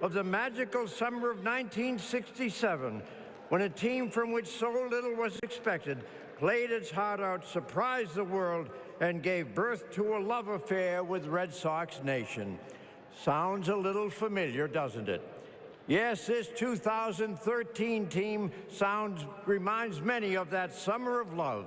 of the magical summer of 1967, when a team from which so little was expected played its heart out, surprised the world, and gave birth to a love affair with Red Sox Nation. Sounds a little familiar, doesn't it? Yes, this 2013 team reminds many of that summer of love.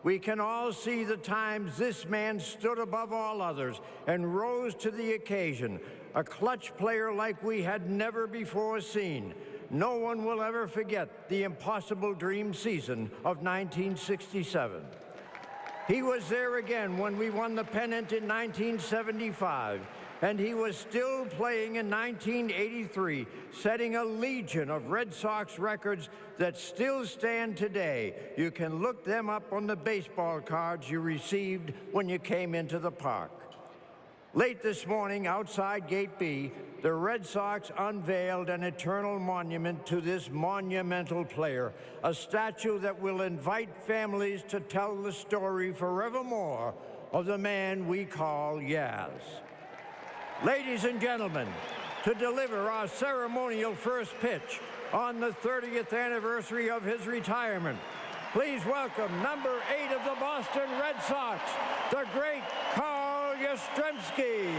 We can all see the times this man stood above all others and rose to the occasion, a clutch player like we had never before seen. No one will ever forget the impossible dream season of 1967. He was there again when we won the pennant in 1975, and he was still playing in 1983, setting a legion of Red Sox records that still stand today. You can look them up on the baseball cards you received when you came into the park. Late this morning, outside Gate B, the Red Sox unveiled an eternal monument to this monumental player, a statue that will invite families to tell the story forevermore of the man we call Yaz. Ladies and gentlemen, to deliver our ceremonial first pitch on the 30th anniversary of his retirement, please welcome number 8 of the Boston Red Sox, the great Carl Yastrzemski.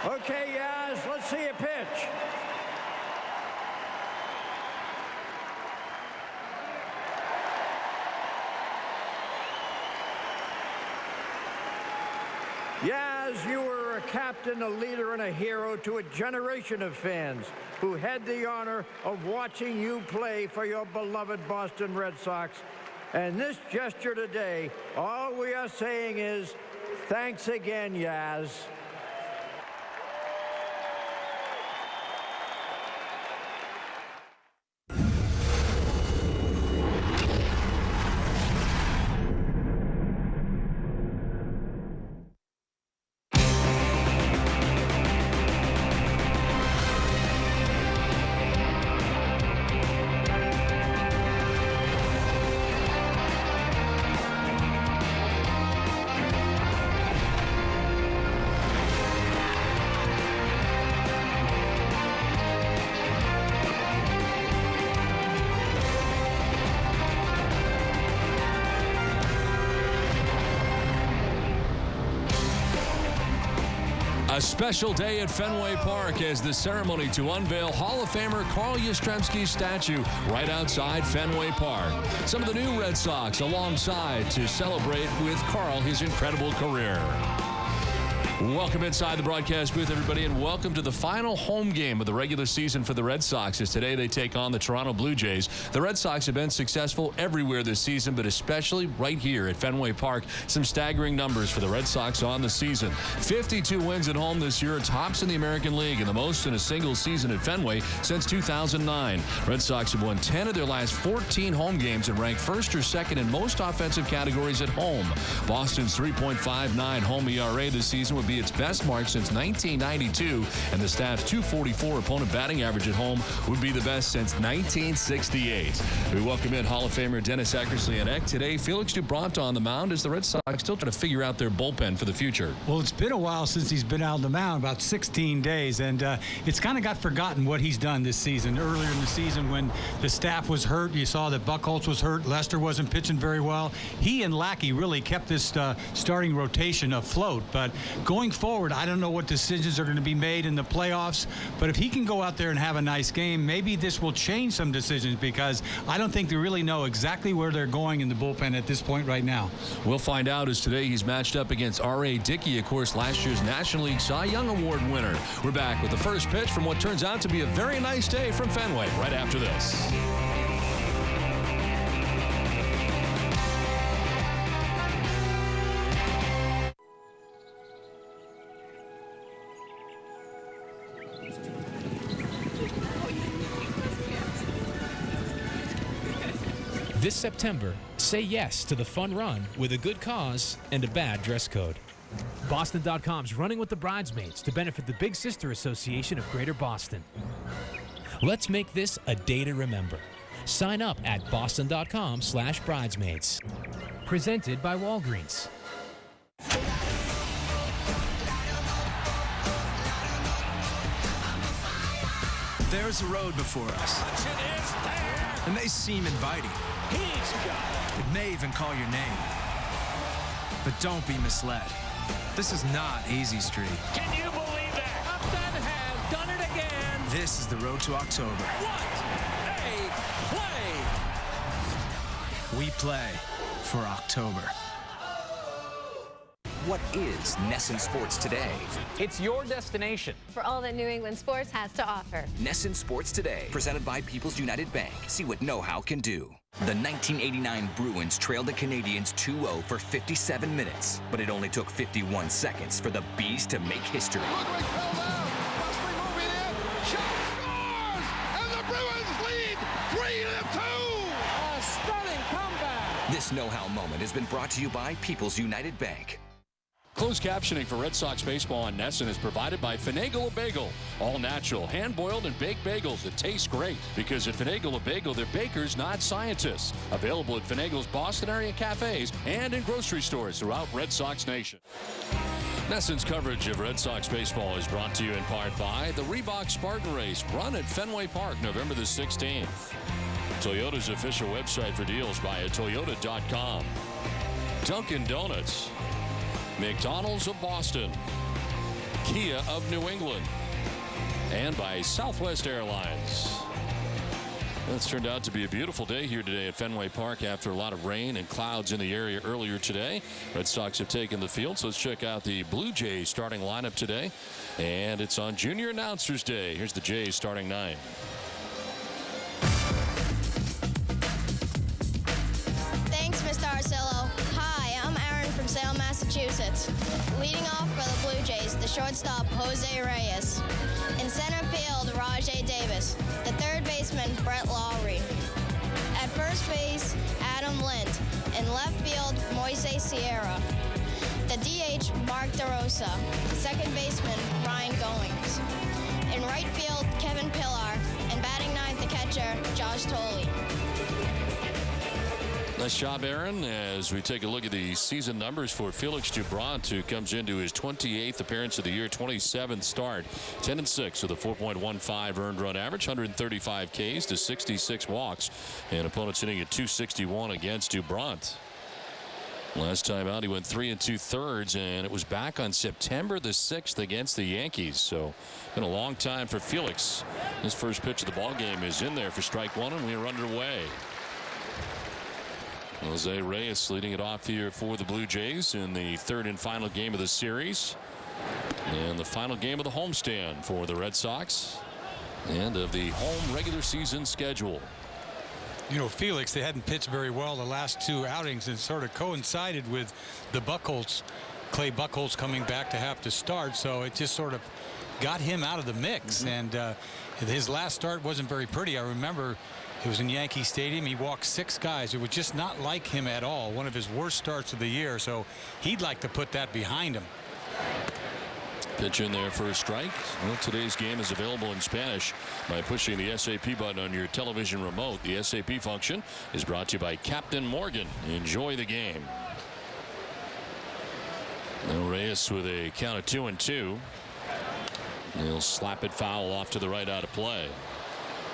Okay, Yaz, let's see a pitch. Yaz, you were a captain, a leader, and a hero to a generation of fans who had the honor of watching you play for your beloved Boston Red Sox. And this gesture today, all we are saying is, thanks again, Yaz. A special day at Fenway Park as the ceremony to unveil Hall of Famer Carl Yastrzemski's statue right outside Fenway Park. Some of the new Red Sox alongside to celebrate with Carl his incredible career. Welcome inside the broadcast booth, everybody, and welcome to the final home game of the regular season for the Red Sox as today they take on the Toronto Blue Jays. The Red Sox have been successful everywhere this season, but especially right here at Fenway Park. Some staggering numbers for the Red Sox on the season. 52 wins at home this year, tops in the American League, and the most in a single season at Fenway since 2009. Red Sox have won 10 of their last 14 home games and rank first or second in most offensive categories at home. Boston's 3.59 home ERA this season would be its best mark since 1992, and the staff's .244 opponent batting average at home would be the best since 1968. We welcome in Hall of Famer Dennis Eckersley. Today, Felix Doubront on the mound as the Red Sox still trying to figure out their bullpen for the future. Well, it's been a while since he's been out on the mound, about 16 days, and it's kind of got forgotten what he's done this season. Earlier in the season when the staff was hurt, you saw that Buchholz was hurt, Lester wasn't pitching very well. He and Lackey really kept this starting rotation afloat, but going forward, I don't know what decisions are going to be made in the playoffs, but if he can go out there and have a nice game, maybe this will change some decisions, because I don't think they really know exactly where they're going in the bullpen at this point right now. We'll find out as today he's matched up against R.A. Dickey, of course, last year's National League Cy Young Award winner. We're back with the first pitch from what turns out to be a very nice day from Fenway right after this. This September, say yes to the fun run with a good cause and a bad dress code. Boston.com's running with the bridesmaids to benefit the Big Sister Association of Greater Boston. Let's make this a day to remember. Sign up at boston.com/bridesmaids. Presented by Walgreens. There's a road before us, and they seem inviting. It may even call your name. But don't be misled. This is not Easy Street. Can you believe that? Upton has done it again. This is the road to October. What a play! We play for October. What is Nesson Sports Today? It's your destination for all that New England sports has to offer. Nesson Sports Today, presented by People's United Bank. See what know-how can do. The 1989 Bruins trailed the Canadiens 2-0 for 57 minutes, but it only took 51 seconds for the Bees to make history. Ludwig fell down. Buckley moving in. Shot scores! And the Bruins lead 3-2! A stunning comeback. This know-how moment has been brought to you by People's United Bank. Closed captioning for Red Sox baseball on Nesson is provided by Finagle a Bagel. All natural, hand-boiled and baked bagels that taste great. Because at Finagle a Bagel, they're bakers, not scientists. Available at Finagle's Boston area cafes and in grocery stores throughout Red Sox Nation. Nesson's coverage of Red Sox baseball is brought to you in part by the Reebok Spartan Race, run at Fenway Park November the 16th. Toyota's official website for deals via Toyota.com. Dunkin' Donuts. McDonald's of Boston, Kia of New England, and by Southwest Airlines. It's turned out to be a beautiful day here today at Fenway Park after a lot of rain and clouds in the area earlier today. Red Sox have taken the field, so let's check out the Blue Jays starting lineup today. And it's on Junior Announcers Day. Here's the Jays starting 9. Thanks, Mr. Arcillo. Hi, I'm Aaron from Salem, Massachusetts. Leading off for the Blue Jays, the shortstop, Jose Reyes. In center field, Rajay Davis. The third baseman, Brett Lowry. At first base, Adam Lind. In left field, Moises Sierra. The DH, Mark DeRosa. Second baseman, Ryan Goings. In right field, Kevin Pillar. And batting ninth, the catcher, Josh Tolley. Nice job, Aaron, as we take a look at the season numbers for Felix Doubront, who comes into his 28th appearance of the year, 27th start, 10-6 with a 4.15 earned run average, 135 Ks to 66 walks, and opponents hitting at 261 against Doubront. Last time out, he went 3 2/3, and it was back on September the 6th against the Yankees. So, been a long time for Felix. His first pitch of the ball game is in there for strike one, and we are underway. Jose Reyes leading it off here for the Blue Jays in the third and final game of the series, and the final game of the homestand for the Red Sox and of the home regular season schedule. You know, Felix, they hadn't pitched very well the last two outings, and sort of coincided with the Clay Buchholz coming back to have to start, so it just sort of got him out of the mix. And his last start wasn't very pretty. I remember it was in Yankee Stadium. He walked 6 guys. It was just not like him at all. One of his worst starts of the year, so he'd like to put that behind him. Pitch in there for a strike. Well, today's game is available in Spanish by pushing the SAP button on your television remote. The SAP function is brought to you by Captain Morgan. Enjoy the game. Now Reyes with a count of 2-2. He'll slap it foul off to the right out of play.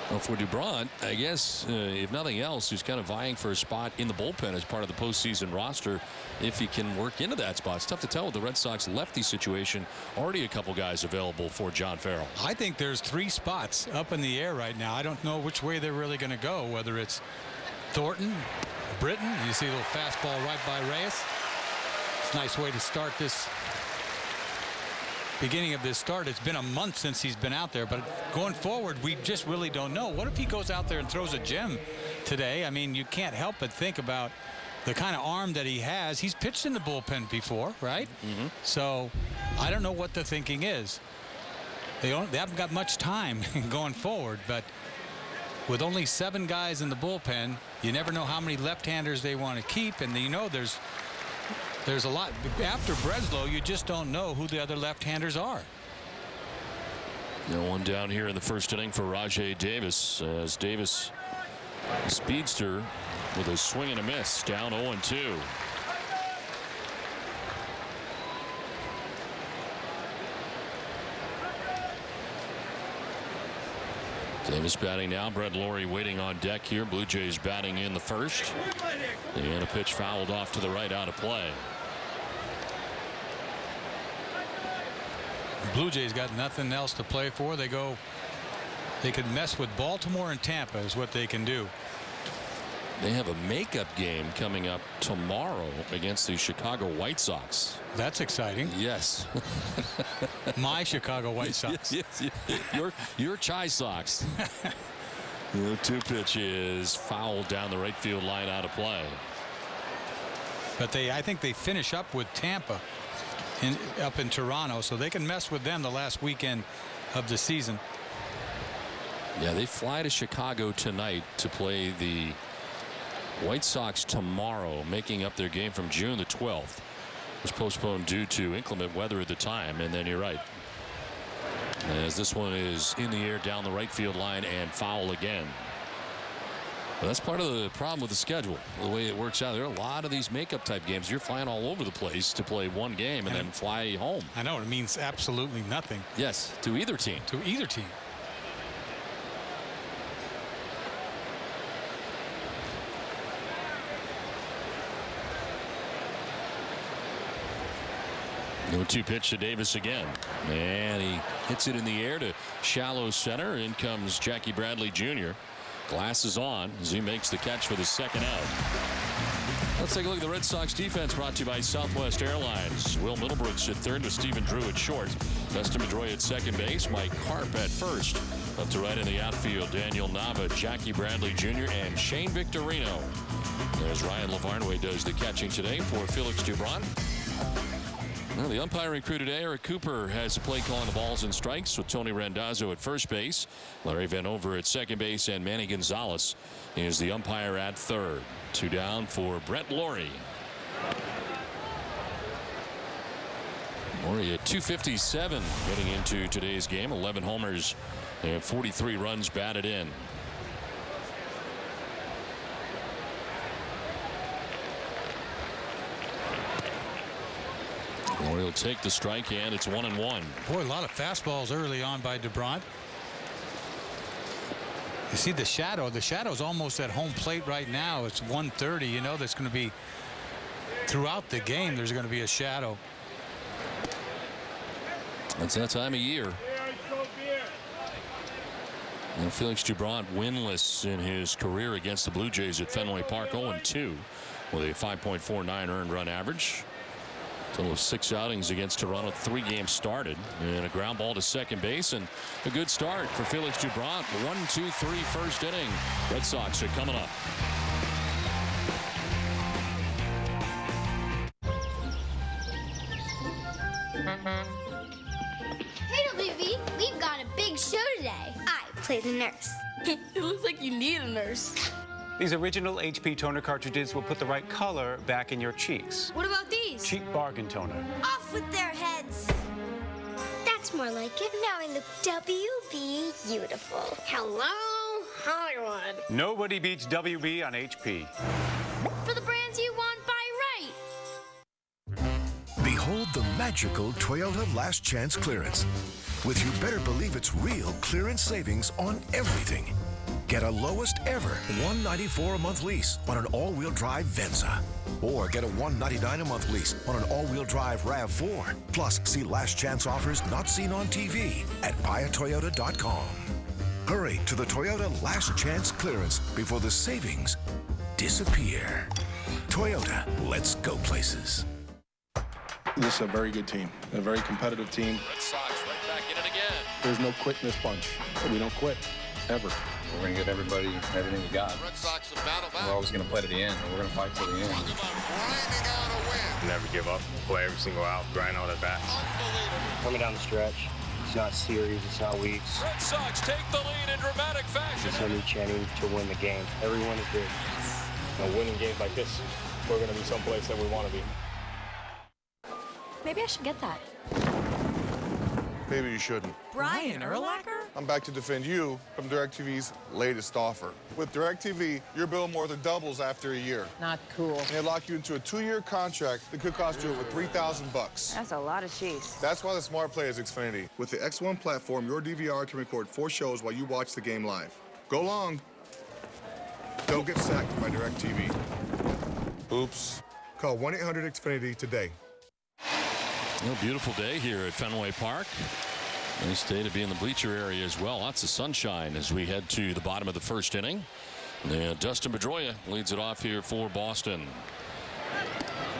Well, for Doubront, I guess, if nothing else, he's kind of vying for a spot in the bullpen as part of the postseason roster if he can work into that spot. It's tough to tell with the Red Sox lefty situation. Already a couple guys available for John Farrell. I think there's 3 spots up in the air right now. I don't know which way they're really going to go, whether it's Thornton, Britton. You see a little fastball right by Reyes. It's a nice way to start this beginning of this start. It's been a month since he's been out there, but going forward, we just really don't know. What if he goes out there and throws a gem today? I mean, you can't help but think about the kind of arm that he has. He's pitched in the bullpen before, right? So I don't know what the thinking is. They haven't got much time going forward, but with only 7 guys in the bullpen, you never know how many left-handers they want to keep, and you know there's There's a lot. After Breslow, you just don't know who the other left-handers are. No one down here in the first inning for Rajay Davis, as Davis, the speedster, with a swing and a miss, down 0-2. Davis batting now. Brett Lawrie waiting on deck here. Blue Jays batting in the first. And a pitch fouled off to the right, out of play. Blue Jays got nothing else to play for. They could mess with Baltimore and Tampa is what they can do. They have a makeup game coming up tomorrow against the Chicago White Sox. That's exciting. Yes. My Chicago White Sox. Yes. Your Chi Sox. The 2 pitches fouled down the right field line, out of play. But I think they finish up with Tampa up in Toronto, so they can mess with them the last weekend of the season. Yeah, they fly to Chicago tonight to play the White Sox tomorrow, making up their game from June the 12th. It was postponed due to inclement weather at the time, and then you're right. As this one is in the air down the right field line and foul again. Well, that's part of the problem with the schedule, the way it works out. There are a lot of these makeup type games. You're flying all over the place to play one game and then fly home. I know, it means absolutely nothing. Yes, to either team. To either team. No 2 pitch to Davis again, and he hits it in the air to shallow center. In comes Jackie Bradley Jr. Glasses on as he makes the catch for the second out. Let's take a look at the Red Sox defense, brought to you by Southwest Airlines. Will Middlebrooks at third with Stephen Drew at short. Dustin Pedroia at second base. Mike Karp at first. Up to right in the outfield, Daniel Nava, Jackie Bradley Jr., and Shane Victorino. As Ryan Lavarnway does the catching today for Felix Doubront. Well, the umpiring crew today, Eric Cooper has the play calling the balls and strikes with Tony Randazzo at first base, Larry Van Over at second base, and Manny Gonzalez is the umpire at third. 2 down for Brett Lawrie. Lawrie at 257 getting into today's game. 11 homers and 43 runs batted in. Lawrie will take the strike, and it's 1-1. Boy, a lot of fastballs early on by Doubront. You see the shadow. The shadow's almost at home plate right now. It's 1:30. You know that's going to be throughout the game. There's going to be a shadow. It's that time of year. And Felix Doubront winless in his career against the Blue Jays at Fenway Park, 0-2 with a 5.49 earned run average. Total of 6 outings against Toronto, 3 games started, and a ground ball to second base, and a good start for Felix Doubront. 1-2-3 first inning. Red Sox are coming up. Hey, WV, we've got a big show today. I play the nurse. It looks like you need a nurse. These original HP toner cartridges will put the right color back in your cheeks. What about these? Cheap bargain toner. Off with their heads. That's more like it. Now I look WB beautiful. Hello, Hollywood. Nobody beats WB on HP. For the brands you want, buy right. Behold the magical Toyota Last Chance clearance. With you better believe it's real clearance savings on everything. Get a lowest ever $194 a month lease on an all-wheel drive Venza. Or get a $199 a month lease on an all-wheel drive RAV4. Plus, see last chance offers not seen on TV at buyatoyota.com. Hurry to the Toyota Last Chance clearance before the savings disappear. Toyota, let's go places. This is a very good team, a very competitive team. Red Sox right back in it again. There's no quit in this bunch. We don't quit, ever. We're going to give everybody everything we got. Red Sox have battled back. We're always going to play to the end, and we're going to fight to the end. Talk about grinding out a win. Never give up. Play every single out. Grind all that back. Coming down the stretch. It's not series. It's not weeks. Red Sox take the lead in dramatic fashion. It's only chanting to win the game. Everyone is big. Winning games like this, we're going to be someplace that we want to be. Maybe I should get that. Maybe you shouldn't. Brian Urlacher? I'm back to defend you from DirecTV's latest offer. With DirecTV, your bill more than doubles after a year. Not cool. And they lock you into a 2-year contract that could cost you over $3,000. That's a lot of cheese. That's why the smart play is Xfinity. With the X1 platform, your DVR can record 4 shows while you watch the game live. Go long. Don't get sacked by DirecTV. Oops. Call 1-800-XFINITY today. A beautiful day here at Fenway Park. Nice day to be in the bleacher area as well. Lots of sunshine as we head to the bottom of the first inning. And Dustin Pedroia leads it off here for Boston.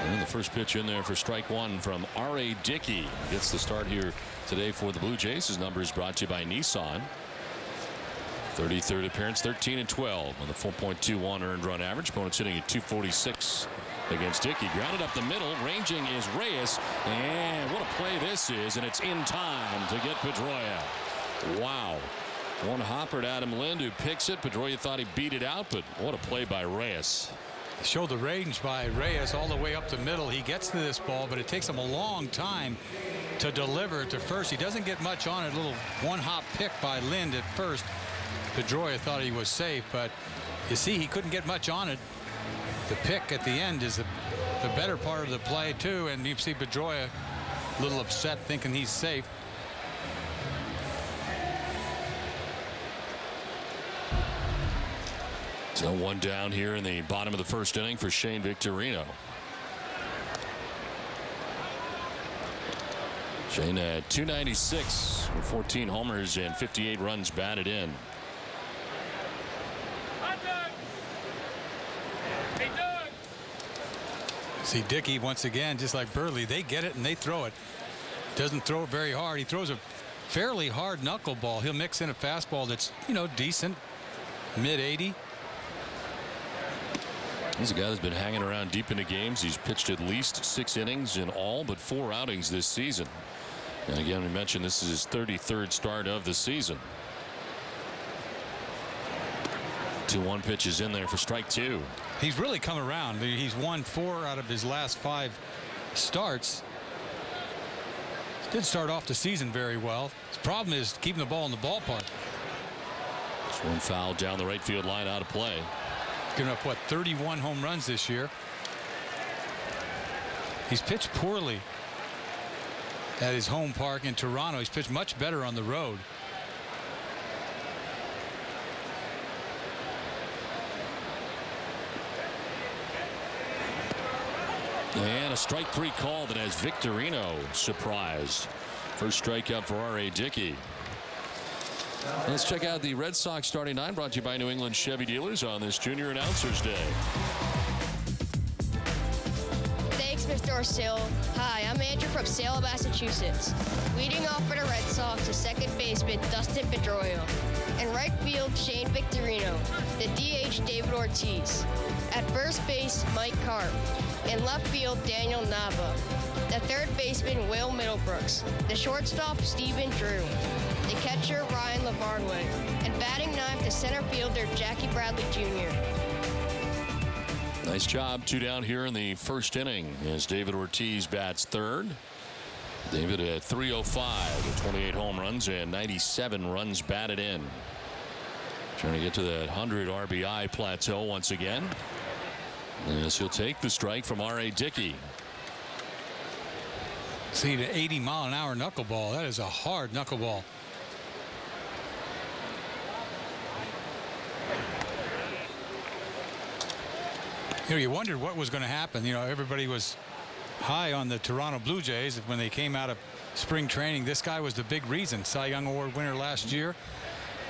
And the first pitch in there for strike one from R.A. Dickey. Gets the start here today for the Blue Jays. His number is brought to you by Nissan. 33rd appearance, 13-12 with a 4.21 earned run average. Opponent's hitting at 246 against Dickey. Grounded up the middle. Ranging is Reyes. And what a play this is. And it's in time to get Pedroia. Wow. One hopper to Adam Lind, who picks it. Pedroia thought he beat it out, but what a play by Reyes. Showed the range by Reyes all the way up the middle. He gets to this ball, but it takes him a long time to deliver it to first. He doesn't get much on it. A little one-hop pick by Lind at first. Pedroia thought he was safe, but you see he couldn't get much on it. The pick at the end is the better part of the play too, and you see Pedroia a little upset, thinking he's safe. So one down here in the bottom of the first inning for Shane Victorino. Shane at 296 with 14 homers and 58 runs batted in. See Dickey once again, just like Burley, they get it and they throw it. Doesn't throw it very hard. He throws a fairly hard knuckleball. He'll mix in a fastball that's, you know, decent, mid-80. He's a guy that's been hanging around deep into games. He's pitched at least 6 innings in all but 4 outings this season. And again, we mentioned this is his 33rd start of the season. 2-1 pitches in there for strike 2. He's really come around. He's won 4 out of his last 5 starts. Did start off the season very well. His problem is keeping the ball in the ballpark. Just one foul down the right field line, out of play. Giving up, what, 31 home runs this year. He's pitched poorly at his home park in Toronto. He's pitched much better on the road. And a strike 3 call that has Victorino surprised. First strikeout for R.A. Dickey. Let's check out the Red Sox starting 9, brought to you by New England Chevy Dealers on this Junior Announcers Day. Thanks, Mr. Orsillo. Hi, I'm Andrew from Salem, Massachusetts. Leading off for the Red Sox is second baseman Dustin Pedroia. In right field, Shane Victorino. The DH, David Ortiz. At first base, Mike Carp. In left field, Daniel Nava. The third baseman, Will Middlebrooks. The shortstop, Stephen Drew. The catcher, Ryan LaVardway. And batting ninth, the center fielder, Jackie Bradley Jr. Nice job. 2 down here in the first inning as David Ortiz bats third. David at 305 with 28 home runs and 97 runs batted in. Trying to get to that 100 RBI plateau once again. Yes, he'll take the strike from R.A. Dickey. See the 80-mile-an-hour knuckleball. That is a hard knuckleball. You know, you wondered what was going to happen. You know, everybody was high on the Toronto Blue Jays when they came out of spring training. This guy was the big reason. Cy Young Award winner last year.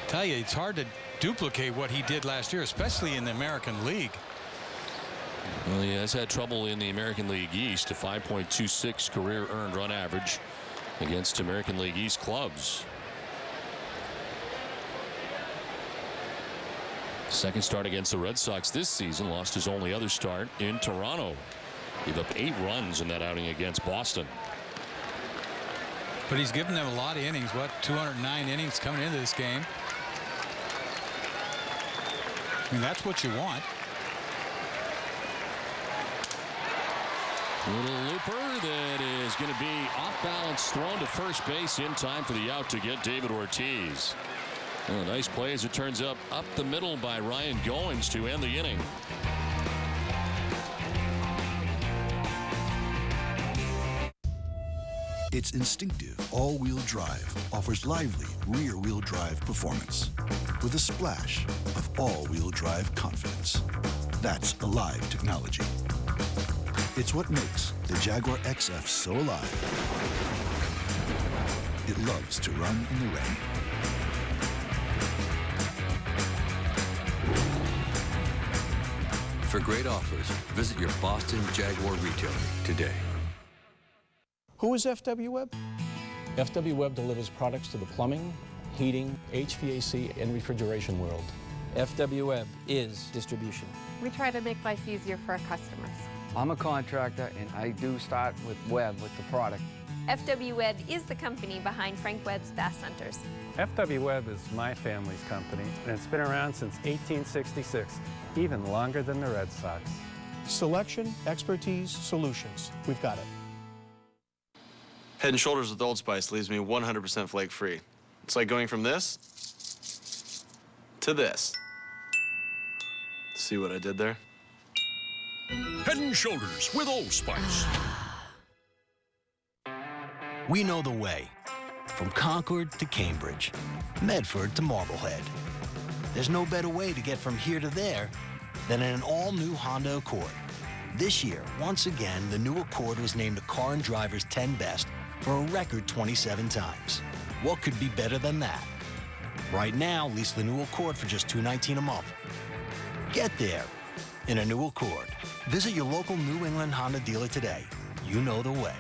Tell you, it's hard to duplicate what he did last year, especially in the American League. Well, he has had trouble in the American League East, a 5.26 career earned run average against American League East clubs. Second start against the Red Sox this season, lost his only other start in Toronto. Gave up 8 runs in that outing against Boston. But he's given them a lot of innings. What, 209 innings coming into this game? I mean, that's what you want. Little looper that is going to be off balance, thrown to first base in time for the out to get David Ortiz. Oh, nice play as it turns up the middle by Ryan Goins to end the inning. Its instinctive all-wheel drive offers lively rear-wheel drive performance with a splash of all-wheel drive confidence. That's alive technology. It's what makes the Jaguar XF so alive. It loves to run in the rain. For great offers, visit your Boston Jaguar retailer today. Who is FW Webb? FW Webb delivers products to the plumbing, heating, HVAC, and refrigeration world. FW Webb is distribution. We try to make life easier for our customers. I'm a contractor, and I do start with Webb with the product. FW Webb is the company behind Frank Webb's Bath Centers. FW Webb is my family's company, and it's been around since 1866, even longer than the Red Sox. Selection, expertise, solutions. We've got it. Head & Shoulders with Old Spice leaves me 100% flake-free. It's like going from this to this. See what I did there? Head & Shoulders with Old Spice. We know the way. From Concord to Cambridge, Medford to Marblehead. There's no better way to get from here to there than in an all-new Honda Accord. This year, once again, the new Accord was named the Car and Driver's 10 Best for a record 27 times. What could be better than that? Right now, lease the new Accord for just $219 a month. Get there in a new Accord. Visit your local New England Honda dealer today. You know the way.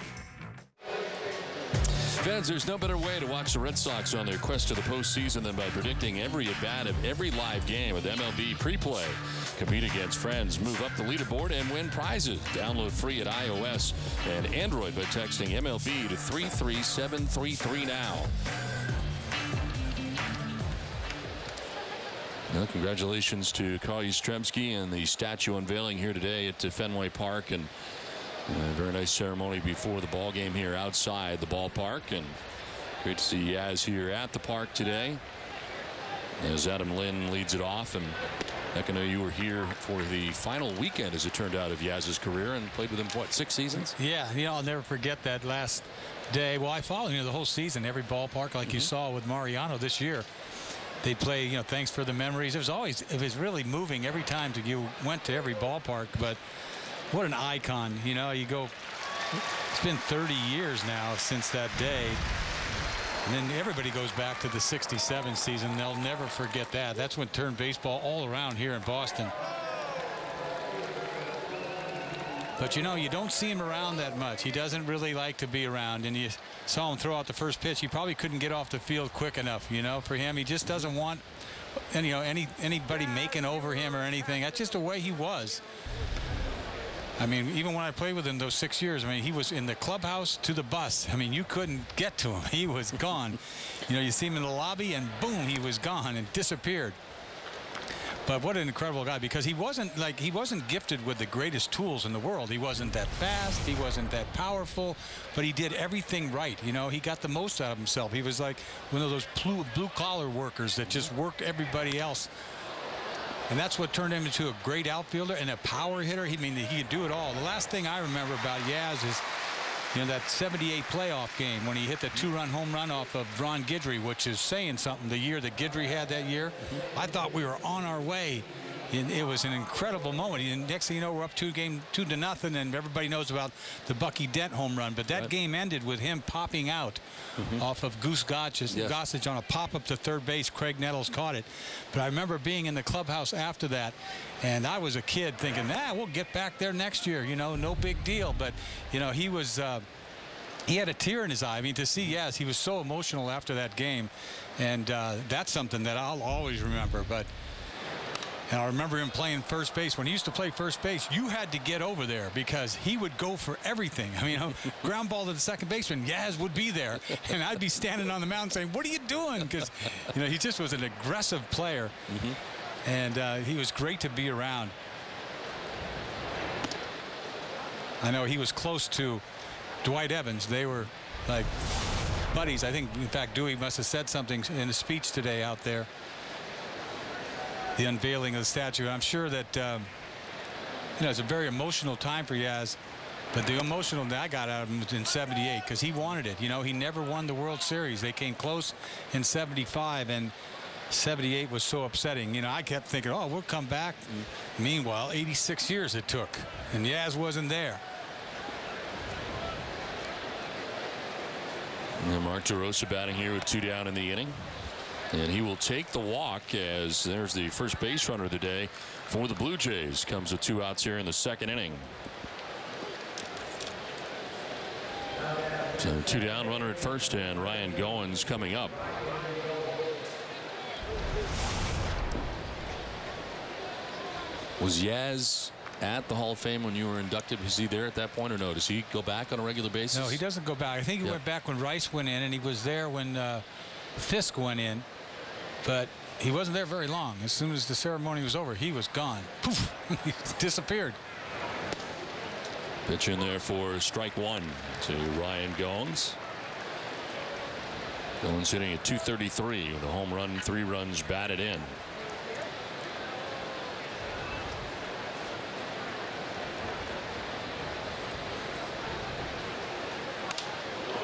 Fans, there's no better way to watch the Red Sox on their quest to the postseason than by predicting every at-bat of every live game with MLB Pre-Play. Compete against friends, move up the leaderboard, and win prizes. Download free at iOS and Android by texting MLB to 33733 now. Well, congratulations to Carl Yastrzemski and the statue unveiling here today at Fenway Park, and a very nice ceremony before the ball game here outside the ballpark, and great to see Yaz here at the park today as Adam Lynn leads it off. And heck, I know you were here for the final weekend, as it turned out, of Yaz's career, and played with him, what, 6 seasons? Yeah, I'll never forget that last day. Well, I followed the whole season, every ballpark, like you saw with Mariano this year. They'd play, thanks for the memories. It was really moving every time you went to every ballpark. But what an icon. You go, it's been 30 years now since that day. And then everybody goes back to the '67 season. They'll never forget that. That's what turned baseball all around here in Boston. But you don't see him around that much. He doesn't really like to be around. And you saw him throw out the first pitch. He probably couldn't get off the field quick enough. For him, he just doesn't want anybody making over him or anything. That's just the way he was. I mean, even when I played with him those 6 years, he was in the clubhouse to the bus. You couldn't get to him. He was gone. You see him in the lobby, and boom, he was gone and disappeared. But what an incredible guy, because he wasn't gifted with the greatest tools in the world. He wasn't that fast. He wasn't that powerful, but he did everything right. He got the most out of himself. He was like one of those blue-collar workers that just worked everybody else. And that's what turned him into a great outfielder and a power hitter. He could do it all. The last thing I remember about Yaz is, that '78 playoff game when he hit the 2-run home run off of Ron Guidry, which is saying something. The year that Guidry had that year, I thought we were on our way. And it was an incredible moment. And next thing you know, we're up 2-0, and everybody knows about the Bucky Dent home run. But that game ended with him popping out off of Goose Gossage on a pop-up to third base. Craig Nettles caught it. But I remember being in the clubhouse after that, and I was a kid thinking, we'll get back there next year. No big deal. But, he was... he had a tear in his eye. To see, he was so emotional after that game. And that's something that I'll always remember. And I remember him playing first base. When he used to play first base, you had to get over there because he would go for everything. Ground ball to the second baseman, Yaz would be there. And I'd be standing on the mound saying, what are you doing? Because, he just was an aggressive player. And he was great to be around. I know he was close to Dwight Evans. They were like buddies. I think, in fact, Dewey must have said something in a speech today out there. The unveiling of the statue. I'm sure that it's a very emotional time for Yaz. But the emotional that I got out of him was in '78 because he wanted it. He never won the World Series. They came close in '75, and '78 was so upsetting. I kept thinking, oh, we'll come back. And meanwhile, 86 years it took, and Yaz wasn't there. And Mark DeRosa batting here with 2 down in the inning. And he will take the walk as there's the first base runner of the day for the Blue Jays. Comes with 2 outs here in the second inning. So 2 down, runner at first, and Ryan Goins coming up. Was Yaz at the Hall of Fame when you were inducted? Was he there at that point or no? Does he go back on a regular basis? No, he doesn't go back. I think he went back when Rice went in, and he was there when Fisk went in. But he wasn't there very long. As soon as the ceremony was over, he was gone. Poof, he disappeared. Pitch in there for strike 1 to Ryan Goins. Goins hitting at .233 with a home run, 3 runs batted in.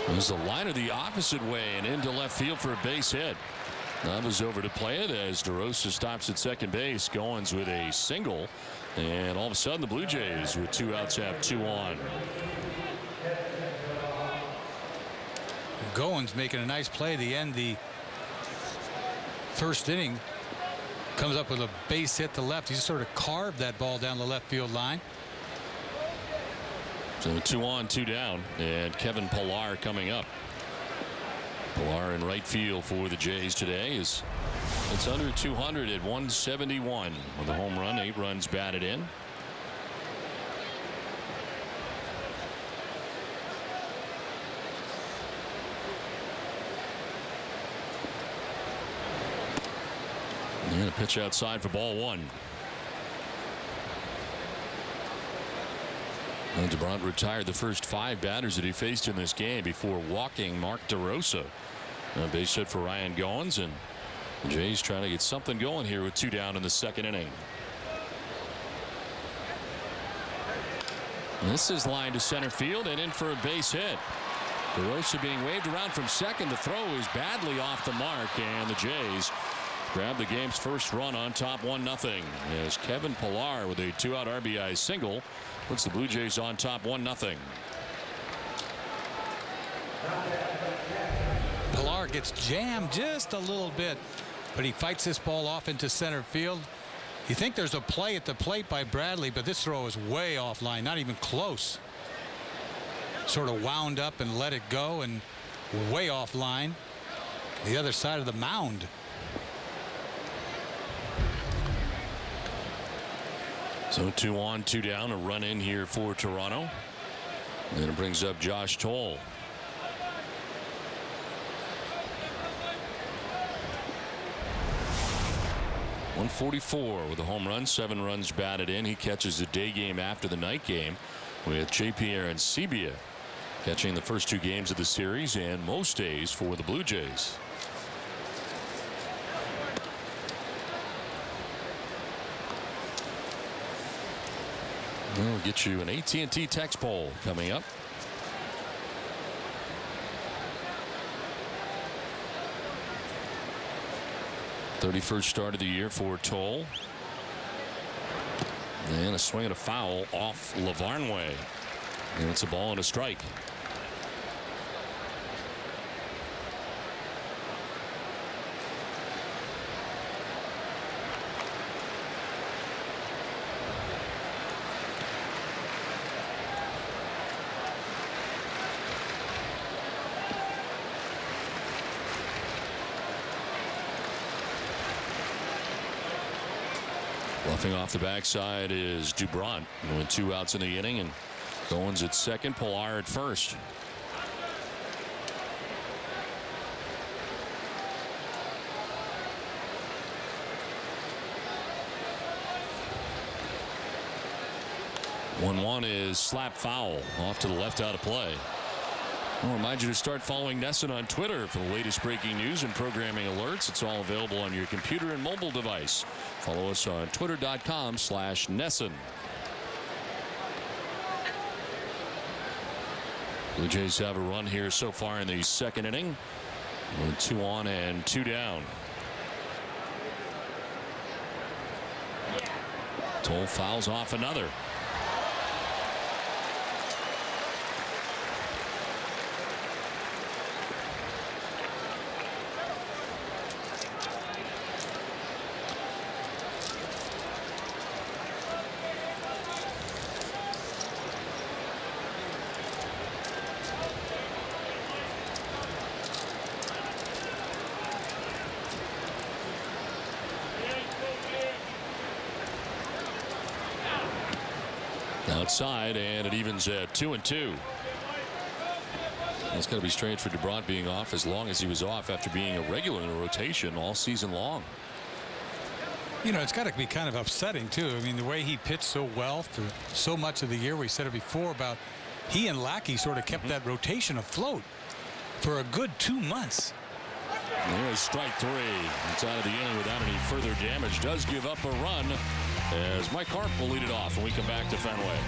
There's the liner the opposite way and into left field for a base hit. That was over to play it as DeRosa stops at second base. Goins with a single. And all of a sudden the Blue Jays with 2 outs have 2 on. Goins making a nice play to end the first inning. Comes up with a base hit to left. He just sort of carved that ball down the left field line. So 2 on, 2 down, and Kevin Pillar coming up. Pillar in right field for the Jays today is it's under 200 at 171 with a home run, 8 runs batted in. And a pitch outside for ball 1. And Doubront retired the first 5 batters that he faced in this game before walking Mark DeRosa. A base hit for Ryan Goins, and the Jays trying to get something going here with 2 down in the second inning. This is lined to center field and in for a base hit. DeRosa being waved around from second. The throw is badly off the mark, and the Jays grab the game's first run on top 1-0 as Kevin Pillar with a 2-out RBI single puts the Blue Jays on top 1-0. Pillar gets jammed just a little bit, but he fights this ball off into center field. You think there's a play at the plate by Bradley, but this throw is way offline, not even close. Sort of wound up and let it go, and way offline. The other side of the mound. So 2 on, 2 down, a run in here for Toronto. And it brings up Josh Toll. .144 with a home run, 7 runs batted in. He catches the day game after the night game with J.P. Arancibia catching the first 2 games of the series and most days for the Blue Jays. We'll get you an AT&T text poll coming up. '31st start of the year for Toll. And a swing and a foul off Lavarnway. And it's a ball and a strike. Bluffing off the backside is Doubront with 2 outs in the inning, and Goins at second, Pillar at first. One is slap foul off to the left out of play. I'll remind you to start following Nesson on Twitter for the latest breaking news and programming alerts. It's all available on your computer and mobile device. Follow us on twitter.com/Nesson. Blue Jays have a run here so far in the second inning. With 2 on and 2 down. Toll fouls off another. Outside, and it evens at 2-2. It's got to be strange for Doubront being off as long as he was off after being a regular in the rotation all season long. You know, it's got to be kind of upsetting, too. I mean, the way he pitched so well for so much of the year. We said it before about he and Lackey sort of kept that rotation afloat for a good 2 months. There's strike 3. It's out of the inning without any further damage. Does give up a run as Mike Harp will lead it off when we come back to Fenway.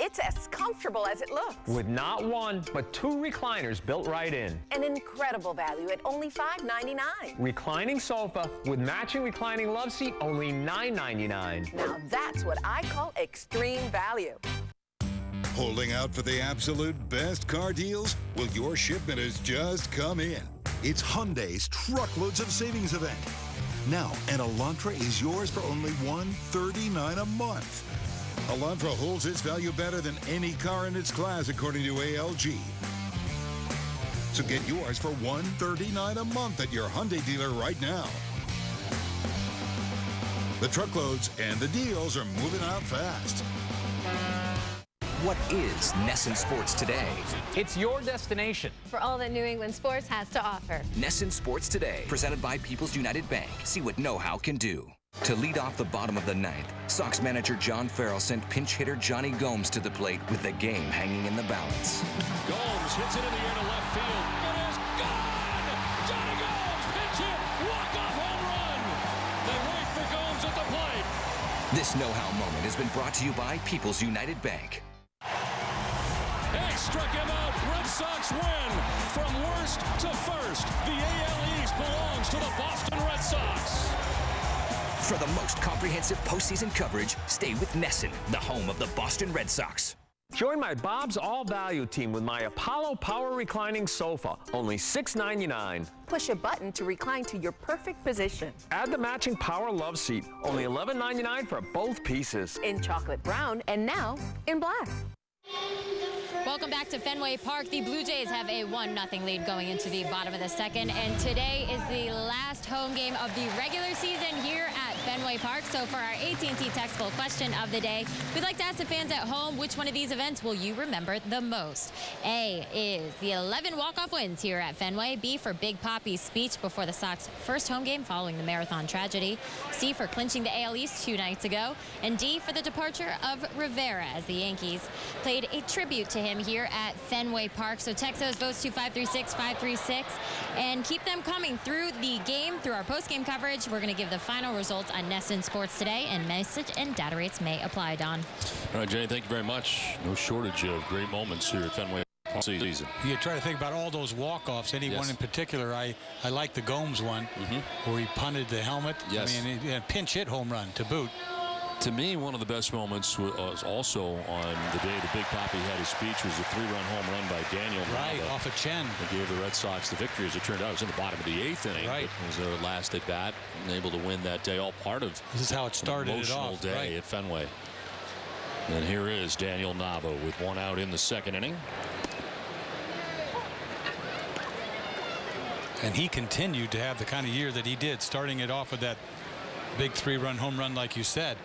It's as comfortable as it looks. With not one, but 2 recliners built right in. An incredible value at only $5.99. Reclining sofa with matching reclining love seat, only $9.99. Now that's what I call extreme value. Holding out for the absolute best car deals? Well, your shipment has just come in. It's Hyundai's Truckloads of Savings event. Now, an Elantra is yours for only $139 a month. Elantra holds its value better than any car in its class, according to ALG. So get yours for $139 a month at your Hyundai dealer right now. The truckloads and the deals are moving out fast. What is Nesson Sports Today? It's your destination for all that New England sports has to offer. Nesson Sports Today, presented by People's United Bank. See what know-how can do. To lead off the bottom of the ninth, Sox manager John Farrell sent pinch hitter Johnny Gomes to the plate with the game hanging in the balance. Gomes hits it in the air to left field. It is gone! Johnny Gomes, pinch hit, walk-off home run! They wait for Gomes at the plate. This know-how moment has been brought to you by People's United Bank. Hey, struck him out. Red Sox win. From worst to first, the AL East belongs to the Boston Red Sox. For the most comprehensive postseason coverage, stay with Nesson, the home of the Boston Red Sox. Join my Bob's All Value team with my Apollo Power Reclining Sofa, only $6.99. Push a button to recline to your perfect position. Add the matching Power Love Seat, only $11.99 for both pieces. In chocolate brown and now in black. Welcome back to Fenway Park. The Blue Jays have a 1-0 lead going into the bottom of the second, and today is the last home game of the regular season here at Fenway Park. So for our AT&T textbook question of the day, we'd like to ask the fans at home, which one of these events will you remember the most? A is the 11 walk-off wins here at Fenway. B for Big Papi's speech before the Sox first home game following the marathon tragedy. C for clinching the AL East 2 nights ago. And D for the departure of Rivera as the Yankees played a tribute to him here at Fenway Park. So text those votes to 536-536 and keep them coming through the game, through our post-game coverage. We're going to give the final results on Nesson Sports Today, and message and data rates may apply, Don. All right, Jenny, thank you very much. No shortage of great moments here at Fenway Park season. You try to think about all those walk-offs. Any one in particular, I like the Gomes one, where he punted the helmet. Yes. I mean, a pinch hit home run to boot. To me, one of the best moments was also on the day the Big Papi had his speech was a 3-run home run by Daniel. Right, off a Chen. That gave the Red Sox the victory. As it turned out, it was in the bottom of the 8th inning. Right. It was their last at bat and able to win that day. All part of this is how it started. An emotional day at Fenway. And here is Daniel Nava with 1 out in the second inning. And he continued to have the kind of year that he did, starting it off with that big 3-run home run, like you said.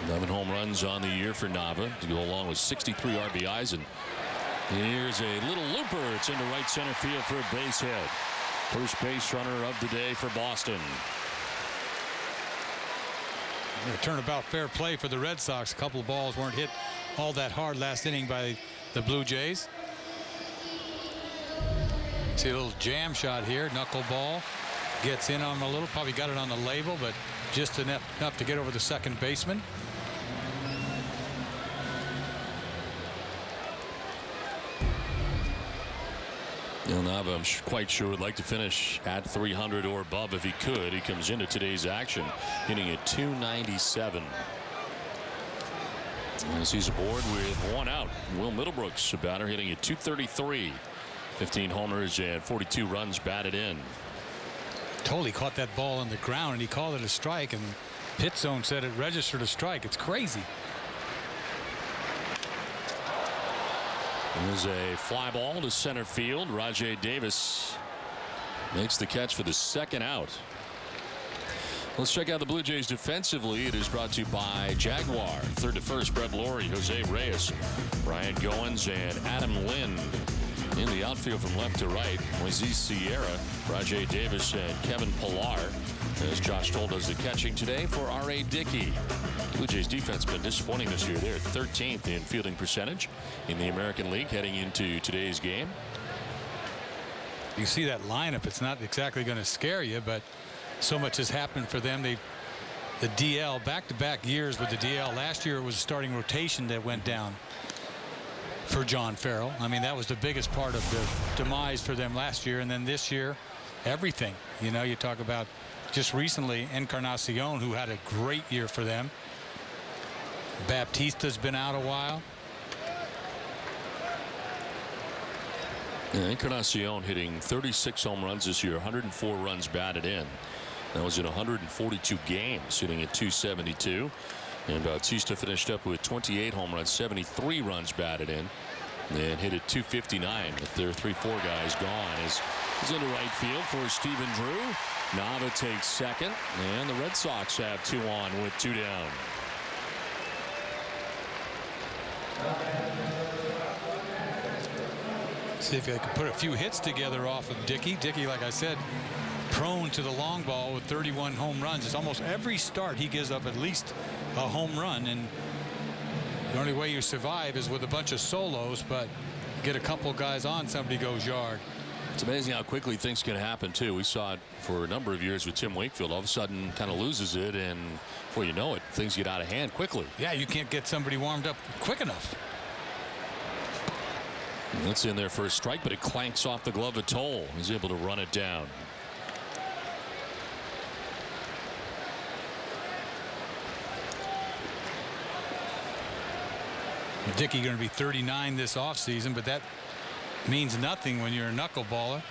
11 home runs on the year for Nava to go along with 63 RBIs. And here's a little looper. It's into right center field for a base hit. First base runner of the day for Boston. Turnabout fair play for the Red Sox. A couple of balls weren't hit all that hard last inning by the Blue Jays. See a little jam shot here. Knuckleball gets in on him a little. Probably got it on the label, but just enough to get over the second baseman. Nava, I'm quite sure, would like to finish at 300 or above if he could. He comes into today's action hitting at 297. As he's aboard with one out. Will Middlebrooks, a batter, hitting at 233. 15 homers and 42 runs batted in. Totally caught that ball on the ground, and he called it a strike, and Pit Zone said it registered a strike. It's crazy. There's a fly ball to center field. Rajay Davis makes the catch for the second out. Let's check out the Blue Jays defensively. It is brought to you by Jaguar. Third to first, Brett Laurie, Jose Reyes, Brian Goins, and Adam Lind. In the outfield from left to right, Moises Sierra, Rajay Davis, and Kevin Pillar. As Josh Stoll does the catching today for R.A. Dickey. Blue Jays defense been disappointing this year. They're 13th in fielding percentage in the American League heading into today's game. You see that lineup, it's not exactly going to scare you, but so much has happened for them. The DL, back-to-back years with the DL. Last year it was a starting rotation that went down for John Farrell. I mean, that was the biggest part of the demise for them last year. And then this year, everything. You know, you talk about just recently Encarnacion, who had a great year for them. Baptista's been out a while. Yeah, Encarnacion hitting 36 home runs this year, 104 runs batted in. That was in 142 games, hitting at 272. And Bautista finished up with 28 home runs, 73 runs batted in, and hit at 259 with their 3-4 guys gone. As he's into right field for Stephen Drew. Nava takes second, and the Red Sox have 2 on with 2 down. See if I can put a few hits together off of Dickey. Dickey, like I said, prone to the long ball with 31 home runs. It's almost every start he gives up at least a home run, and the only way you survive is with a bunch of solos, but get a couple guys on, somebody goes yard. It's amazing how quickly things can happen too. We saw it for a number of years with Tim Wakefield. All of a sudden kind of loses it, and before you know it, things get out of hand quickly. Yeah, you can't get somebody warmed up quick enough. That's in there for a strike, but it clanks off the glove of Toll. He's able to run it down. Dickey going to be 39 this offseason, but that means nothing when you're a knuckleballer.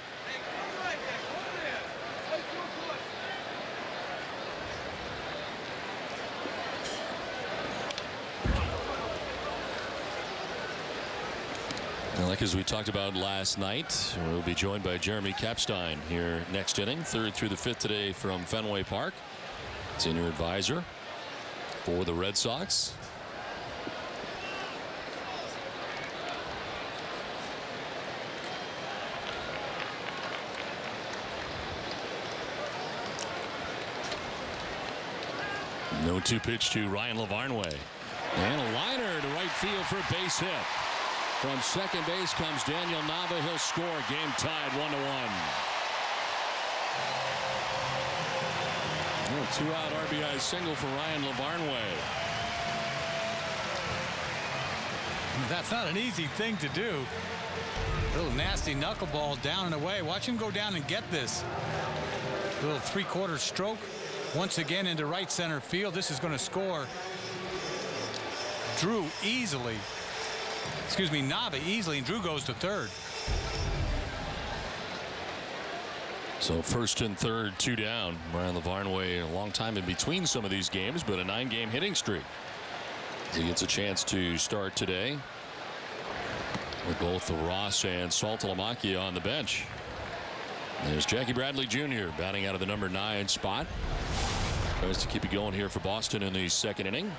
Like as we talked about last night, we'll be joined by Jeremy Kapstein here next inning, 3rd through the 5th today from Fenway Park. Senior advisor for the Red Sox. No 2-pitch to Ryan Lavarnway. And a liner to right field for a base hit. From second base comes Daniel Nava. He'll score. Game tied 1-1. A 2-out RBI single for Ryan Lavarnway. That's not an easy thing to do. A little nasty knuckleball down and away. Watch him go down and get this. A little 3/4 stroke. Once again into right center field. This is going to score Drew easily. Excuse me, Nava easily, and Drew goes to third. So 1st and 3rd, 2 down. Ryan Lavarnway a long time in between some of these games, but a 9-game hitting streak. He gets a chance to start today with both Ross and Saltalamacchia on the bench. There's Jackie Bradley Jr. batting out of the number 9 spot. Tries to keep it going here for Boston in the 2nd inning.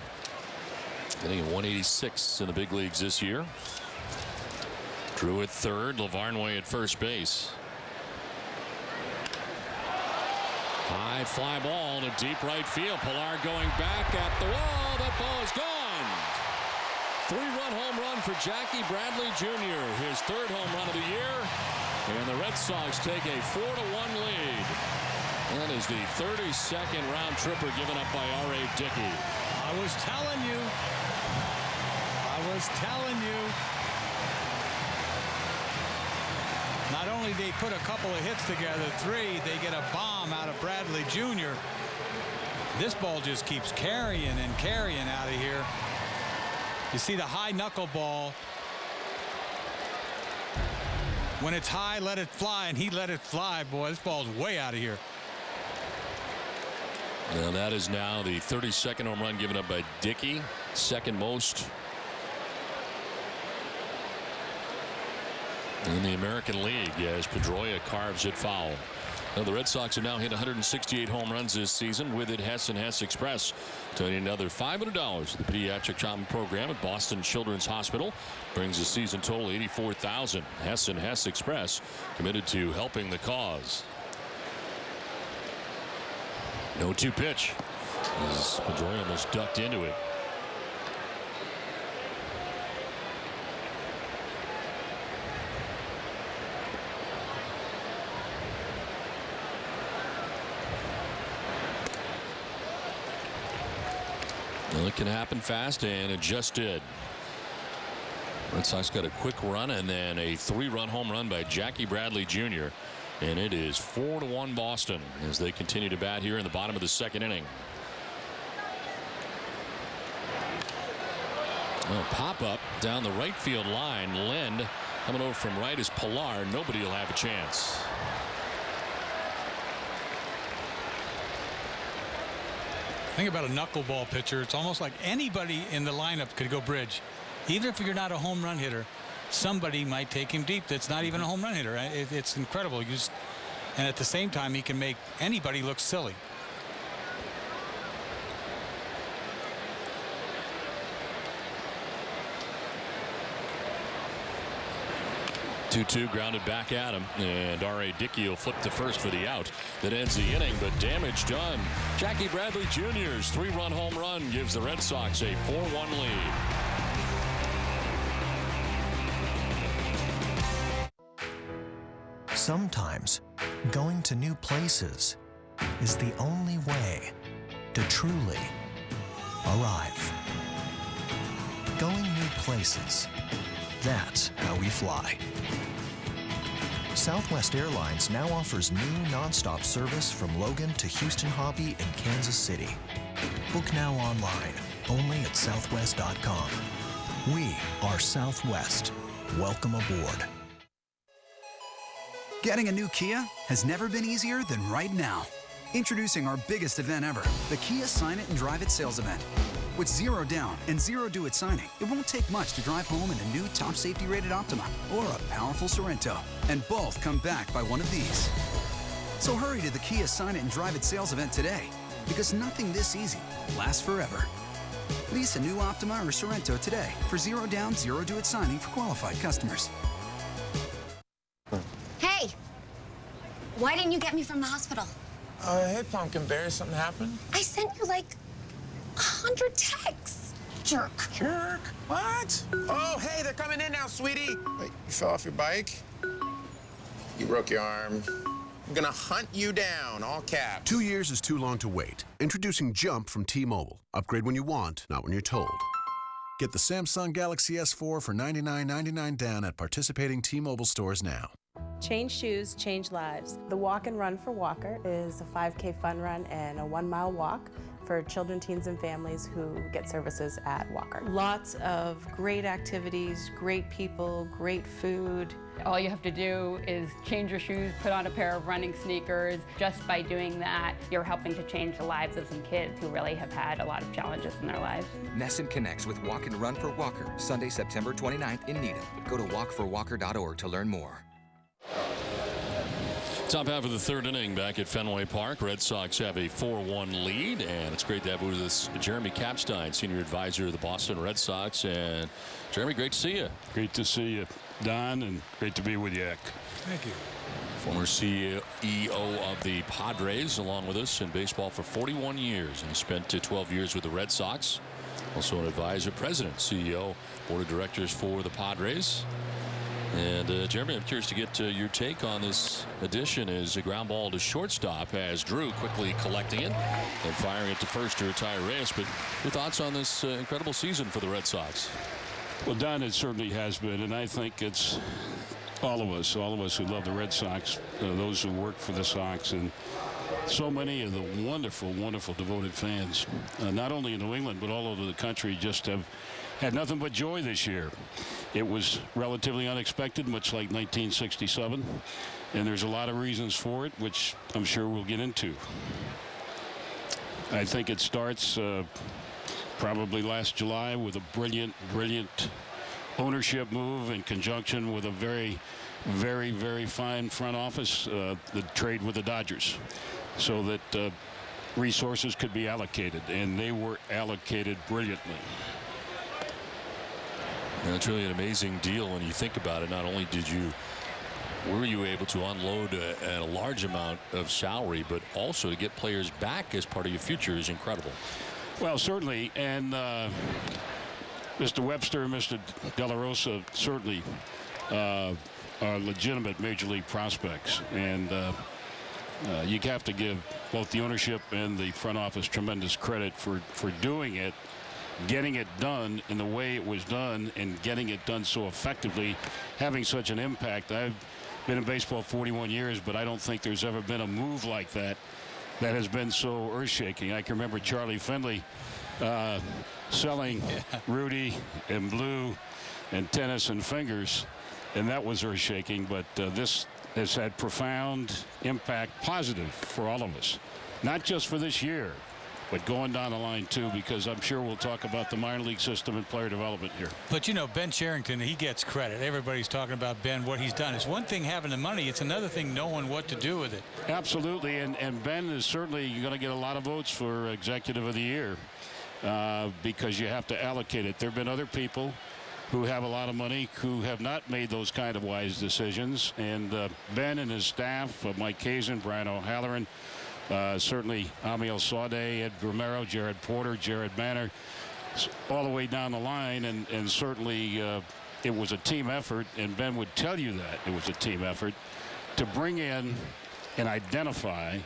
Hitting at 186 in the big leagues this year. Drew at 3rd, Lavarnway at 1st base. High fly ball to deep right field. Pilar going back at the wall. That ball is gone. 3-run home run for Jackie Bradley Jr., his 3rd home run of the year. And the Red Sox take a 4-1 lead. That is the 32nd round tripper given up by R.A. Dickey. I was telling you. Not only they put a couple of hits together, 3, they get a bomb out of Bradley Jr. This ball just keeps carrying and carrying out of here. You see the high knuckleball. When it's high, let it fly, and he let it fly. Boy, this ball's way out of here. And that is now the 32nd home run given up by Dickey, 2nd most in the American League as Pedroia carves it foul. Now, the Red Sox have now hit 168 home runs this season. With it, Hess and Hess Express donating another $500 to the pediatric trauma program at Boston Children's Hospital. Brings the season total $84,000. Hess and Hess Express committed to helping the cause. 0-2 pitch as Pedroia almost ducked into it. Well, it can happen fast, and it just did. Red Sox got a quick run and then a 3-run home run by Jackie Bradley Jr. And it is 4-1 Boston as they continue to bat here in the bottom of the 2nd inning. Oh, pop up down the right field line. Lind coming over from right is Pilar. Nobody will have a chance. Think about a knuckleball pitcher. It's almost like anybody in the lineup could go bridge. Even if you're not a home run hitter, somebody might take him deep that's not even a home run hitter. It's incredible. And at the same time, he can make anybody look silly. Two grounded back at him, and R.A. Dickey will flip to first for the out. That ends the inning, but damage done. Jackie Bradley Jr.'s 3-run home run gives the Red Sox a 4-1 lead. Sometimes going to new places is the only way to truly arrive. Going new places, that's how we fly. Southwest Airlines now offers new nonstop service from Logan to Houston Hobby and Kansas City. Book now online, only at southwest.com. We are Southwest. Welcome aboard. Getting a new Kia has never been easier than right now. Introducing our biggest event ever, the Kia Sign It and Drive It sales event. With 0 down and 0 due at signing, it won't take much to drive home in a new top safety rated Optima or a powerful Sorento. And both come backed by one of these. So hurry to the Kia Sign It and Drive It sales event today, because nothing this easy lasts forever. Lease a new Optima or Sorento today for 0 down, 0 due at signing for qualified customers. Hey, why didn't you get me from the hospital? Hey, Pumpkin Bear, something happened? I sent you like 100 texts. Jerk. Jerk? What? Oh, hey, they're coming in now, sweetie. Wait, you fell off your bike? You broke your arm. I'm gonna hunt you down, all caps. 2 years is too long to wait. Introducing Jump from T-Mobile. Upgrade when you want, not when you're told. Get the Samsung Galaxy S4 for $99.99 down at participating T-Mobile stores now. Change shoes, change lives. The Walk and Run for Walker is a 5K fun run and a 1-mile walk for children, teens, and families who get services at Walker. Lots of great activities, great people, great food. All you have to do is change your shoes, put on a pair of running sneakers. Just by doing that, you're helping to change the lives of some kids who really have had a lot of challenges in their lives. Nesson connects with Walk and Run for Walker, Sunday, September 29th in Needham. Go to walkforwalker.org to learn more. Top half of the 3rd inning back at Fenway Park. Red Sox have a 4-1 lead, and it's great to have with us Jeremy Kapstein, senior advisor of the Boston Red Sox. And Jeremy, great to see you. Great to see you, Don, and great to be with you, Eck. Thank you. Former CEO of the Padres, along with us in baseball for 41 years, and spent 12 years with the Red Sox. Also an advisor, president, CEO, board of directors for the Padres. And Jeremy, I'm curious to get your take on this addition as a ground ball to shortstop as Drew quickly collecting it and firing it to first to retire Reyes. But your thoughts on this incredible season for the Red Sox? Well, Don, it certainly has been, and I think it's all of us who love the Red Sox, those who work for the Sox, and so many of the wonderful, wonderful devoted fans, not only in New England but all over the country, just have had nothing but joy this year. It was relatively unexpected, much like 1967, and there's a lot of reasons for it, which I'm sure we'll get into. I think it starts probably last July with a brilliant ownership move in conjunction with a very, very, very fine front office, the trade with the Dodgers, so that resources could be allocated, and they were allocated brilliantly. And that's really an amazing deal when you think about it. Not only were you able to unload a large amount of salary, but also to get players back as part of your future is incredible. Well, certainly, and Mr. Webster and Mr. De La Rosa certainly are legitimate major league prospects, and you have to give both the ownership and the front office tremendous credit for doing it, getting it done in the way it was done, and getting it done so effectively, having such an impact. I've been in baseball 41 years, but I don't think there's ever been a move like that has been so earth-shaking. I can remember Charlie Finley selling Rudy and Blue and Tennis and Fingers, and that was earth-shaking, but this has had profound impact, positive for all of us, not just for this year, but going down the line too, because I'm sure we'll talk about the minor league system and player development here. But you know, Ben Cherington, he gets credit. Everybody's talking about Ben, what he's done. It's one thing having the money, it's another thing knowing what to do with it. Absolutely, and Ben is certainly going to get a lot of votes for Executive of the Year because you have to allocate it. There have been other people who have a lot of money who have not made those kind of wise decisions, and Ben and his staff, Mike Kazin, Brian O'Halloran, certainly Amiel Sade, Ed Romero, Jared Porter, Jared Manor, all the way down the line, and certainly it was a team effort, and Ben would tell you that it was a team effort to bring in and identify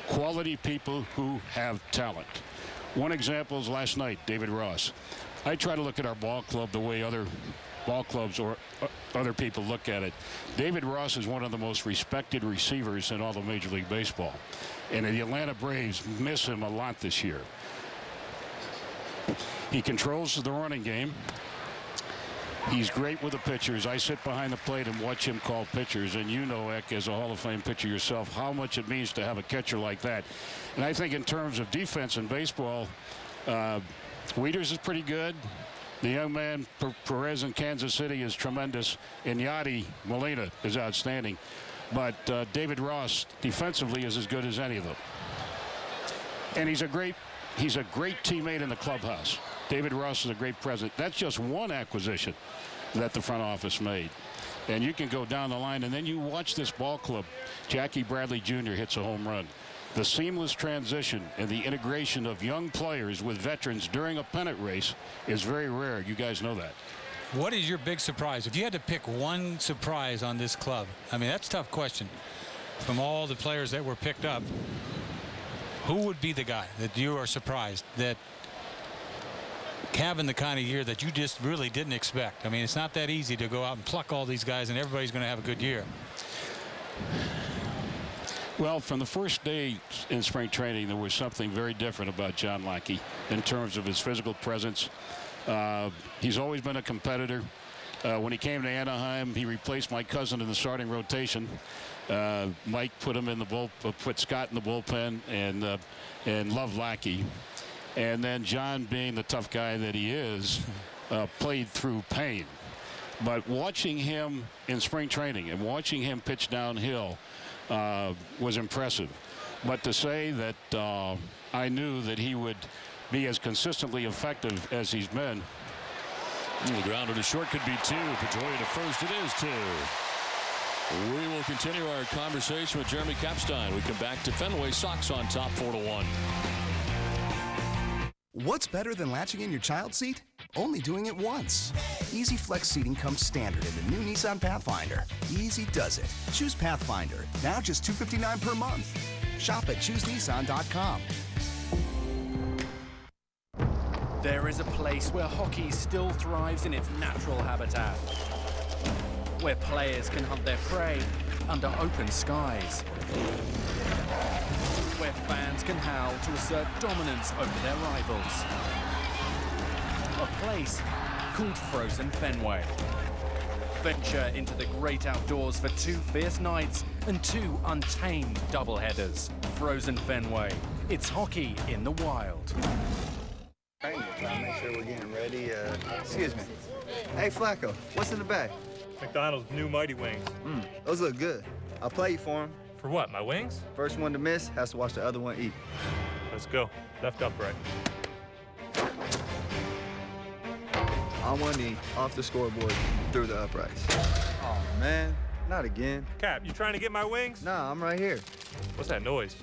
quality people who have talent. One example is last night, David Ross. I try to look at our ball club the way other ball clubs or other people look at it. David Ross is one of the most respected receivers in all of Major League Baseball. And the Atlanta Braves miss him a lot this year. He controls the running game. He's great with the pitchers. I sit behind the plate and watch him call pitchers, and you know, Eck, as a Hall of Fame pitcher yourself, how much it means to have a catcher like that. And I think in terms of defense in baseball, Wieters is pretty good. The young man, Perez in Kansas City, is tremendous. And Yadi Molina is outstanding. But David Ross defensively is as good as any of them. And he's a great teammate in the clubhouse. David Ross is a great president. That's just one acquisition that the front office made. And you can go down the line, and then you watch this ball club. Jackie Bradley Jr. hits a home run. The seamless transition and the integration of young players with veterans during a pennant race is very rare. You guys know that. What is your big surprise? If you had to pick one surprise on this club, I mean, that's a tough question. From all the players that were picked up, who would be the guy that you are surprised that having the kind of year that you just really didn't expect? I mean, it's not that easy to go out and pluck all these guys and everybody's going to have a good year. Well, from the first day in spring training, there was something very different about John Lackey in terms of his physical presence. He's always been a competitor. When he came to Anaheim, he replaced my cousin in the starting rotation. Mike put him in the put Scott in the bullpen, and loved Lackey. And then John, being the tough guy that he is, played through pain. But watching him in spring training and watching him pitch downhill was impressive. But to say that I knew that he would be as consistently effective as he's been. The grounder to short could be two. Pedroia to first. It is two. We will continue our conversation with Jeremy Kapstein. We come back to Fenway. Sox on top 4-1. What's better than latching in your child's seat? Only doing it once. Easy Flex seating comes standard in the new Nissan Pathfinder. Easy does it. Choose Pathfinder. Now just $259 per month. Shop at ChooseNissan.com. There is a place where hockey still thrives in its natural habitat, where players can hunt their prey under open skies, where fans can howl to assert dominance over their rivals. A place called Frozen Fenway. Venture into the great outdoors for 2 fierce nights and 2 untamed doubleheaders. Frozen Fenway. It's hockey in the wild. Trying to make sure we're getting ready. Excuse me. Hey, Flacco, what's in the bag? McDonald's new Mighty Wings. Those look good. I'll play you for them. For what, my wings? First one to miss has to watch the other one eat. Let's go. Left upright. On one knee, off the scoreboard, through the uprights. Oh, man. Not again. Cap, you trying to get my wings? Nah, I'm right here. What's that noise?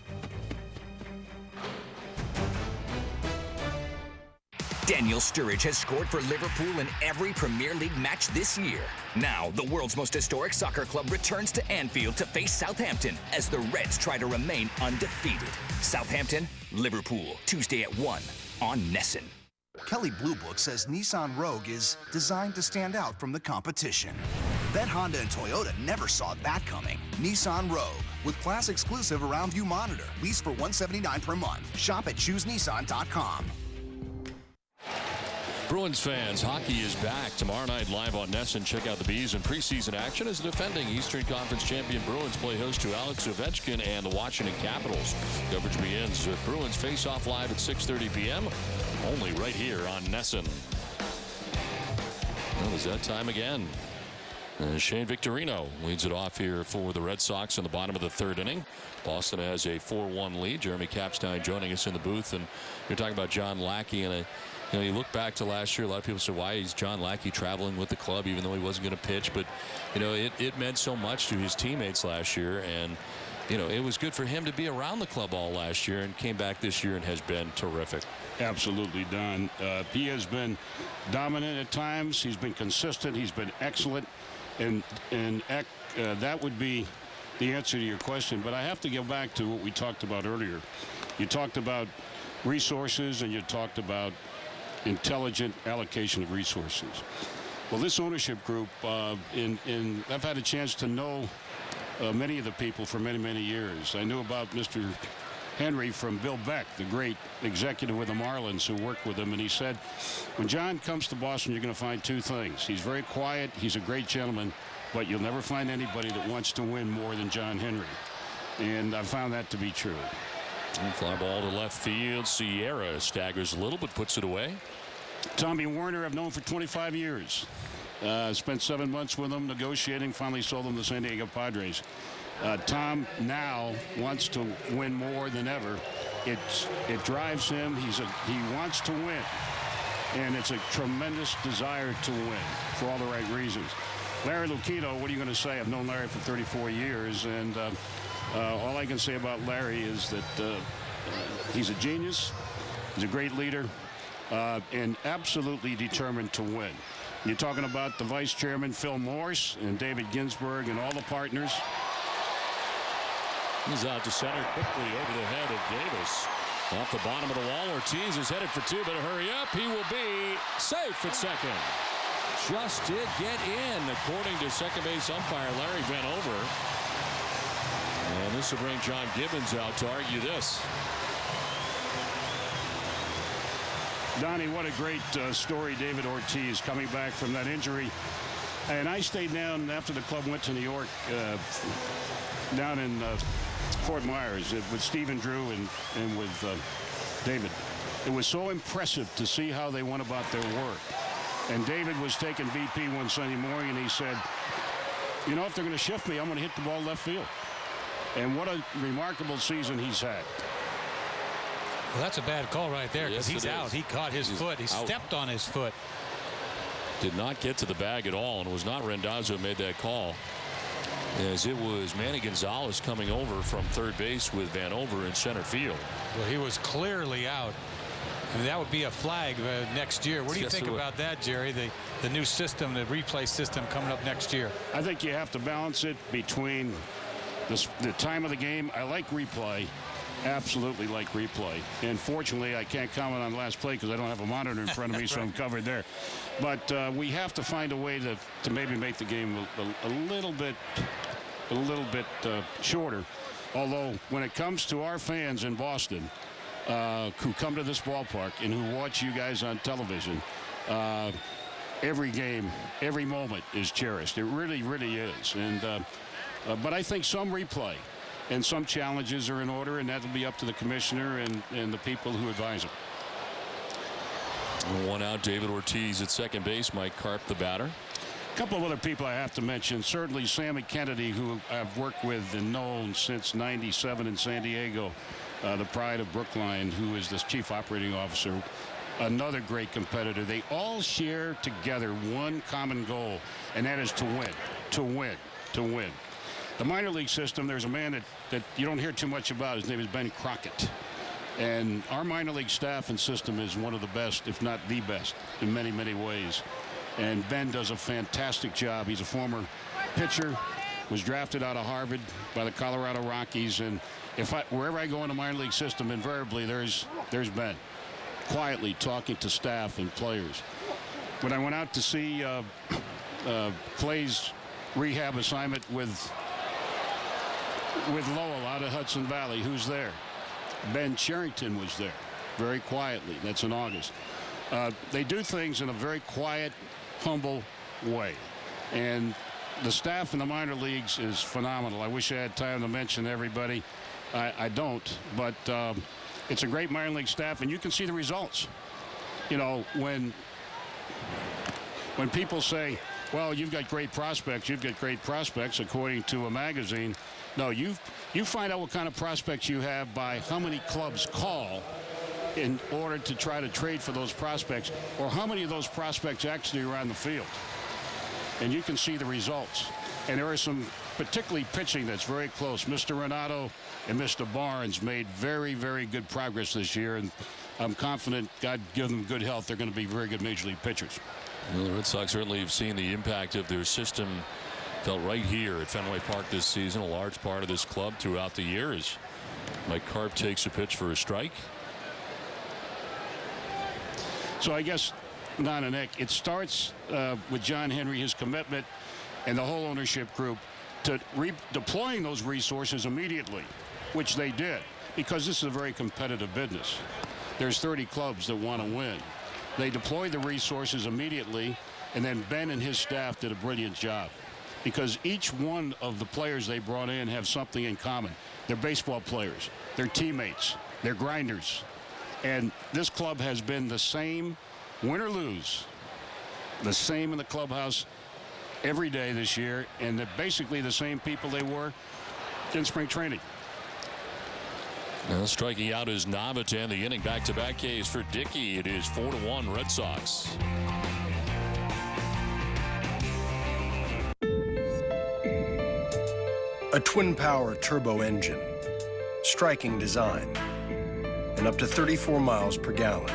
Daniel Sturridge has scored for Liverpool in every Premier League match this year. Now, the world's most historic soccer club returns to Anfield to face Southampton as the Reds try to remain undefeated. Southampton, Liverpool, Tuesday at 1 on Nessun. Kelly Blue Book says Nissan Rogue is designed to stand out from the competition. Bet Honda and Toyota never saw that coming. Nissan Rogue with class exclusive around view monitor. Lease for $179 per month. Shop at ChooseNissan.com. Bruins fans, hockey is back tomorrow night live on Nessun. Check out the Bees in preseason action as the defending Eastern Conference champion Bruins play host to Alex Ovechkin and the Washington Capitals. Coverage begins with Bruins face-off live at 6:30 p.m. only right here on Nessun. Well, it's that time again. Shane Victorino leads it off here for the Red Sox in the bottom of the 3rd inning. Boston has a 4-1 lead. Jeremy Kapstein joining us in the booth, and you're talking about John Lackey, and you look back to last year, a lot of people say, why is John Lackey traveling with the club even though he wasn't going to pitch? But, it meant so much to his teammates last year, and, it was good for him to be around the club all last year and came back this year and has been terrific. Absolutely, Don. He has been dominant at times. He's been consistent. He's been excellent. And that would be the answer to your question. But I have to go back to what we talked about earlier. You talked about resources and you talked about intelligent allocation of resources. Well, this ownership group, I've had a chance to know many of the people for many, many years. I knew about Mr. Henry from Bill Beck, the great executive with the Marlins who worked with him, and he said, when John comes to Boston, you're going to find 2 things. He's very quiet, he's a great gentleman, but you'll never find anybody that wants to win more than John Henry. And I found that to be true. And fly ball to left field. Sierra staggers a little but puts it away. Tommy Warner I've known for 25 years. Spent 7 months with him negotiating, finally sold him to the San Diego Padres. Tom now wants to win more than ever. It drives him. He wants to win. And it's a tremendous desire to win for all the right reasons. Larry Lucchino, what are you going to say? I've known Larry for 34 years, and all I can say about Larry is that he's a genius, he's a great leader, and absolutely determined to win. You're talking about the vice chairman, Phil Morse, and David Ginsburg, and all the partners. He's out to center quickly over the head of Davis. Off the bottom of the wall, Ortiz is headed for 2, but hurry up. He will be safe at second. Just did get in, according to second base umpire Larry Van Over. And this will bring John Gibbons out to argue this. Donnie, what a great story, David Ortiz, coming back from that injury. And I stayed down after the club went to New York, down in Fort Myers with Stephen Drew and with David. It was so impressive to see how they went about their work. And David was taking BP one Sunday morning, and he said, if they're going to shift me, I'm going to hit the ball left field. And what a remarkable season he's had. Well, that's a bad call right there because he's out. He caught his foot. He stepped on his foot. Did not get to the bag at all, and it was not Randazzo who made that call. as it was Manny Gonzalez coming over from third base with Vanover in center field. Well, he was clearly out. I mean, that would be a flag next year. What do you think about that, Jerry? The new system, the replay system coming up next year. I think you have to balance it between the time of the game. I like replay. Absolutely like replay. And fortunately, I can't comment on the last play because I don't have a monitor in front of me, so I'm covered there. But we have to find a way to maybe make the game a little bit shorter. Although when it comes to our fans in Boston who come to this ballpark and who watch you guys on television, every game, every moment is cherished. It really, really is. And but I think some replay and some challenges are in order, and that'll be up to the commissioner and the people who advise him. One out, David Ortiz at second base. Mike Karp, the batter. A couple of other people I have to mention. Certainly Sammy Kennedy, who I've worked with and known since '97 in San Diego, the pride of Brookline, who is the chief operating officer. Another great competitor. They all share together one common goal, and that is to win, to win, to win. The minor league system, there's a man that you don't hear too much about. His name is Ben Crockett. And our minor league staff and system is one of the best, if not the best, in many, many ways. And Ben does a fantastic job. He's a former pitcher, was drafted out of Harvard by the Colorado Rockies. And wherever I go in the minor league system, invariably there's Ben, quietly talking to staff and players. When I went out to see Clay's rehab assignment with Lowell out of Hudson Valley, who's there? Ben Cherington was there, very quietly. That's in August. They do things in a very quiet, humble way. And the staff in the minor leagues is phenomenal. I wish I had time to mention everybody. I don't, but it's a great minor league staff, and you can see the results. You know, when people say, well, you've got great prospects, according to a magazine. No, you find out what kind of prospects you have by how many clubs call in order to try to trade for those prospects, or how many of those prospects actually are on the field. And you can see the results. And there are some, particularly pitching, that's very close. Mr. Renato and Mr. Barnes made very, very good progress this year, and I'm confident, God give them good health, they're going to be very good major league pitchers. Well, the Red Sox certainly have seen the impact of their system felt right here at Fenway Park this season. A large part of this club throughout the year as Mike Karp takes a pitch for a strike. So I guess, Don and Nick, it starts with John Henry, his commitment, and the whole ownership group to deploying those resources immediately, which they did, because this is a very competitive business. There's 30 clubs that want to win. They deployed the resources immediately, and then Ben and his staff did a brilliant job, because each one of the players they brought in have something in common. They're baseball players. They're teammates. They're grinders. And this club has been the same, win or lose, the same in the clubhouse every day this year, and they're basically the same people they were in spring training. Well, striking out is Navitan. The inning back-to-back Ks for Dickey. It is 4-1 Red Sox. A twin-power turbo engine, striking design, and up to 34 miles per gallon.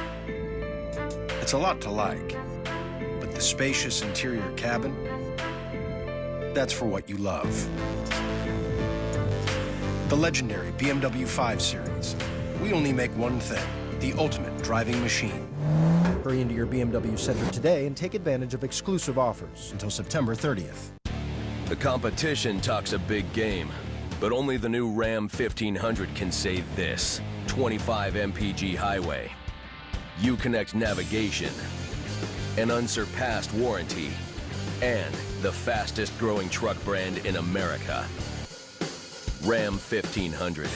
It's a lot to like, but the spacious interior cabin, that's for what you love. The legendary BMW 5 Series. We only make one thing, the ultimate driving machine. Hurry into your BMW Center today and take advantage of exclusive offers until September 30th. The competition talks a big game, but only the new Ram 1500 can say this: 25 mpg highway, Uconnect navigation, an unsurpassed warranty, and the fastest growing truck brand in America. Ram 1500.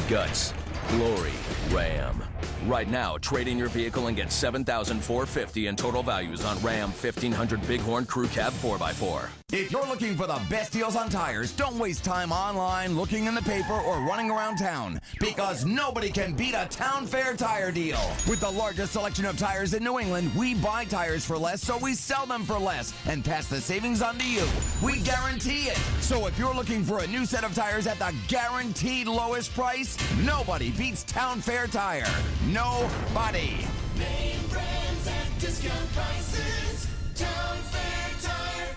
Guts, glory, Ram. Right now, trade in your vehicle and get $7,450 in total values on Ram 1500 Bighorn Crew Cab 4x4. If you're looking for the best deals on tires, don't waste time online, looking in the paper, or running around town, because nobody can beat a Town Fair tire deal. With the largest selection of tires in New England, we buy tires for less, so we sell them for less and pass the savings on to you. We guarantee it. So if you're looking for a new set of tires at the guaranteed lowest price, nobody beats Town Fair Tire. Nobody. Name brands at discount prices. Town Fair Tire.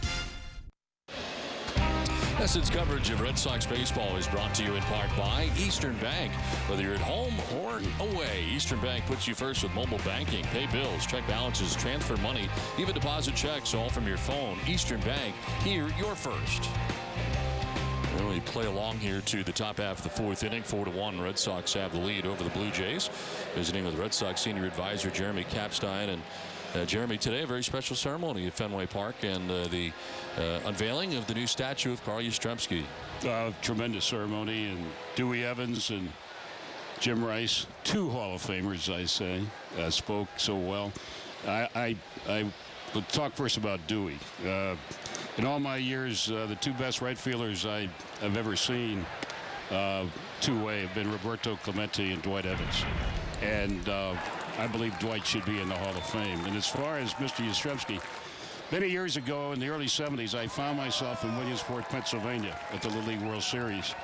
Essence coverage of Red Sox baseball is brought to you in part by Eastern Bank. Whether you're at home or away, Eastern Bank puts you first with mobile banking. Pay bills, check balances, transfer money, even deposit checks, all from your phone. Eastern Bank, here you're first. Well, we play along here to the top half of the fourth inning. 4-1. Red Sox have the lead over the Blue Jays. Visiting with Red Sox senior advisor Jeremy Kapstein. And Jeremy, today a very special ceremony at Fenway Park and the unveiling of the new statue of Carl Yastrzemski. Tremendous ceremony, and Dewey Evans and Jim Rice, two Hall of Famers, I say, spoke so well. I will talk first about Dewey. In all my years, the two best right fielders I've ever seen two-way have been Roberto Clemente and Dwight Evans. And I believe Dwight should be in the Hall of Fame. And as far as Mr. Yastrzemski, many years ago in the early 70s, I found myself in Williamsport, Pennsylvania at the Little League World Series.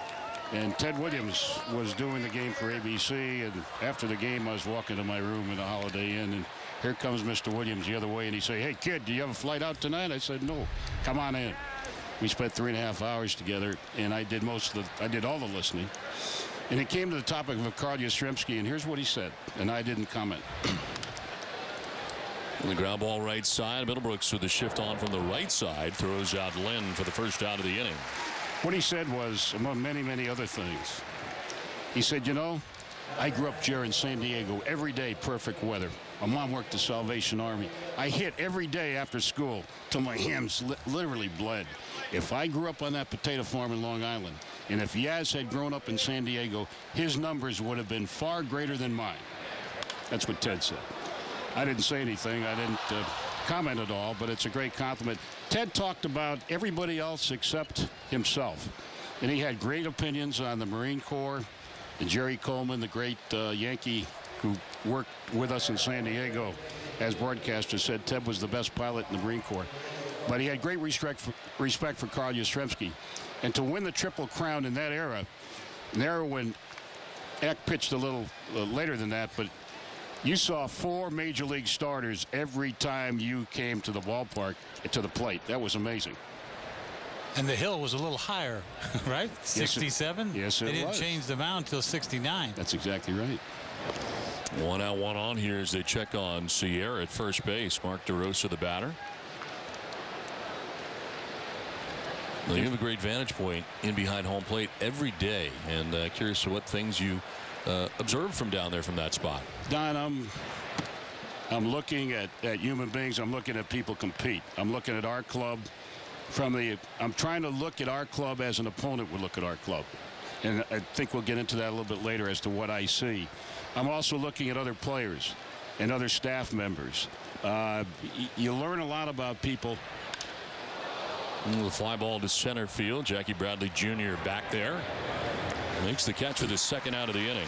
And Ted Williams was doing the game for ABC. And after the game, I was walking to my room in the Holiday Inn. And here comes Mr. Williams the other way. And he said, "Hey, kid, do you have a flight out tonight?" I said, "No, come on in." We spent 3.5 hours together. And I did all the listening. And it came to the topic of Carl Yastrzemski, and here's what he said, and I didn't comment. The ground ball right side. Middlebrooks with the shift on from the right side throws out Lynn for the first out of the inning. What he said was, among many, many other things, he said, "You know, I grew up here in San Diego every day, perfect weather. My mom worked the Salvation Army. I hit every day after school till my hands literally bled. If I grew up on that potato farm in Long Island, and if Yaz had grown up in San Diego, his numbers would have been far greater than mine." That's what Ted said. I didn't say anything. I didn't comment at all, but it's a great compliment. Ted talked about everybody else except himself, and he had great opinions on the Marine Corps. And Jerry Coleman, the great Yankee who worked with us in San Diego as broadcaster, said Ted was the best pilot in the Marine Corps. But he had great respect for Carl Yastrzemski. And to win the Triple Crown in that era when Eck pitched a little later than that, but you saw 4 major league starters every time you came to the ballpark, to the plate. That was amazing. And the hill was a little higher, right? 67? Yes, it was. They didn't change the mound until 69. That's exactly right. 1 out, 1 on here as they check on Sierra at first base. Mark DeRosa, the batter. Well, you have a great vantage point in behind home plate every day, and curious to what things you observe from down there from that spot. Don, I'm looking at human beings. I'm looking at people compete. I'm looking at our club I'm trying to look at our club as an opponent would look at our club. And I think we'll get into that a little bit later as to what I see. I'm also looking at other players and other staff members. You learn a lot about people. The fly ball to center field. Jackie Bradley Jr. back there. Makes the catch for the second out of the inning.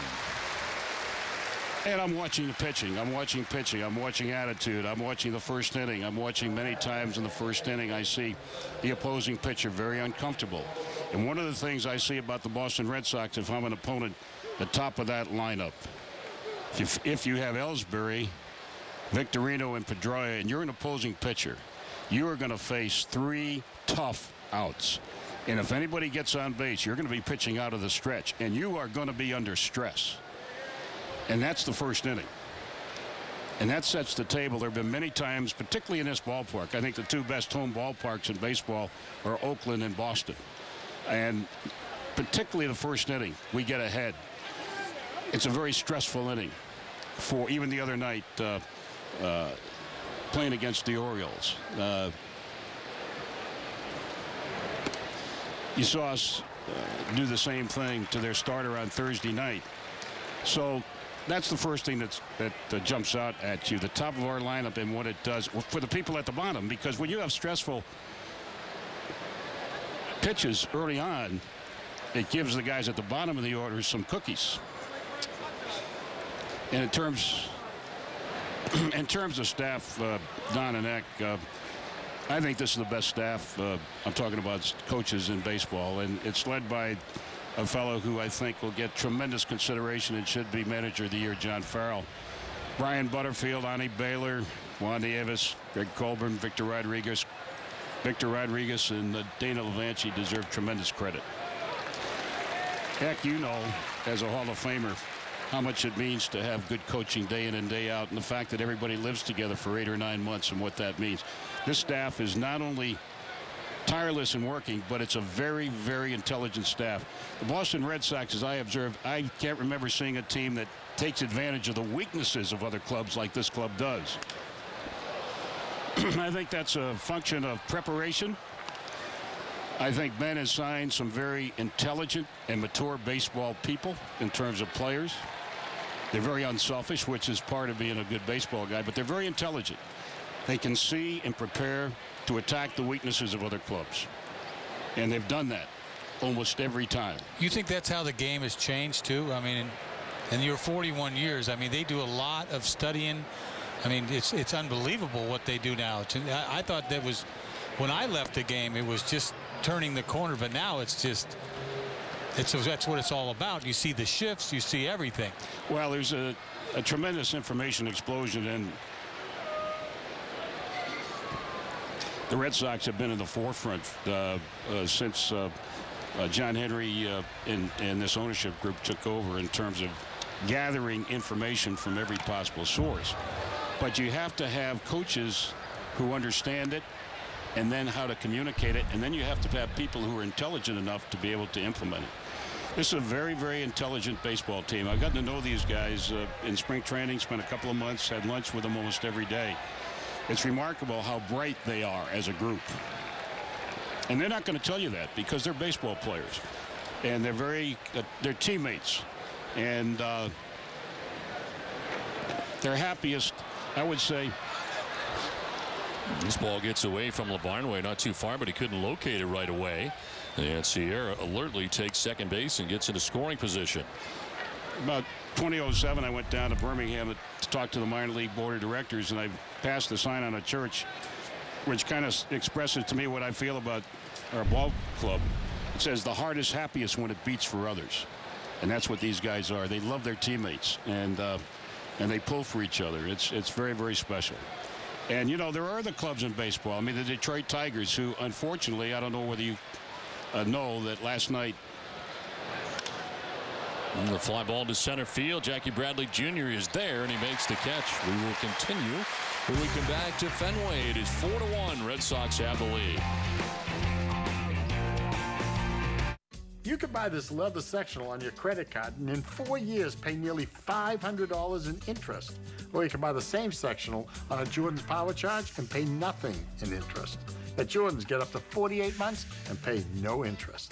And I'm watching the pitching. I'm watching pitching. I'm watching attitude. I'm watching the first inning. I'm watching many times in the first inning I see the opposing pitcher very uncomfortable. And one of the things I see about the Boston Red Sox, if I'm an opponent, the top of that lineup, if you have Ellsbury, Victorino, and Pedroia, and you're an opposing pitcher, you are going to face 3 tough outs. And if anybody gets on base, you're going to be pitching out of the stretch, and you are going to be under stress. And that's the first inning. And that sets the table. There have been many times, particularly in this ballpark. I think the 2 best home ballparks in baseball are Oakland and Boston. And particularly the first inning, we get ahead. It's a very stressful inning. For even the other night, playing against the Orioles. You saw us do the same thing to their starter on Thursday night. So that's the first thing that jumps out at you, the top of our lineup and what it does for the people at the bottom. Because when you have stressful pitches early on, it gives the guys at the bottom of the order some cookies. And in terms of staff, Don and Eck, I think this is the best staff. I'm talking about coaches in baseball, and it's led by a fellow who I think will get tremendous consideration and should be manager of the year, John Farrell. Brian Butterfield, Ani Baylor, Juan Davis, Greg Colburn, Victor Rodriguez, and Dana Levanchi deserve tremendous credit. Heck, you know, as a Hall of Famer, how much it means to have good coaching day in and day out, and the fact that everybody lives together for 8 or 9 months and what that means. This staff is not only tireless in working, but it's a very, very intelligent staff. The Boston Red Sox, as I observed, I can't remember seeing a team that takes advantage of the weaknesses of other clubs like this club does. I think that's a function of preparation. I think Ben has signed some very intelligent and mature baseball people in terms of players. They're very unselfish, which is part of being a good baseball guy, but they're very intelligent. They can see and prepare to attack the weaknesses of other clubs. And they've done that almost every time. You think that's how the game has changed, too? I mean, in your 41 years, I mean, they do a lot of studying. I mean, it's unbelievable what they do now. I thought that was, when I left the game, it was just turning the corner, but now it's just, that's what it's all about. You see the shifts, you see everything. Well, there's a tremendous information explosion, and the Red Sox have been in the forefront since John Henry and this ownership group took over in terms of gathering information from every possible source. But you have to have coaches who understand it and then how to communicate it, and then you have to have people who are intelligent enough to be able to implement it. This is a very, very intelligent baseball team. I've gotten to know these guys in spring training, spent a couple of months, had lunch with them almost every day. It's remarkable how bright they are as a group. And they're not going to tell you that because they're baseball players. And they're teammates. And they're happiest, I would say. This ball gets away from LaVarnway, not too far, but he couldn't locate it right away. And Sierra alertly takes second base and gets into scoring position. About 2007, I went down to Birmingham to talk to the minor league board of directors, and I passed a sign on a church which kind of expresses to me what I feel about our ball club. It says the heart is happiest when it beats for others. And that's what these guys are. They love their teammates, and they pull for each other. It's very, very special. And, you know, there are other clubs in baseball. I mean, the Detroit Tigers, who, unfortunately, I don't know whether you know that last night. And the fly ball to center field. Jackie Bradley Jr. is there, and he makes the catch. We will continue when we come back to Fenway. It is 4-1. Red Sox have the lead. You can buy this leather sectional on your credit card and in 4 years pay nearly $500 in interest. Or you can buy the same sectional on a Jordan's Power Charge and pay nothing in interest. At Jordan's, get up to 48 months and pay no interest.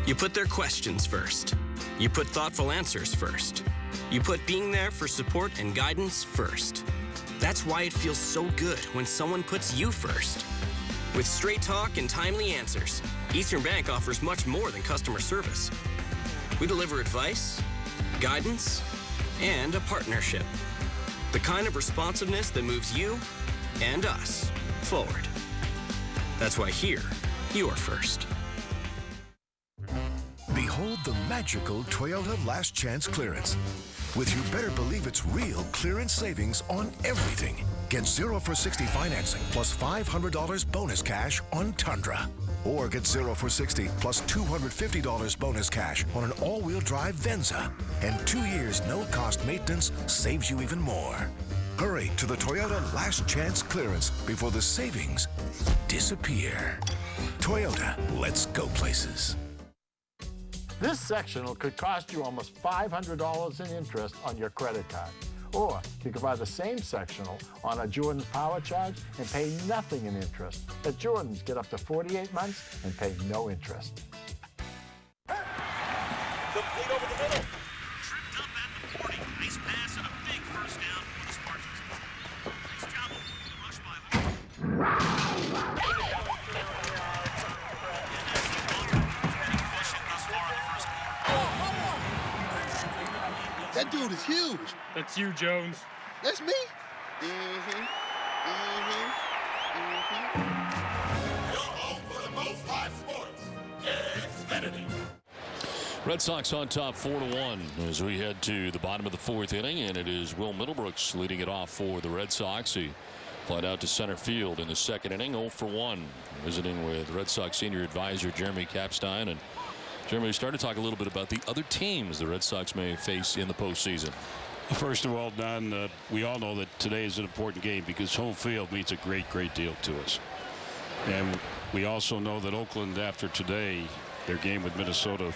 You put their questions first. You put thoughtful answers first. You put being there for support and guidance first. That's why it feels so good when someone puts you first. With straight talk and timely answers, Eastern Bank offers much more than customer service. We deliver advice, guidance, and a partnership. The kind of responsiveness that moves you and us forward. That's why here, you are first. Behold the magical Toyota Last Chance Clearance. With You Better Believe It's Real clearance savings on everything. Get 0 for 60 financing plus $500 bonus cash on Tundra. Or get 0 for 60 plus $250 bonus cash on an all-wheel drive Venza. And 2 years no-cost maintenance saves you even more. Hurry to the Toyota Last Chance Clearance before the savings disappear. Toyota, let's go places. This sectional could cost you almost $500 in interest on your credit card. Or you could buy the same sectional on a Jordan's Power Charge and pay nothing in interest. At Jordan's, get up to 48 months and pay no interest. Complete over the middle. Tripped up at the dude is huge. That's you, Jones. That's me? Red Sox on top 4-1 as we head to the bottom of the fourth inning, and it is Will Middlebrooks leading it off for the Red Sox. He flied out to center field in the second inning, 0 for 1, visiting with Red Sox senior advisor Jeremy Kapstein. And Jeremy, we started to talk a little bit about the other teams the Red Sox may face in the postseason. First of all, Don, we all know that today is an important game because home field means a great deal to us. And we also know that Oakland, after today, their game with Minnesota,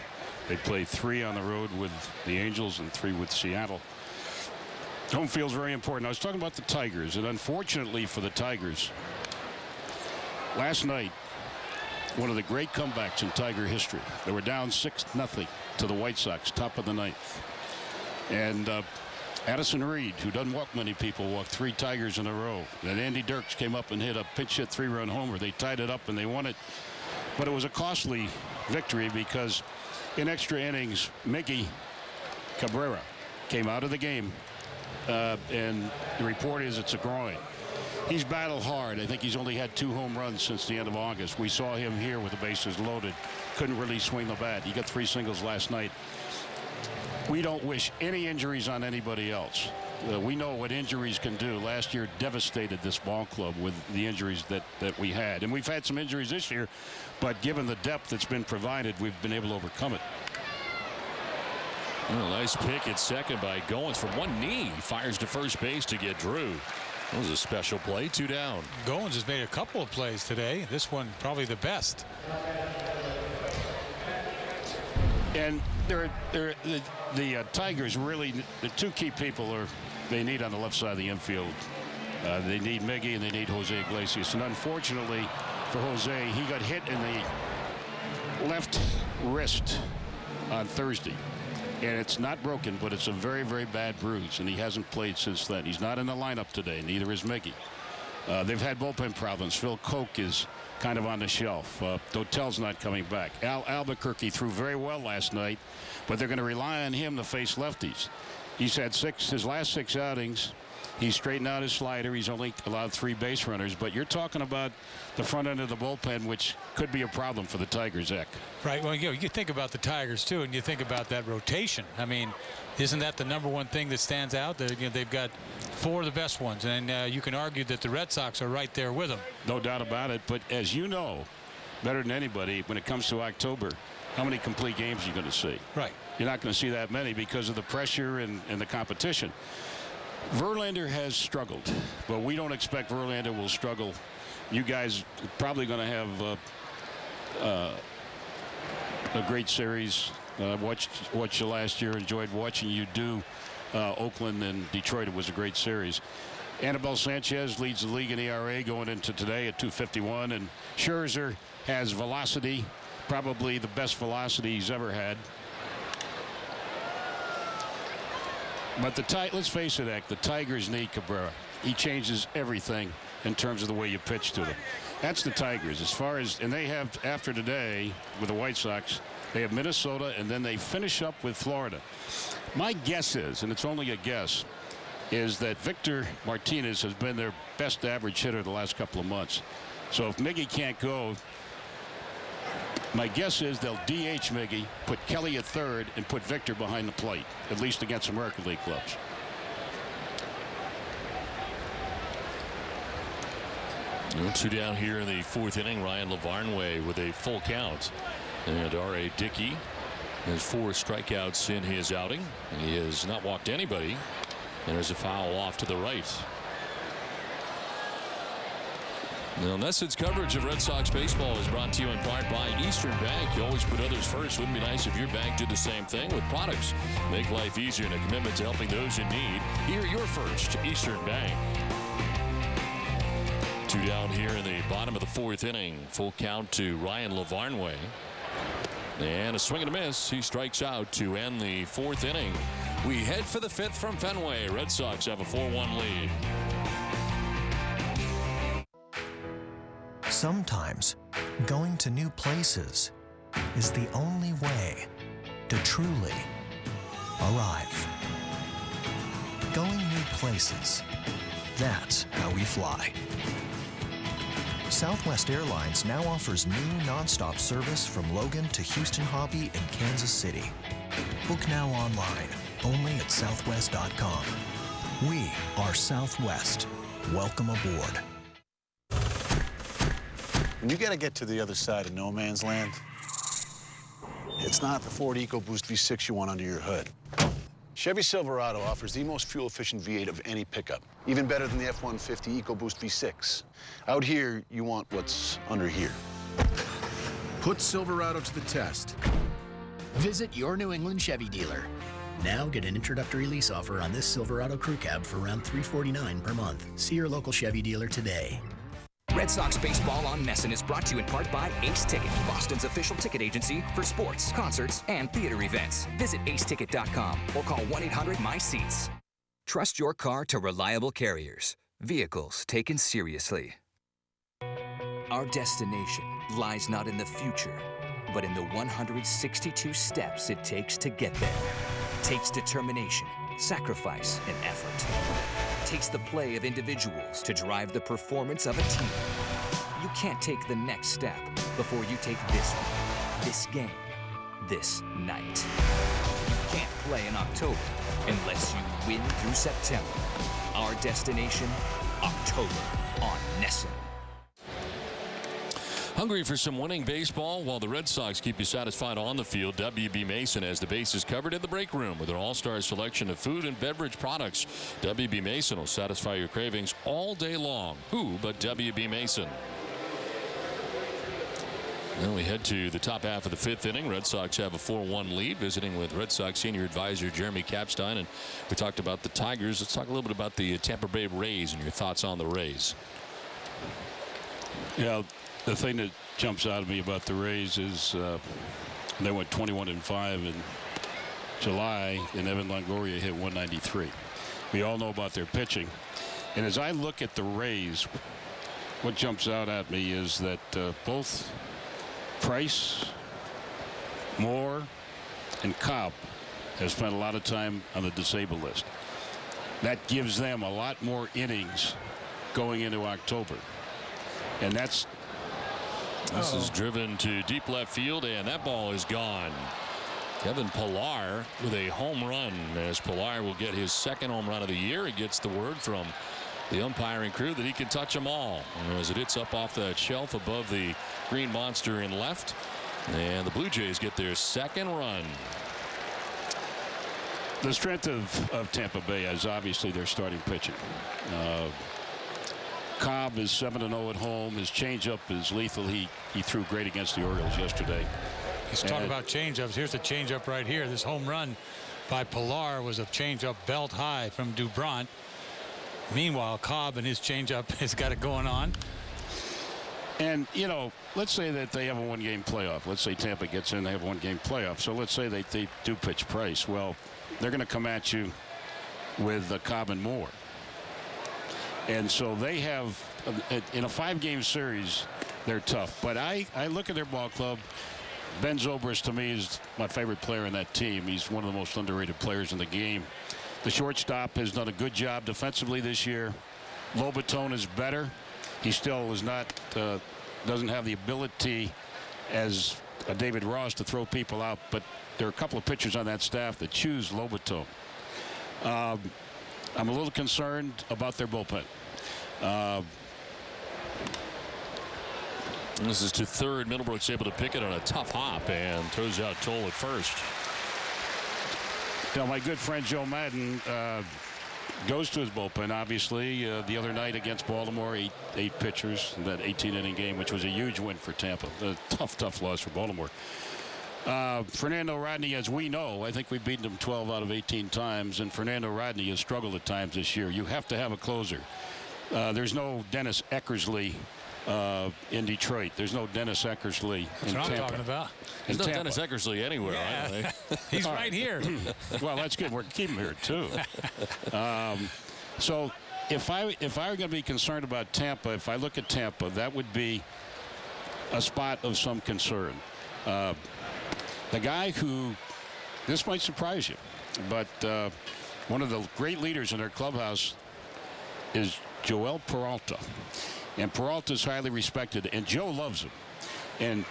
they play 3 on the road with the Angels and 3 with Seattle. Home field's very important. I was talking about the Tigers, and unfortunately for the Tigers, last night, one of the great comebacks in Tiger history. They were down 6-0 to the White Sox, top of the ninth. And Addison Reed, who doesn't walk many people, walked 3 Tigers in a row. Then Andy Dirks came up and hit a pinch hit 3-run homer. They tied it up and they won it. But it was a costly victory because in extra innings, Miggy Cabrera came out of the game, and the report is it's a groin. He's battled hard. I think he's only had 2 home runs since the end of August. We saw him here with the bases loaded. Couldn't really swing the bat. He got 3 singles last night. We don't wish any injuries on anybody else. We know what injuries can do. Last year devastated this ball club with the injuries that we had. And we've had some injuries this year, but given the depth that's been provided, we've been able to overcome it. Well, nice pick at second by Goins from one knee. He fires to first base to get Drew. That was a special play, 2 down. Goins has made a couple of plays today. This one probably the best. And the Tigers really, the 2 key people they need on the left side of the infield. They need Miggy and they need Jose Iglesias. And unfortunately for Jose, he got hit in the left wrist on Thursday. And it's not broken, but it's a very bad bruise. And he hasn't played since then. He's not in the lineup today. Neither is Miggy. They've had bullpen problems. Phil Koch is kind of on the shelf. Dotel's not coming back. Albuquerque threw very well last night, but they're going to rely on him to face lefties. He's had his last 6 outings. He's straightened out his slider. He's only allowed 3 base runners, but you're talking about the front end of the bullpen, which could be a problem for the Tigers, Eck. Right. Well, you think about the Tigers, too, and you think about that rotation. I mean, isn't that the number one thing that stands out? They've got 4 of the best ones, and you can argue that the Red Sox are right there with them. No doubt about it, but as you know, better than anybody, when it comes to October, how many complete games are you going to see? Right. You're not going to see that many because of the pressure and the competition. Verlander has struggled, but we don't expect Verlander will struggle. You guys are probably going to have a great series. Watched you last year. Enjoyed watching you do Oakland and Detroit. It was a great series. Anibal Sanchez leads the league in ERA going into today at 251, and Scherzer has velocity, probably the best velocity he's ever had. But let's face it, Eck, the Tigers need Cabrera. He changes everything in terms of the way you pitch to them. That's the Tigers. And they have, after today, with the White Sox, they have Minnesota, and then they finish up with Florida. My guess is, and it's only a guess, is that Victor Martinez has been their best average hitter the last couple of months. So if Miggy can't go, my guess is they'll DH Miggy, put Kelly at third, and put Victor behind the plate, at least against American League clubs. No 2 down here in the 4th inning. Ryan Lavarnway with a full count. And R.A. Dickey has 4 strikeouts in his outing. He has not walked anybody. And there's a foul off to the right. Now, Nesset's coverage of Red Sox baseball is brought to you in part by Eastern Bank. You always put others first. Wouldn't it be nice if your bank did the same thing with products? Make life easier and a commitment to helping those in need. Here, you're first, Eastern Bank. 2 down here in the bottom of the 4th inning. Full count to Ryan Lavarnway. And a swing and a miss. He strikes out to end the 4th inning. We head for the 5th from Fenway. Red Sox have a 4-1 lead. Sometimes, going to new places is the only way to truly arrive. Going new places. That's how we fly. Southwest Airlines now offers new nonstop service from Logan to Houston Hobby and Kansas City. Book now online, only at southwest.com. We are Southwest. Welcome aboard. When you got to get to the other side of no man's land, it's not the Ford EcoBoost V6 you want under your hood. Chevy Silverado offers the most fuel-efficient V8 of any pickup, even better than the F-150 EcoBoost V6. Out here, you want what's under here. Put Silverado to the test. Visit your New England Chevy dealer. Now get an introductory lease offer on this Silverado crew cab for around $349 per month. See your local Chevy dealer today. Red Sox baseball on Nesson is brought to you in part by Ace Ticket, Boston's official ticket agency for sports, concerts, and theater events. Visit aceticket.com or call 1-800-MY-SEATS. Trust your car to reliable carriers. Vehicles taken seriously. Our destination lies not in the future, but in the 162 steps it takes to get there. It takes determination, sacrifice, and effort. It takes the play of individuals to drive the performance of a team. You can't take the next step before you take this one, this game, this night. You can't play in October unless you win through September. Our destination, October on Nesson. Hungry for some winning baseball? While the Red Sox keep you satisfied on the field, WB Mason has the bases covered in the break room with an all-star selection of food and beverage products. WB Mason will satisfy your cravings all day long. Who but WB Mason? Then we head to the top half of the fifth inning. Red Sox have a 4-1 lead, visiting with Red Sox senior advisor Jeremy Kapstein. And we talked about the Tigers. Let's talk a little bit about the Tampa Bay Rays and your thoughts on the Rays. Yeah, the thing that jumps out at me about the Rays is they went 21-5 in July, and Evan Longoria hit 193. We all know about their pitching. And as I look at the Rays, what jumps out at me is that both Price, Moore, and Cobb have spent a lot of time on the disabled list. That gives them a lot more innings going into October. And this is driven to deep left field, and that ball is gone. Kevin Pillar with a home run, as Pillar will get his second home run of the year. He gets the word from the umpiring crew that he can touch them all. And as it hits up off that shelf above the green monster in left, and the Blue Jays get their second run. The strength of Tampa Bay is obviously their starting pitching. Cobb is 7-0 at home. His changeup is lethal. He threw great against the Orioles yesterday. He's talking about changeups. Here's the changeup right here. This home run by Pillar was a changeup belt high from Doubront. Meanwhile, Cobb and his changeup has got it going on. And, you know, let's say that they have a one-game playoff. Let's say Tampa gets in, they have a one-game playoff. So let's say they do pitch Price. Well, they're going to come at you with Cobb and Moore. And so they have, in a 5-game series, they're tough. But I look at their ball club. Ben Zobrist, to me, is my favorite player in that team. He's one of the most underrated players in the game. The shortstop has done a good job defensively this year. Lobaton is better. He still is not, doesn't have the ability as David Ross to throw people out. But there are a couple of pitchers on that staff that choose Lobaton. I'm a little concerned about their bullpen. This is to third. Middlebrook's able to pick it on a tough hop and throws out Toll at first. Now, my good friend Joe Madden goes to his bullpen, obviously. The other night against Baltimore, eight pitchers in that 18-inning game, which was a huge win for Tampa. A tough loss for Baltimore. Fernando Rodney, as we know, I think we've beaten him 12 out of 18 times, and Fernando Rodney has struggled at times this year. You have to have a closer. There's no Dennis Eckersley in Detroit. There's no Dennis Eckersley in Tampa. That's what I'm talking about. There's no Dennis Eckersley anywhere. Yeah. He's right here. Well, that's good. We're keeping him here, too. So if I were going to be concerned about Tampa, if I look at Tampa, that would be a spot of some concern. The guy who, this might surprise you, but one of the great leaders in their clubhouse is Joel Peralta. And Peralta's highly respected, and Joe loves him. And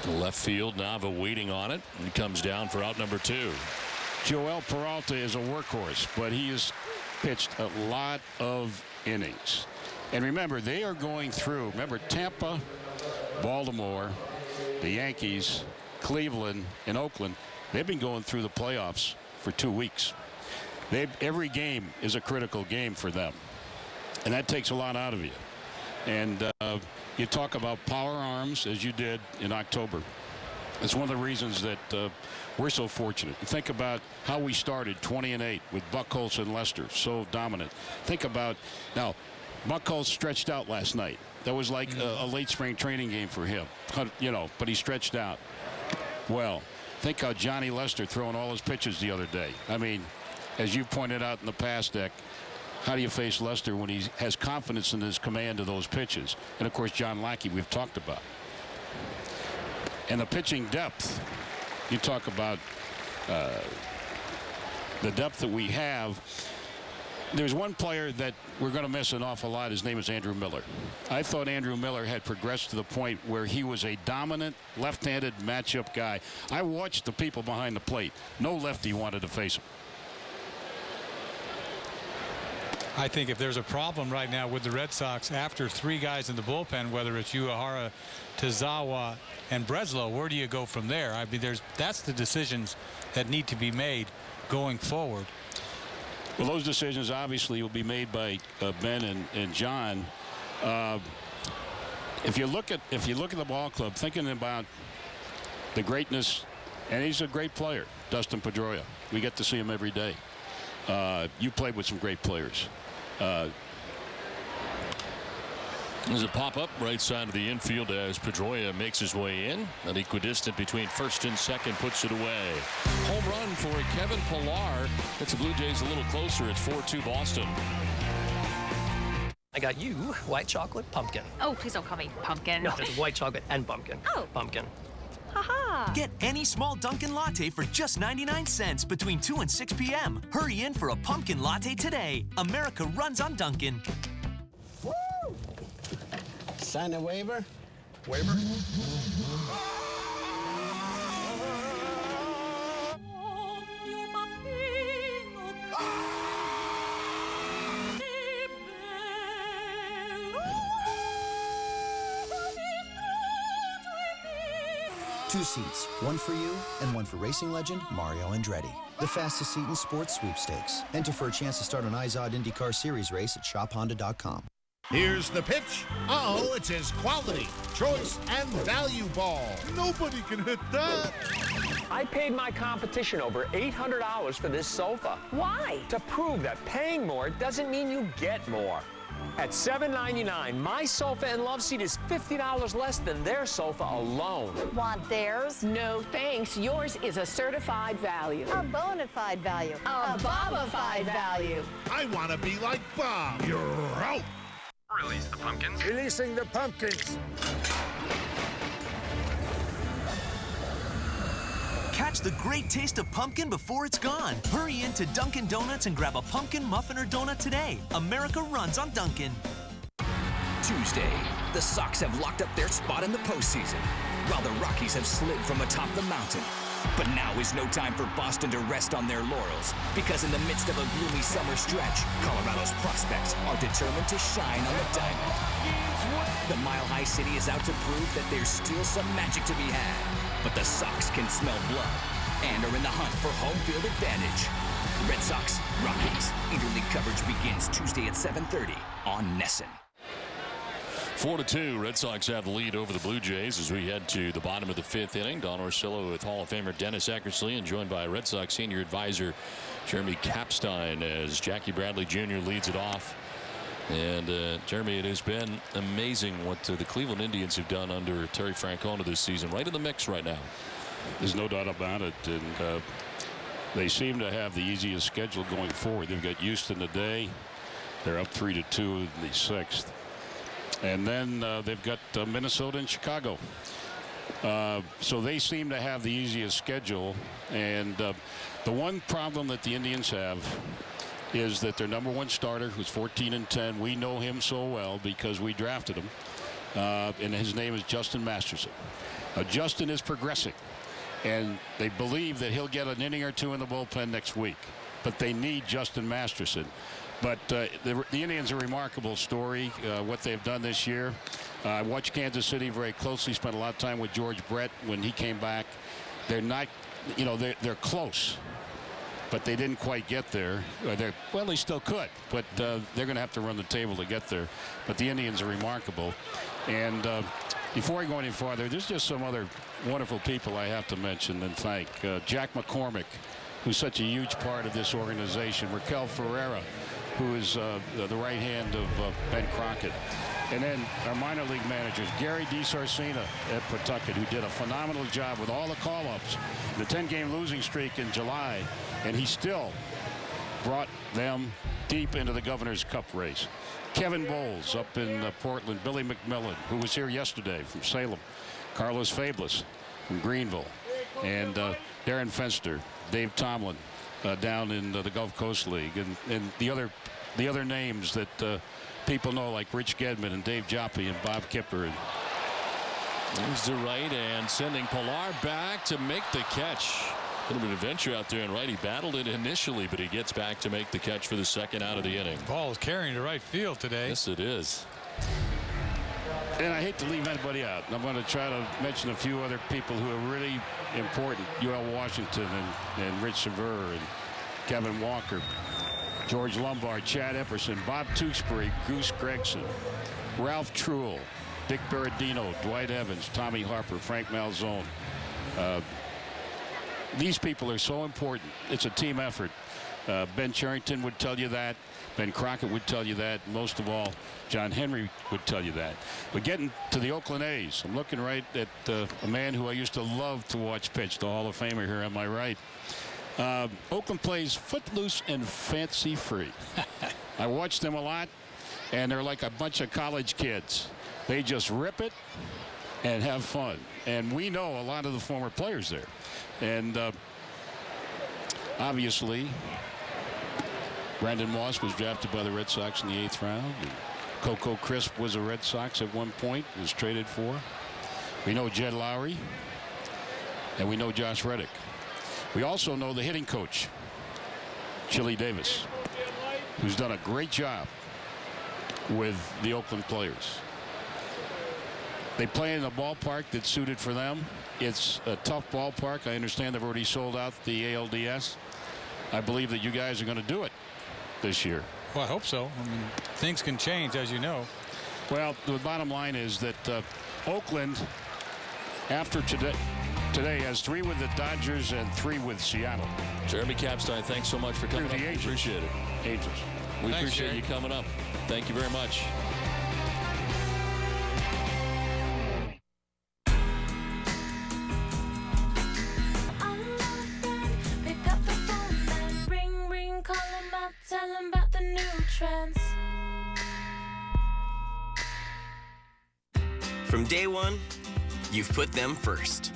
the left field, Nava waiting on it. He comes down for out number 2. Joel Peralta is a workhorse, but he has pitched a lot of innings. And remember, they are going through, remember, Tampa, Baltimore, the Yankees, Cleveland, and Oakland. They've been going through the playoffs for 2 weeks. Every game is a critical game for them. And that takes a lot out of you. And you talk about power arms, as you did in October. It's one of the reasons that we're so fortunate. Think about how we started 20-8 with Buchholz and Lester, so dominant. Think about, now, Buchholz stretched out last night. That was like a late spring training game for him, you know, but he stretched out. Well, think how Johnny Lester throwing all his pitches the other day. I mean, as you've pointed out in the past, Dick, how do you face Lester when he has confidence in his command of those pitches? And, of course, John Lackey we've talked about. And the pitching depth, you talk about the depth that we have. There's one player that we're going to miss an awful lot. His name is Andrew Miller. I thought Andrew Miller had progressed to the point where he was a dominant left-handed matchup guy. I watched the people behind the plate. No lefty wanted to face him. I think if there's a problem right now with the Red Sox after 3 guys in the bullpen, whether it's Uehara, Tazawa, and Breslow, where do you go from there? I mean, that's the decisions that need to be made going forward. Well, those decisions obviously will be made by Ben and John. If you look at the ball club, thinking about the greatness, and he's a great player, Dustin Pedroia. We get to see him every day. You played with some great players. There's a pop-up right side of the infield as Pedroia makes his way in. An equidistant between first and second puts it away. Home run for Kevin Pillar. That's the Blue Jays a little closer. It's 4-2 Boston. I got you white chocolate pumpkin. Oh, please don't call me pumpkin. No, it's white chocolate and pumpkin. Oh. Pumpkin. Haha. Get any small Dunkin' latte for just 99 cents between 2 and 6 p.m. Hurry in for a pumpkin latte today. America runs on Dunkin'. Woo! Sign a waiver. Waiver? Two seats, one for you and one for racing legend Mario Andretti. The fastest seat in sports sweepstakes. Enter for a chance to start an IZOD IndyCar Series race at shophonda.com. Here's the pitch. Uh-oh, it's his quality, choice, and value ball. Nobody can hit that. I paid my competition over $800 for this sofa. Why? To prove that paying more doesn't mean you get more. At $7.99, my sofa and love seat is $50 less than their sofa alone. Want theirs? No thanks. Yours is a certified value. A bona fide value. A Boba-fied value. I want to be like Bob. You're out. Release the pumpkins. Releasing the pumpkins. Catch the great taste of pumpkin before it's gone. Hurry into Dunkin' Donuts and grab a pumpkin muffin or donut today. America runs on Dunkin'. Tuesday, the Sox have locked up their spot in the postseason, while the Rockies have slid from atop the mountain. But now is no time for Boston to rest on their laurels, because in the midst of a gloomy summer stretch, Colorado's prospects are determined to shine on the diamond. The Mile High City is out to prove that there's still some magic to be had. But the Sox can smell blood and are in the hunt for home field advantage. Red Sox, Rockies. Interleague coverage begins Tuesday at 7:30 on NESN. 4-2, Red Sox have the lead over the Blue Jays as we head to the bottom of the 5th inning. Don Orsillo with Hall of Famer Dennis Eckersley and joined by Red Sox senior advisor Jeremy Kapstein as Jackie Bradley Jr. leads it off. And Jeremy, it has been amazing what the Cleveland Indians have done under Terry Francona this season. Right in the mix right now. There's no doubt about it. And they seem to have the easiest schedule going forward. They've got Houston today. They're up 3-2 in the 6th. And then they've got Minnesota and Chicago. So they seem to have the easiest schedule. And the one problem that the Indians have is that their number one starter, who's 14-10, we know him so well because we drafted him, and his name is Justin Masterson. Justin is progressing, and they believe that he'll get an inning or two in the bullpen next week. But they need Justin Masterson. But the Indians are a remarkable story, what they've done this year. I watched Kansas City very closely, spent a lot of time with George Brett when he came back. They're not, they're close, but they didn't quite get there. Well, they still could, but they're going to have to run the table to get there. But the Indians are remarkable. And before I go any farther, there's just some other wonderful people I have to mention and thank. Jack McCormick, who's such a huge part of this organization. Raquel Ferreira, who is the right hand of Ben Crockett. And then our minor league managers, Gary DiSarcina at Pawtucket, who did a phenomenal job with all the call-ups, the 10-game losing streak in July, and he still brought them deep into the Governor's Cup race. Kevin Bowles up in Portland, Billy McMillan, who was here yesterday from Salem, Carlos Fablis from Greenville, and Darren Fenster, Dave Tomlin down in the Gulf Coast League, and the other names that people know, like Rich Gedman and Dave Joppy and Bob Kipper. Moves to right and sending Pilar back to make the catch. A little bit of adventure out there in right. He battled it initially, but he gets back to make the catch for the second out of the inning. Ball is carrying to right field today. Yes, it is. And I hate to leave anybody out. I'm going to try to mention a few other people who are really important. UL Washington and Rich Sever and Kevin Walker, George Lombard, Chad Epperson, Bob Tewksbury, Goose Gregson, Ralph Truel, Dick Berardino, Dwight Evans, Tommy Harper, Frank Malzone. These people are so important. It's a team effort. Ben Cherington would tell you that. Ben Crockett would tell you that. Most of all, John Henry would tell you that. But getting to the Oakland A's, I'm looking right at a man who I used to love to watch pitch, the Hall of Famer here on my right. Oakland plays footloose and fancy free. I watch them a lot, and they're like a bunch of college kids. They just rip it and have fun. And we know a lot of the former players there. And obviously, Brandon Moss was drafted by the Red Sox in the 8th round. And Coco Crisp was a Red Sox at one point, was traded for. We know Jed Lowry, and we know Josh Reddick. We also know the hitting coach, Chili Davis, who's done a great job with the Oakland players. They play in a ballpark that's suited for them. It's a tough ballpark. I understand they've already sold out the ALDS. I believe that you guys are going to do it this year. Well, I hope so. I mean, things can change, as you know. Well, the bottom line is that Oakland, after today has 3 with the Dodgers and 3 with Seattle. Jeremy Capstein, thanks so much for coming up. We appreciate it. Angels. We Thanks, appreciate Jerry. you coming up. Thank you very much. Tell them about the new trends. From day one, you've put them first.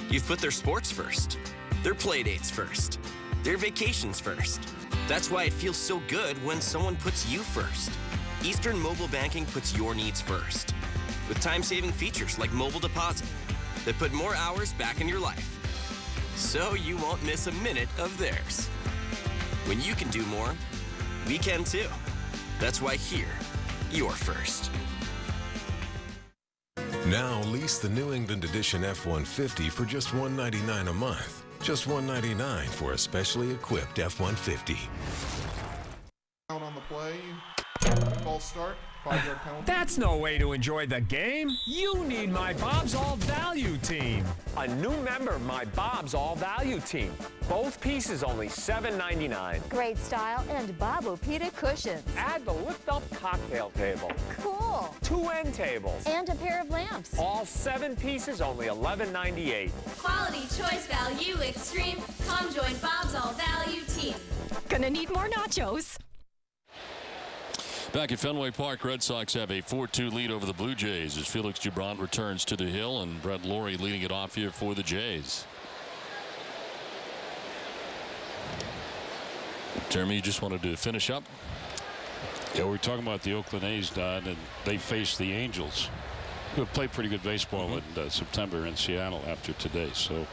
You've put their sports first, their play dates first, their vacations first. That's why it feels so good when someone puts you first. Eastern Mobile Banking puts your needs first, with time-saving features like mobile deposit that put more hours back in your life, so you won't miss a minute of theirs. When you can do more, we can too. That's why here, you're first. Now lease the New England Edition F-150 for just $199 a month. Just $199 for a specially equipped F-150. Down on the play. False start. 5-yard penalty. That's no way to enjoy the game. You need my Bob's All Value Team. A new member, my Bob's All Value Team. Both pieces only $7.99. Great style and Bobo-Pita cushions. Add the lift-up cocktail table. Cool. 2 end tables. And a pair of lamps. All 7 pieces only $11.98. Quality, choice, value, extreme. Come join Bob's All Value Team. Gonna need more nachos. Back at Fenway Park, Red Sox have a 4-2 lead over the Blue Jays as Felix Doubront returns to the hill, and Brett Laurie leading it off here for the Jays. Jeremy, you just wanted to finish up? Yeah, we're talking about the Oakland A's, Don, and they face the Angels, who have played pretty good baseball in September in Seattle after today. So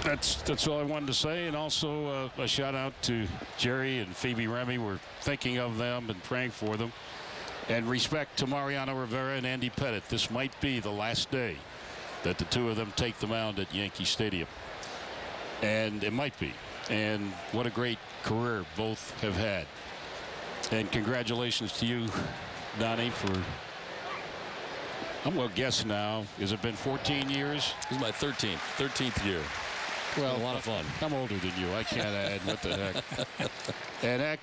that's all I wanted to say. And also a shout out to Jerry and Phoebe Remy. We're thinking of them and praying for them. And respect to Mariano Rivera and Andy Pettitte. This might be the last day that the two of them take the mound at Yankee Stadium. And it might be. And what a great career both have had. And congratulations to you, Donnie, for, I'm going to guess now, has it been 14 years? This is my 13th year. Well, a lot of fun. I'm older than you. I can't add. What the heck? And heck,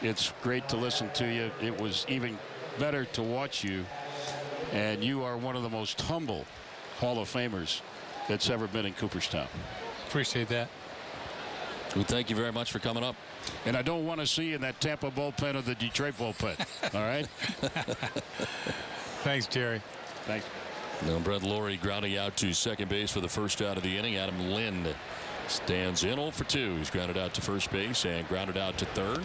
it's great to listen to you. It was even better to watch you. And you are one of the most humble Hall of Famers that's ever been in Cooperstown. Appreciate that. We thank you very much for coming up. And I don't want to see you in that Tampa bullpen or the Detroit bullpen. All right? Thanks, Jerry. Thanks. Now Brett Laurie grounding out to second base for the first out of the inning. Adam Lind stands in 0 for 2. He's grounded out to first base and grounded out to third.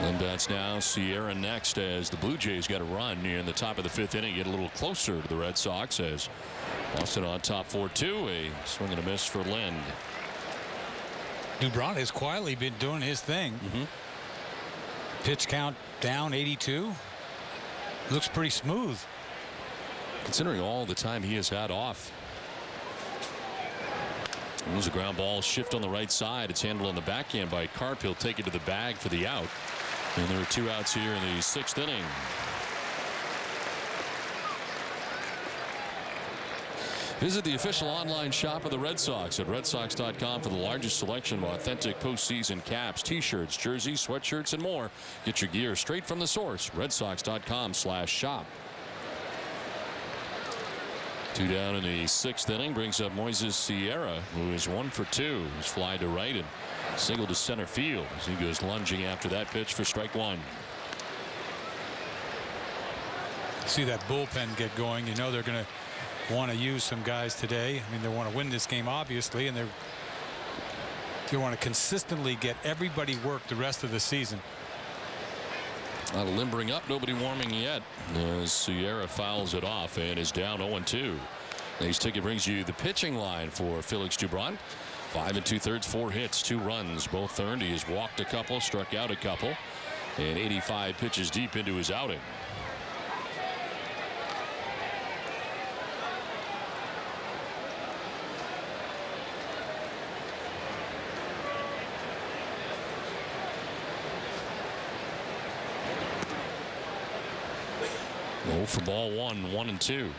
Lind bats now. Sierra next as the Blue Jays got a run near in the top of the 5th inning. Get a little closer to the Red Sox as Boston on top 4-2. A swing and a miss for Lind. Doubront has quietly been doing his thing. Pitch count down 82. Looks pretty smooth. Considering all the time he has had off. There's a ground ball shift on the right side. It's handled on the backhand by Karp. He'll take it to the bag for the out. And there are 2 outs here in the 6th inning. Visit the official online shop of the Red Sox at redsox.com for the largest selection of authentic postseason caps, t-shirts, jerseys, sweatshirts, and more. Get your gear straight from the source. redsox.com/shop. 2 down in the 6th inning brings up Moises Sierra, who is 1 for 2. He's fly to right and single to center field as he goes lunging after that pitch for strike 1. See that bullpen get going. You know they're going to want to use some guys today. I mean, they want to win this game, obviously, and they want to consistently get everybody work the rest of the season. Not limbering up, nobody warming yet as Sierra fouls it off and is down 0-2. Next ticket brings you the pitching line for Felix Doubront. 5 2/3, 4 hits, 2 runs, both earned. He has walked a couple, struck out a couple, and 85 pitches deep into his outing. For ball 1, 1-2.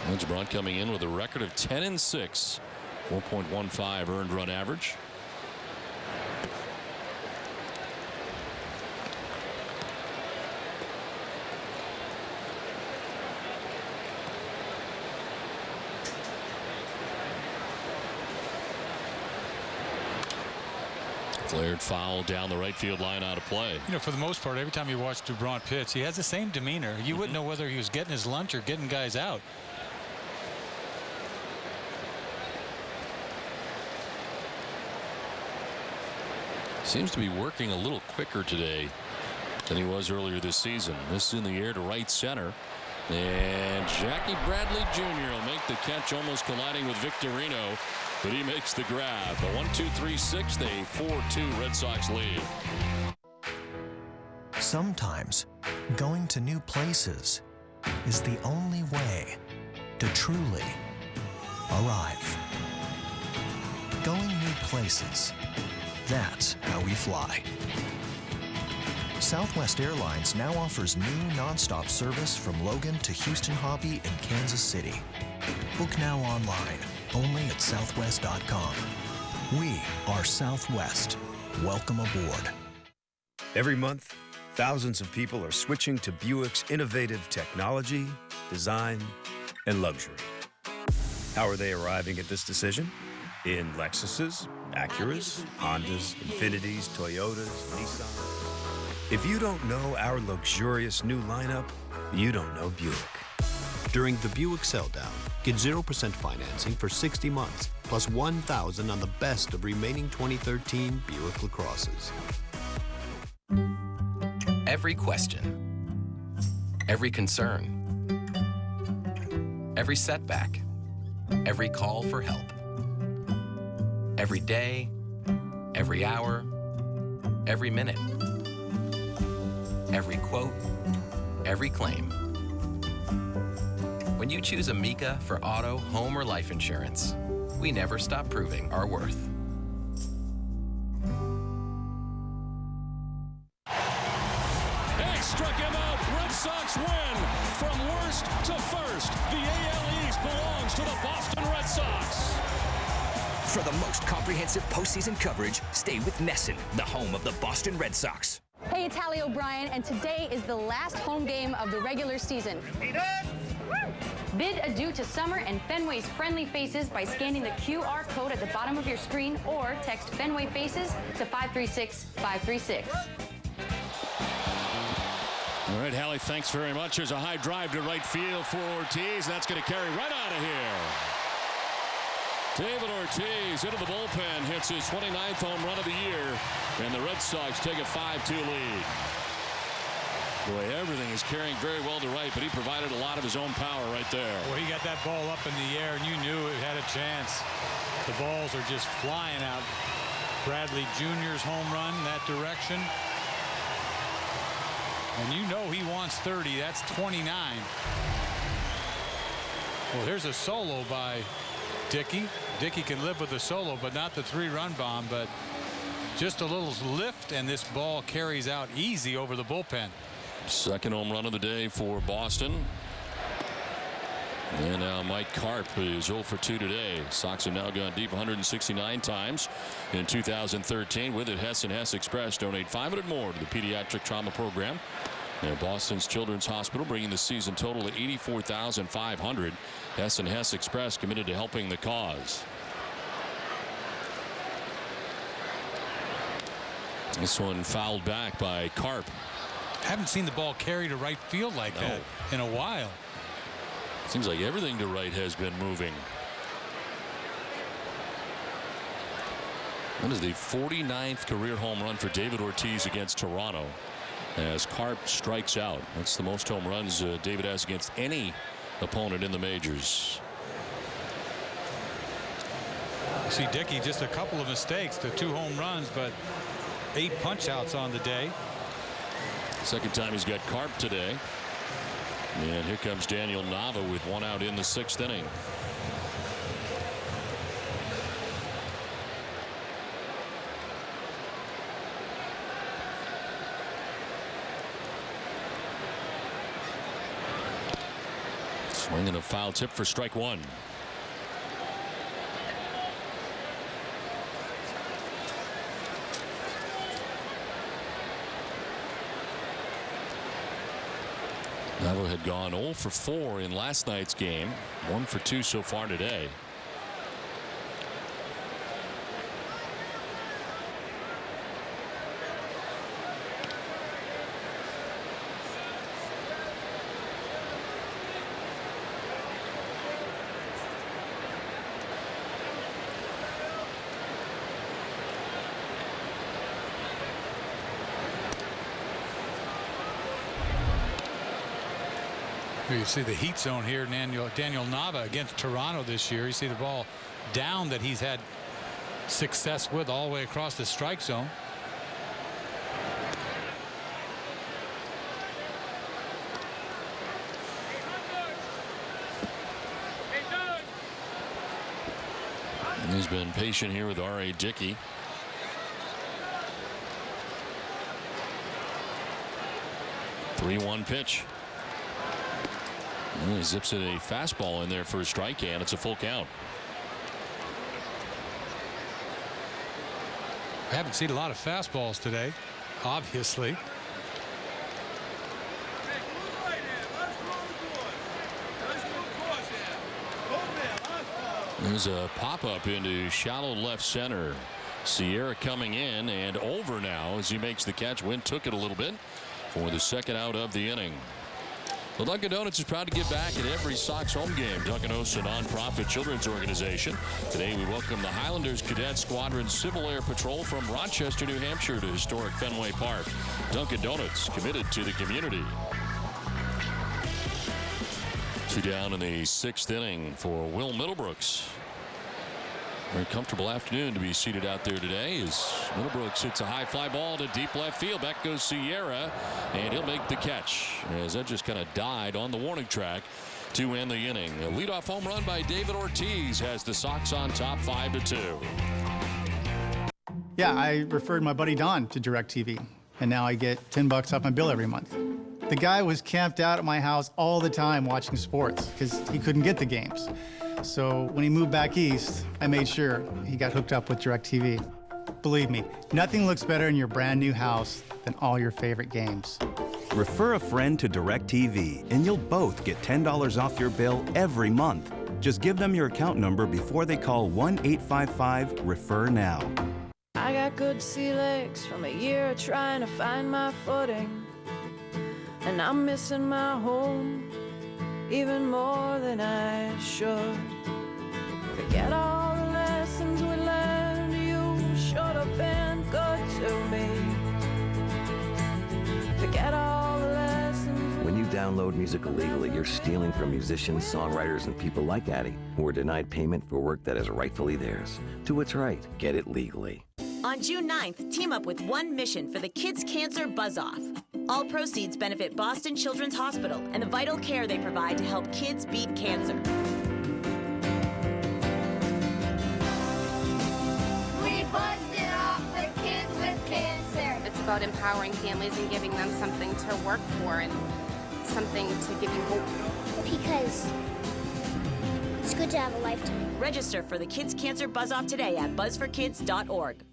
Doubront coming in with a record of 10-6, 4.15 earned run average. Flared foul down the right field line, out of play. You know, for the most part, every time you watch Doubront pitch, he has the same demeanor. You wouldn't know whether he was getting his lunch or getting guys out. Seems to be working a little quicker today than he was earlier this season. This is in the air to right center. And Jackie Bradley Jr. will make the catch, almost colliding with Victorino, but he makes the grab. A 1-2-3 6th, a 4-2 Red Sox lead. Sometimes going to new places is the only way to truly arrive. Going new places, that's how we fly. Southwest Airlines now offers new nonstop service from Logan to Houston Hobby and Kansas City. Book now online, only at southwest.com. We are Southwest. Welcome aboard. Every month, thousands of people are switching to Buick's innovative technology, design, and luxury. How are they arriving at this decision? In Lexuses, Acuras, Hondas, Infinitis, Toyotas, Nissan. If you don't know our luxurious new lineup, you don't know Buick. During the Buick sell-down, get 0% financing for 60 months, plus $1,000 on the best of remaining 2013 Buick LaCrosses. Every question, every concern, every setback, every call for help. Every day, every hour, every minute, every quote, every claim. When you choose Amica for auto, home, or life insurance, we never stop proving our worth. Hey, struck him out. Red Sox win. From worst to first, the AL East belongs to the Boston Red Sox. For the most comprehensive postseason coverage, stay with Nesson, the home of the Boston Red Sox. Hey, it's Hallie O'Brien, and today is the last home game of the regular season. Bid adieu to summer and Fenway's friendly faces by scanning the QR code at the bottom of your screen or text Fenway Faces to 536-536. All right, Hallie, thanks very much. There's a high drive to right field for Ortiz. That's going to carry right out of here. David Ortiz into the bullpen, hits his 29th home run of the year, and the Red Sox take a 5-2 lead. Boy, everything is carrying very well to right, but he provided a lot of his own power right there. Well, he got that ball up in the air, and you knew it had a chance. The balls are just flying out. Bradley Jr.'s home run that direction. And you know he wants 30. That's 29. Well, here's a solo by Dickey. Dickey can live with the solo, but not the 3-run bomb. But just a little lift, and this ball carries out easy over the bullpen. Second home run of the day for Boston. And now Mike Karp is 0 for 2 today. Sox have now gone deep 169 times in 2013. With it, Hess and Hess Express donate $500 more to the pediatric trauma program. And Boston's Children's Hospital bringing the season total to $84,500. Hess and Hess Express committed to helping the cause. This one fouled back by Karp. Haven't seen the ball carry to right field like that in a while. Seems like everything to right has been moving. That is the 49th career home run for David Ortiz against Toronto as Karp strikes out. That's the most home runs David has against any opponent in the majors. See Dickey, just a couple of mistakes, the 2 home runs, but 8 punch outs on the day. Second time he's got Karp today. And here comes Daniel Nava with 1 out in the 6th inning. Swinging a foul tip for strike 1. Nava had gone 0 for 4 in last night's game. 1 for 2 so far today. You see the heat zone here. Daniel Nava against Toronto this year. You see the ball down that he's had success with all the way across the strike zone. And he's been patient here with R.A. Dickey. Three-1 pitch. And he zips it a fastball in there for a strike, and it's a full count. I haven't seen a lot of fastballs today, obviously. There's a pop-up into shallow left center. Sierra coming in and over now as he makes the catch. Wynn took it a little bit for the second out of the inning. Well, Dunkin' Donuts is proud to give back at every Sox home game. Dunkin' Donuts, a nonprofit children's organization. Today we welcome the Highlanders Cadet Squadron Civil Air Patrol from Rochester, New Hampshire to historic Fenway Park. Dunkin' Donuts, committed to the community. 2 down in the 6th inning for Will Middlebrooks. Very comfortable afternoon to be seated out there today as Middlebrooks hits a high fly ball to deep left field. Back goes Sierra, and he'll make the catch as that just kind of died on the warning track to end the inning. A leadoff home run by David Ortiz has the Sox on top 5-2. Yeah, I referred my buddy Don to DirecTV, and now I get $10 off my bill every month. The guy was camped out at my house all the time watching sports because he couldn't get the games. So when he moved back east, I made sure he got hooked up with DirecTV. Believe me, nothing looks better in your brand new house than all your favorite games. Refer a friend to DirecTV and you'll both get $10 off your bill every month. Just give them your account number before they call 1-855-REFER-NOW. I got good sea legs from a year of trying to find my footing. And I'm missing my home even more than I should. Forget all the lessons we learned. You should have been good to me. Forget all the lessons. When you download music illegally, you're stealing from musicians, songwriters, and people like Addie, who are denied payment for work that is rightfully theirs. Do what's right. Get it legally. On June 9th, team up with One Mission for the Kids Cancer Buzz-Off. All proceeds benefit Boston Children's Hospital and the vital care they provide to help kids beat cancer. We buzzed it off for kids with cancer. It's about empowering families and giving them something to work for and something to give you hope. Because it's good to have a lifetime. Register for the Kids Cancer Buzz-Off today at buzzforkids.org.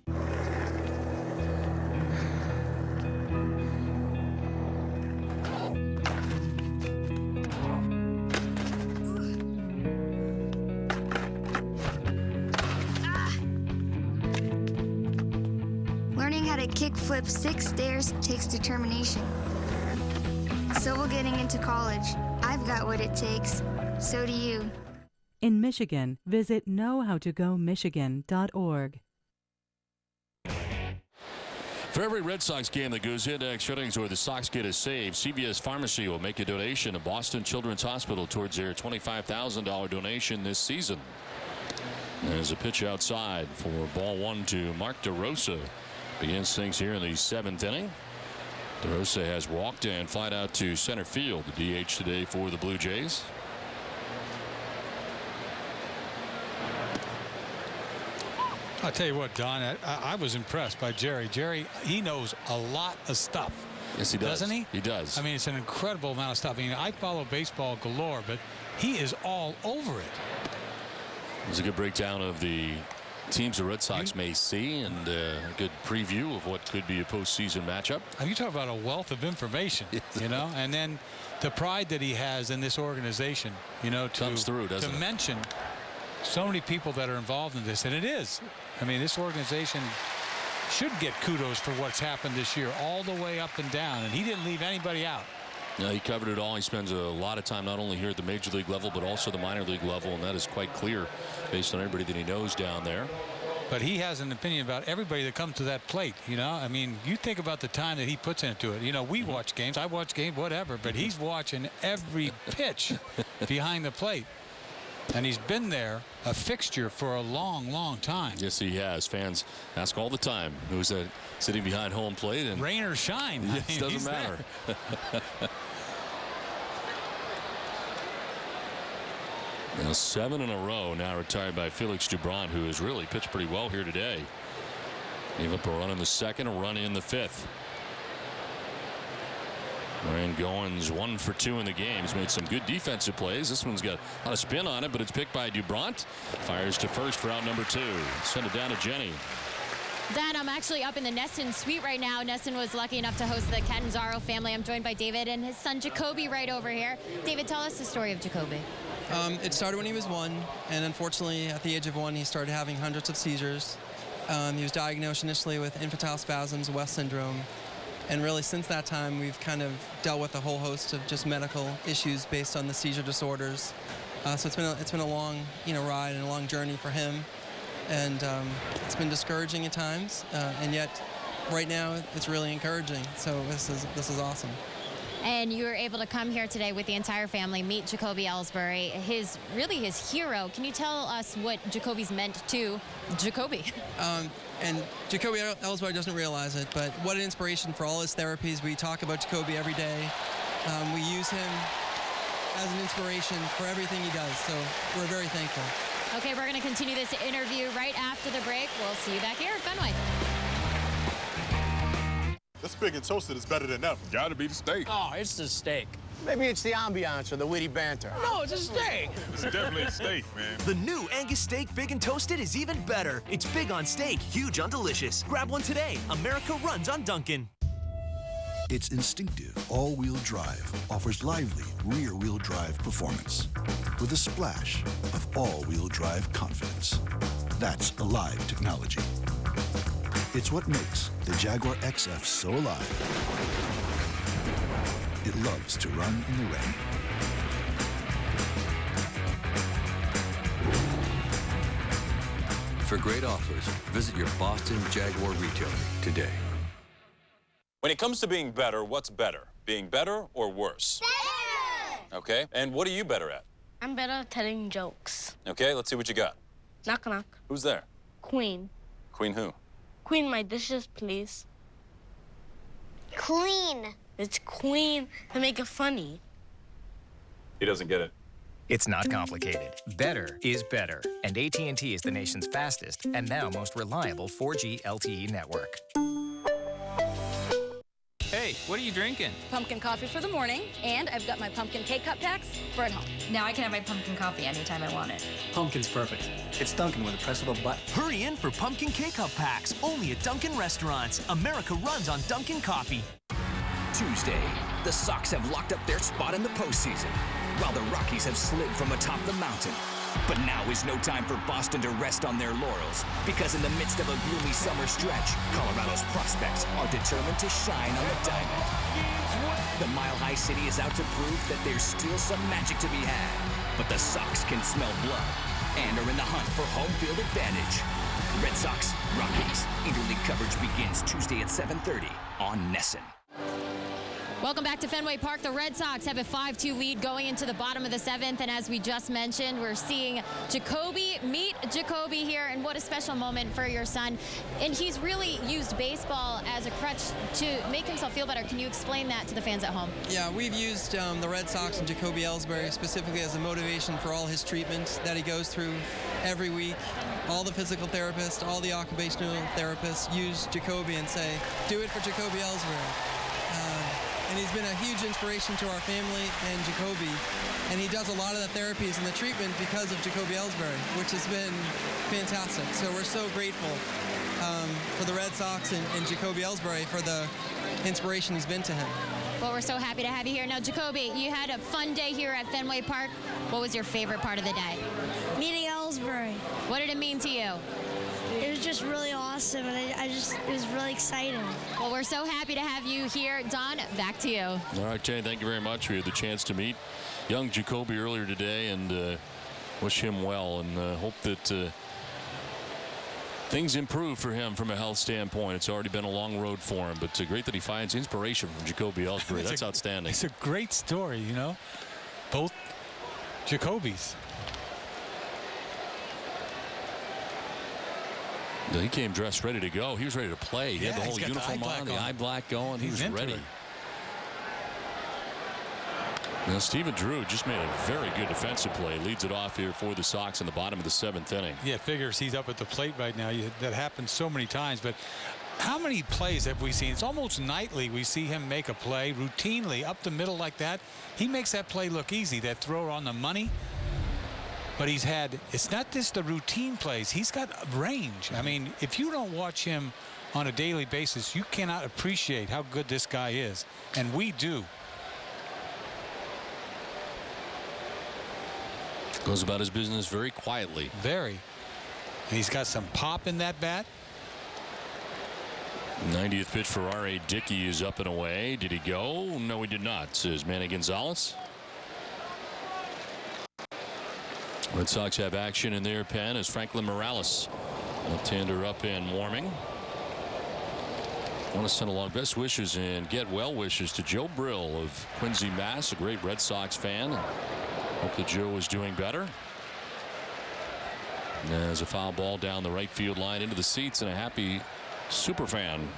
Learning how to kickflip 6 stairs takes determination. So will getting into college. I've got what it takes. So do you. In Michigan, visit knowhowtogomichigan.org. For every Red Sox game that goes into extra innings or the Sox get a save, CVS Pharmacy will make a donation to Boston Children's Hospital towards their $25,000 donation this season. There's a pitch outside for ball 1 to Mark DeRosa. Begins things here in the 7th inning. DeRosa has walked and flied out to center field. The DH today for the Blue Jays. I'll tell you what, Don, I was impressed by Jerry. Jerry, he knows a lot of stuff. Yes, he does. Doesn't he? He does. I mean, it's an incredible amount of stuff. I mean, I follow baseball galore, but he is all over it. There's a good breakdown of the teams the Red Sox may see and a good preview of what could be a postseason matchup. You talk about a wealth of information, you know, and then the pride that he has in this organization, you know, comes through, doesn't it? Mention so many people that are involved in this, and it is. I mean, this organization should get kudos for what's happened this year all the way up and down, and he didn't leave anybody out. No, he covered it all. He spends a lot of time not only here at the major league level but also the minor league level, and that is quite clear based on everybody that he knows down there. But he has an opinion about everybody that comes to that plate, you know. I mean, you think about the time that he puts into it. You know, we watch games, I watch games, whatever, but he's watching every pitch behind the plate. And he's been there, a fixture, for a long, long time. Yes, he has. Fans ask all the time who's sitting behind home plate. And rain or shine. Yes, it doesn't matter. Now 7 in a row now retired by Felix Doubront, who has really pitched pretty well here today. Gave up a run in the 2nd, a run in the 5th. Ryan Goins 1 for 2 in the game. He's made some good defensive plays. This one's got a lot of spin on it, but it's picked by Doubront. Fires to first for out number 2. Send it down to Jenny. Dan, I'm actually up in the Nesson suite right now. Nesson was lucky enough to host the Catanzaro family. I'm joined by David and his son Jacoby right over here. David, tell us the story of Jacoby. It started when he was 1, and unfortunately, at the age of 1, he started having hundreds of seizures. He was diagnosed initially with infantile spasms, West syndrome, and really since that time, we've kind of dealt with a whole host of just medical issues based on the seizure disorders. So it's been a long, ride and a long journey for him, and it's been discouraging at times, and yet right now it's really encouraging. So this is awesome. And you were able to come here today with the entire family, meet Jacoby Ellsbury, his hero. Can you tell us what Jacoby's meant to Jacoby? And Jacoby Ellsbury doesn't realize it, but what an inspiration for all his therapies. We talk about Jacoby every day. We use him as an inspiration for everything he does, so we're very thankful. Okay, we're going to continue this interview right after the break. We'll see you back here at Fenway. This Big and Toasted is better than ever. Gotta be the steak. Oh, it's the steak. Maybe it's the ambiance or the witty banter. No, it's a steak. It's definitely a steak, man. The new Angus Steak Big and Toasted is even better. It's big on steak, huge on delicious. Grab one today. America runs on Dunkin'. Its instinctive all-wheel drive offers lively rear-wheel drive performance with a splash of all-wheel drive confidence. That's alive technology. It's what makes the Jaguar XF so alive. It loves to run in the rain. For great offers, visit your Boston Jaguar retailer today. When it comes to being better, what's better? Being better or worse? Better! Okay, and what are you better at? I'm better at telling jokes. Okay, let's see what you got. Knock, knock. Who's there? Queen. Queen who? Queen, my dishes, please. Queen. It's Queen to make it funny. He doesn't get it. It's not complicated. Better is better. And AT&T is the nation's fastest and now most reliable 4G LTE network. Hey, what are you drinking? Pumpkin coffee for the morning, and I've got my pumpkin K-Cup packs for at home. Now I can have my pumpkin coffee anytime I want it. Pumpkin's perfect. It's Dunkin' with a press of a button. Hurry in for pumpkin K-Cup packs, only at Dunkin' restaurants. America runs on Dunkin' coffee. Tuesday, the Sox have locked up their spot in the postseason, while the Rockies have slid from atop the mountain. But now is no time for Boston to rest on their laurels, because in the midst of a gloomy summer stretch, Colorado's prospects are determined to shine on the diamond. The Mile High City is out to prove that there's still some magic to be had, but the Sox can smell blood and are in the hunt for home field advantage. Red Sox, Rockies. Interleague coverage begins Tuesday at 7:30 on NESN. Welcome back to Fenway Park. The Red Sox have a 5-2 lead going into the bottom of the 7th, and as we just mentioned, we're seeing Jacoby meet Jacoby here, and what a special moment for your son. And he's really used baseball as a crutch to make himself feel better. Can you explain that to the fans at home? Yeah, we've used the Red Sox and Jacoby Ellsbury specifically as a motivation for all his treatments that he goes through every week. All the physical therapists, all the occupational therapists use Jacoby and say, do it for Jacoby Ellsbury. And he's been a huge inspiration to our family and Jacoby. And he does a lot of the therapies and the treatment because of Jacoby Ellsbury, which has been fantastic. So we're so grateful for the Red Sox and Jacoby Ellsbury for the inspiration he's been to him. Well, we're so happy to have you here. Now, Jacoby, you had a fun day here at Fenway Park. What was your favorite part of the day? Meeting Ellsbury. What did it mean to you? It was just really awesome, and it was really exciting. Well, we're so happy to have you here. Don, back to you. All right, Jane, thank you very much. We had the chance to meet young Jacoby earlier today and wish him well and hope that things improve for him from a health standpoint. It's already been a long road for him, but great that he finds inspiration from Jacoby Ellsbury. That's outstanding. It's a great story, you know, both Jacobys. He came dressed ready to go. He was ready to play. He had the whole uniform on, the eye black going. He was ready. Now, Stephen Drew just made a very good defensive play. Leads it off here for the Sox in the bottom of the 7th inning. Yeah, figures he's up at the plate right now. That happens so many times. But how many plays have we seen? It's almost nightly we see him make a play routinely up the middle like that. He makes that play look easy, that throw on the money. But it's not just the routine plays. He's got range. I mean, if you don't watch him on a daily basis, you cannot appreciate how good this guy is. And we do. Goes about his business very quietly. Very. And he's got some pop in that bat. 90th pitch for R.A. Dickey is up and away. Did he go? No, he did not, says Manny Gonzalez. Red Sox have action in their pen as Franklin Morales, left-hander, up and warming. I want to send along best wishes and get well wishes to Joe Brill of Quincy, Mass., a great Red Sox fan. Hope that Joe is doing better. And there's a foul ball down the right field line into the seats, and a happy super fan.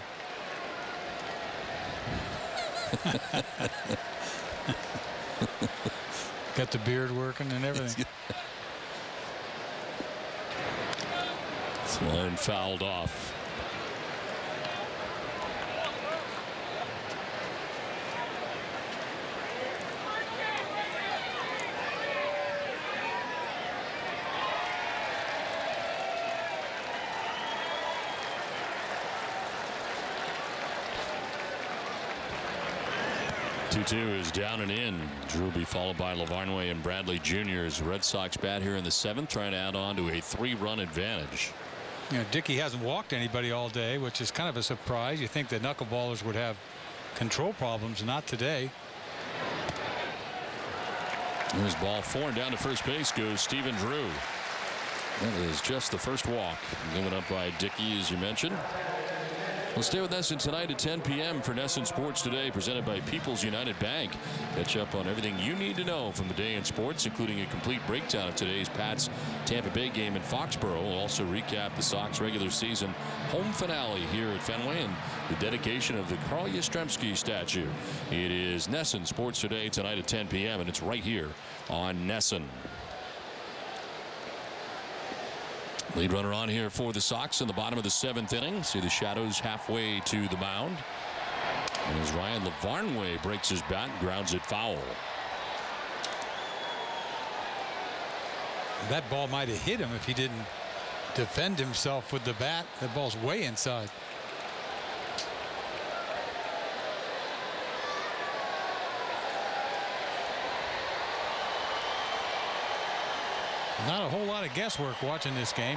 Got the beard working and everything. This line fouled off. Two is down and in. Drew will be followed by Lavarnway and Bradley Jr.'s Red Sox bat here in the 7th, trying to add on to a 3-run advantage. You know, Dickey hasn't walked anybody all day, which is kind of a surprise. You think that knuckleballers would have control problems. Not today. There's ball 4, and down to first base goes Stephen Drew. That is just the first walk given up by Dickey, as you mentioned. Well, stay with Nesson tonight at 10 p.m. for Nesson Sports Today, presented by People's United Bank. Catch up on everything you need to know from the day in sports, including a complete breakdown of today's Pats Tampa Bay game in Foxborough. We'll also recap the Sox regular season home finale here at Fenway and the dedication of the Carl Yastrzemski statue. It is Nesson Sports Today tonight at 10 p.m. and it's right here on Nesson. Lead runner on here for the Sox in the bottom of the 7th inning. See the shadows halfway to the mound. And as Ryan Lavarnway breaks his bat and grounds it foul. That ball might have hit him if he didn't defend himself with the bat. That ball's way inside. Not a whole lot of guesswork watching this game.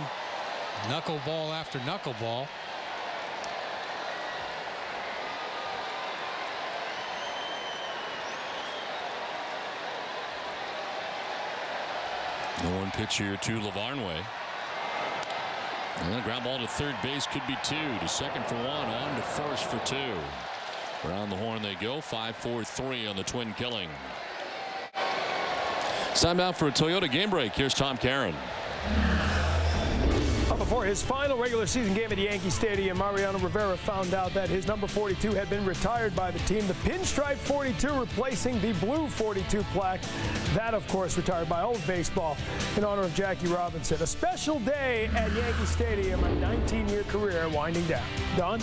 Knuckleball after knuckleball. The 1 pitch here to Lavarnway. And the ground ball to third base could be 2. To second for 1. On to first for 2. Around the horn they go. 5-4-3 on the twin killing. It's time out for a Toyota game break. Here's Tom Caron. Before his final regular season game at Yankee Stadium, Mariano Rivera found out that his number 42 had been retired by the team. The pinstripe 42 replacing the blue 42 plaque. That, of course, retired by old baseball in honor of Jackie Robinson. A special day at Yankee Stadium, a 19-year career winding down. Don?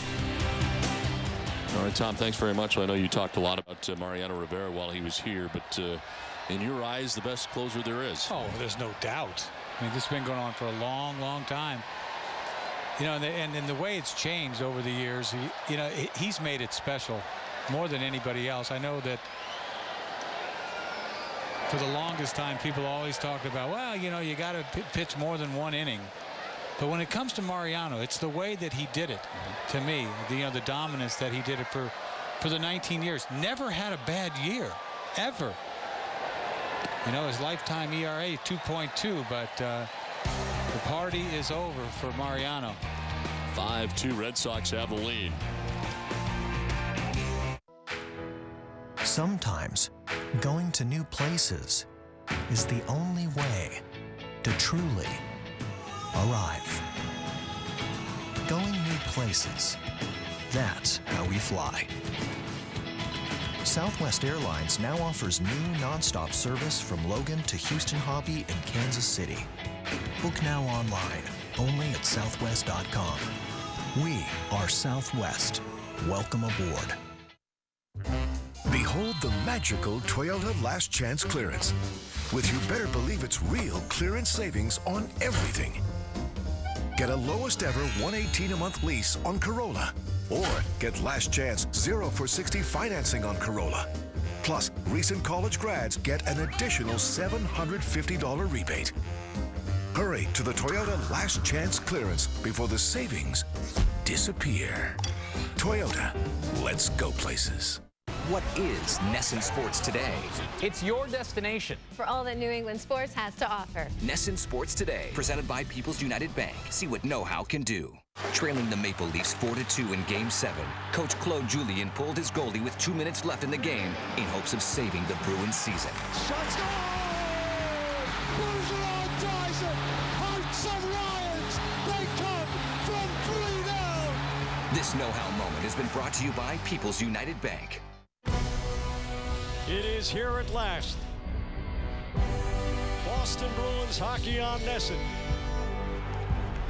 All right, Tom, thanks very much. I know you talked a lot about Mariano Rivera while he was here, but in your eyes, the best closer there is. Oh, there's no doubt. I mean, this has been going on for a long, long time. You know, and the way it's changed over the years, he's made it special more than anybody else. I know that for the longest time, people always talked about, well, you got to pitch more than 1 inning. But when it comes to Mariano, it's the way that he did it. To me, the dominance that he did it for the 19 years. Never had a bad year, ever. His lifetime ERA 2.2, but the party is over for Mariano. 5-2 Red Sox have the lead. Sometimes going to new places is the only way to truly arrive. Going new places, that's how we fly. Southwest Airlines now offers new nonstop service from Logan to Houston Hobby and Kansas City. Book now online, only at southwest.com. We are Southwest. Welcome aboard. Behold the magical Toyota Last Chance Clearance. With you better believe it's real clearance savings on everything. Get a lowest ever $118 a month lease on Corolla. Or get last chance 0 for 60 financing on Corolla. Plus, recent college grads get an additional $750 rebate. Hurry to the Toyota Last Chance clearance before the savings disappear. Toyota, let's go places. What is Nesson Sports Today? It's your destination for all that New England sports has to offer. Nesson Sports Today, presented by People's United Bank. See what know-how can do. Trailing the Maple Leafs 4-2 in Game 7, Coach Claude Julien pulled his goalie with 2 minutes left in the game in hopes of saving the Bruins season. Shots goal! Bergeron ties it! Hearts of Lions! They come from 3 down! This know-how moment has been brought to you by People's United Bank. It is here at last. Boston Bruins hockey on Nesson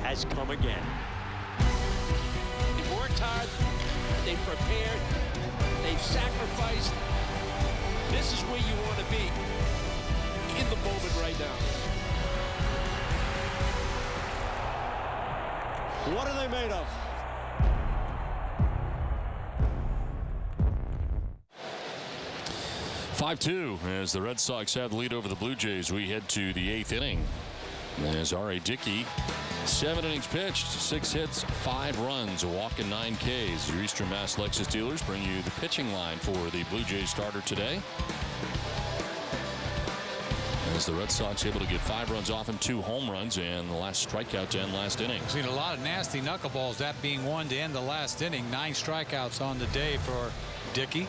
has come again. They've worked hard, they've prepared, they've sacrificed. This is where you want to be in the moment right now. What are they made of? (5-2) as the Red Sox have the lead over the Blue Jays. We head to the 8th inning as R.A. Dickey, 7 innings pitched, 6 hits, 5 runs, a walk and 9 Ks. Your Eastern Mass Lexus dealers bring you the pitching line for the Blue Jays starter today, as the Red Sox able to get 5 runs off and 2 home runs, and the last strikeout to end last inning. Seen a lot of nasty knuckleballs, that being one to end the last inning. 9 strikeouts on the day for Dickey.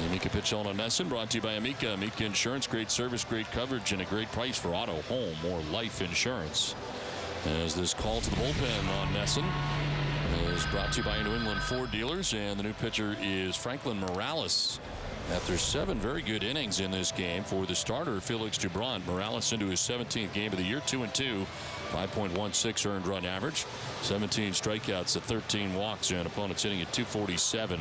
The Amica pitch on Nesson, brought to you by Amica. Amica Insurance, great service, great coverage, and a great price for auto, home, or life insurance. As this call to the bullpen on Nesson is brought to you by New England Ford dealers, and the new pitcher is Franklin Morales. After 7 very good innings in this game for the starter, Felix Doubront, Morales into his 17th game of the year, 2-2, 5.16 earned run average, 17 strikeouts, 13 walks, and opponents hitting at .247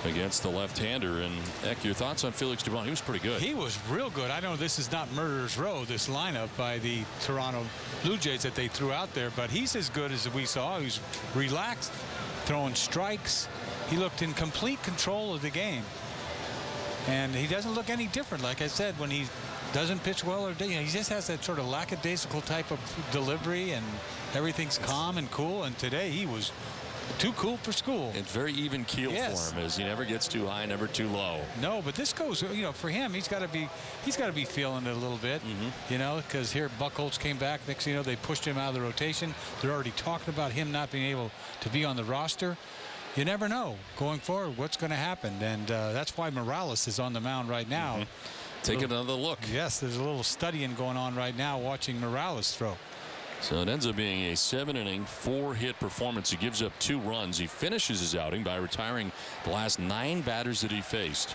against the left-hander. And Eck, your thoughts on Felix Doubront? He was pretty good. He was real good. I know this is not murderer's row, this lineup by the Toronto Blue Jays that they threw out there, but he's as good as we saw. He was relaxed, throwing strikes. He looked in complete control of the game. And he doesn't look any different, like I said, when he doesn't pitch well, or he just has that sort of lackadaisical type of delivery, and everything's calm and cool. And today he was too cool for school. It's very even keel for him, as he never gets too high, never too low. No, but this goes, you know, for him, he's got to be feeling it a little bit, you know, because here Buchholz came back. Next thing you know, they pushed him out of the rotation. They're already talking about him not being able to be on the roster. You never know going forward what's going to happen, and that's why Morales is on the mound right now. Take another look. Yes, there's a little studying going on right now watching Morales throw. So it ends up being a 7-inning, 4-hit performance. He gives up 2 runs. He finishes his outing by retiring the last 9 batters that he faced.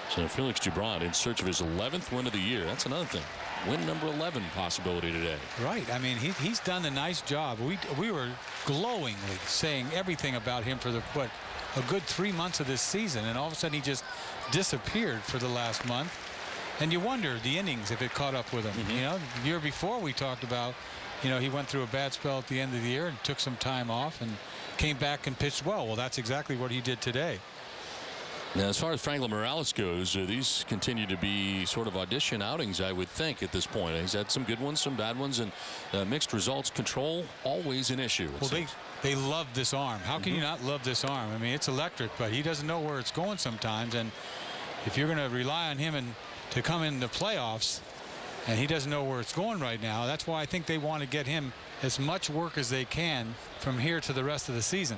So Felix Doubront in search of his 11th win of the year. That's another thing. Win number 11 possibility today. Right. I mean, he's done a nice job. We were glowingly saying everything about him for a good 3 months of this season, and all of a sudden he just disappeared for the last month. And you wonder the innings if it caught up with him. You know, the year before we talked about, you know, he went through a bad spell at the end of the year and took some time off and came back and pitched well. Well, that's exactly what he did today. Now, as far as Franklin Morales goes, these continue to be sort of audition outings, I would think, at this point. He's had some good ones, some bad ones, and mixed results. Control, always an issue. Well, they love this arm. How can you not love this arm? I mean, it's electric, but he doesn't know where it's going sometimes. And if you're going to rely on him to come in the playoffs, and he doesn't know where it's going right now, that's why I think they want to get him as much work as they can from here to the rest of the season.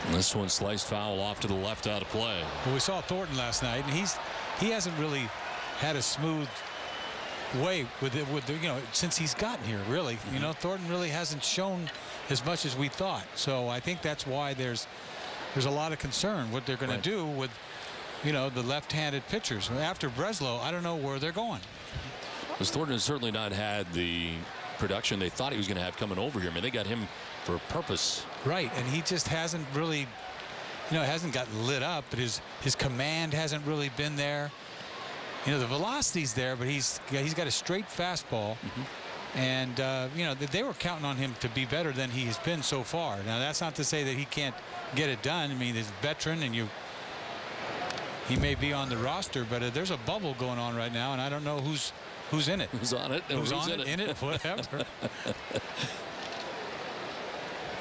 And this one sliced foul off to the left, out of play. Well, we saw Thornton last night, and he hasn't really had a smooth way with you know, since he's gotten here, really. You know, Thornton really hasn't shown as much as we thought. So I think that's why there's a lot of concern what they're going to do with, you know, the left-handed pitchers. After Breslow, I don't know where they're going. Because Thornton has certainly not had the production they thought he was going to have coming over here. I mean, they got him for a purpose. Right, and he just hasn't really, you know, hasn't gotten lit up, but his command hasn't really been there. You know, the velocity's there, but he's got a straight fastball. And, you know, they were counting on him to be better than he's been so far. Now, that's not to say that he can't get it done. I mean, he's a veteran, and he may be on the roster, but there's a bubble going on right now, and I don't know who's in it. Who's on it? Who's on it, in it, whatever.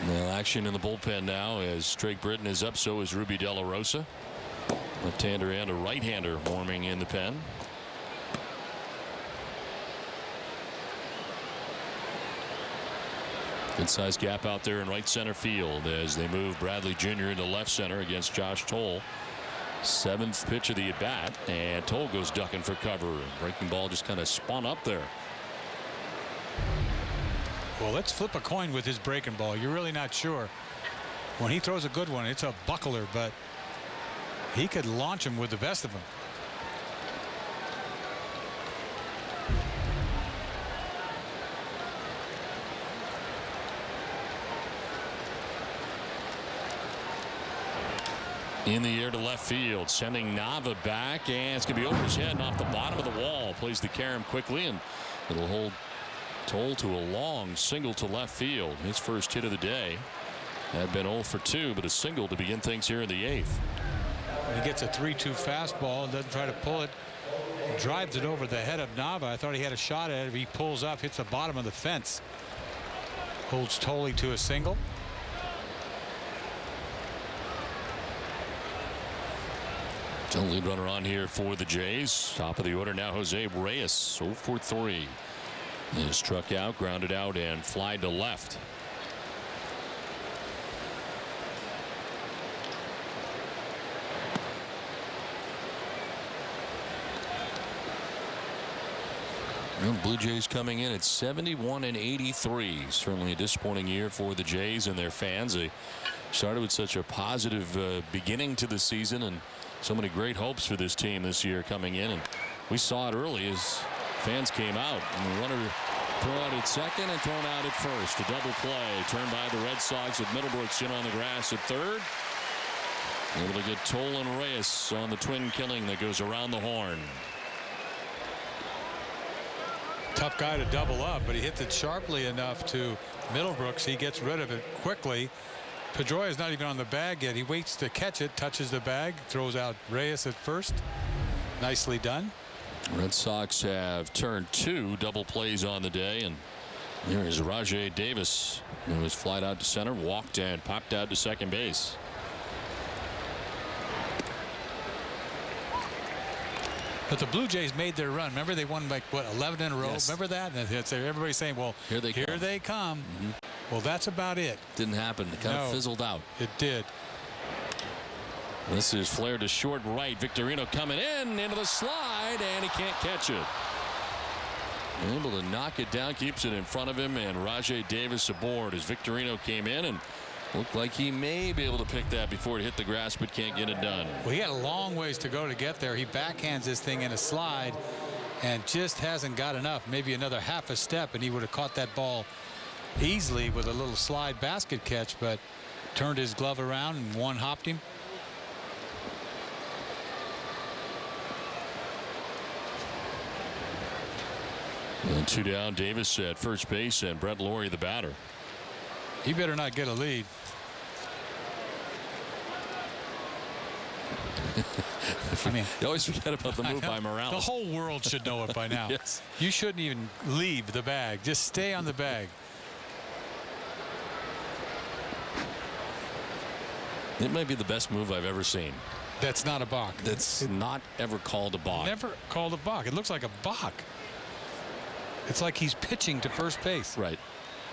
Well, action in the bullpen now as Drake Britton is up. So is Ruby De La Rosa. Left-hander and a right-hander warming in the pen. Good size gap out there in right center field as they move Bradley Jr. into left center against Josh Toll. 7th pitch of the at bat, and Toll goes ducking for cover. Breaking ball just kind of spun up there. Well, let's flip a coin with his breaking ball. You're really not sure. When he throws a good one, it's a buckler, but he could launch him with the best of them. In the air to left field, sending Nava back, and it's going to be over his head and off the bottom of the wall. Plays the carom quickly, and it'll hold Toll to a long single to left field. His first hit of the day. Had been 0 for 2, but a single to begin things here in the 8th. He gets a 3-2 fastball and doesn't try to pull it. Drives it over the head of Nava. I thought he had a shot at it. He pulls up, hits the bottom of the fence. Holds Tolley to a single. So lead runner on here for the Jays. Top of the order now, Jose Reyes, 0 for 3. Is struck out, grounded out, and fly to left. Blue Jays coming in at 71-83. Certainly a disappointing year for the Jays and their fans. They started with such a positive beginning to the season, and so many great hopes for this team this year coming in. And we saw it early as fans came out. And the runner thrown out at second and thrown out at first. A double play turned by the Red Sox with Middlebrooks in on the grass at third. Able to get Toll and Reyes on the twin killing that goes around the horn. Tough guy to double up, but he hits it sharply enough to Middlebrooks. He gets rid of it quickly. Pedroia's not even on the bag yet. He waits to catch it, touches the bag, throws out Reyes at first. Nicely done. Red Sox have turned 2 double plays on the day, and there is Rajai Davis, who was flied out to center, walked and popped out to second base. But the Blue Jays made their run. Remember, they won like what, 11 in a row. Yes. Remember that? And everybody's saying, "Well, here they come." Mm-hmm. Well, that's about it. Didn't happen. It kind of fizzled out. It did. This is flared to short right. Victorino coming in into the slide, and he can't catch it. Able to knock it down, keeps it in front of him, and Rajai Davis aboard as Victorino came in and looked like he may be able to pick that before it hit the grass, but can't get it done. Well, he had a long ways to go to get there. He backhands this thing in a slide and just hasn't got enough. Maybe another half a step, and he would have caught that ball easily with a little slide basket catch, but turned his glove around and one hopped him. And 2 down, Davis at first base and Brett Laurie the batter. He better not get a lead. I mean, you always forget about the move by Morales. The whole world should know it by now. Yes. You shouldn't even leave the bag. Just stay on the bag. It might be the best move I've ever seen. That's not a balk. That's not ever called a balk. Never called a balk. It looks like a balk. It's like he's pitching to first base. Right.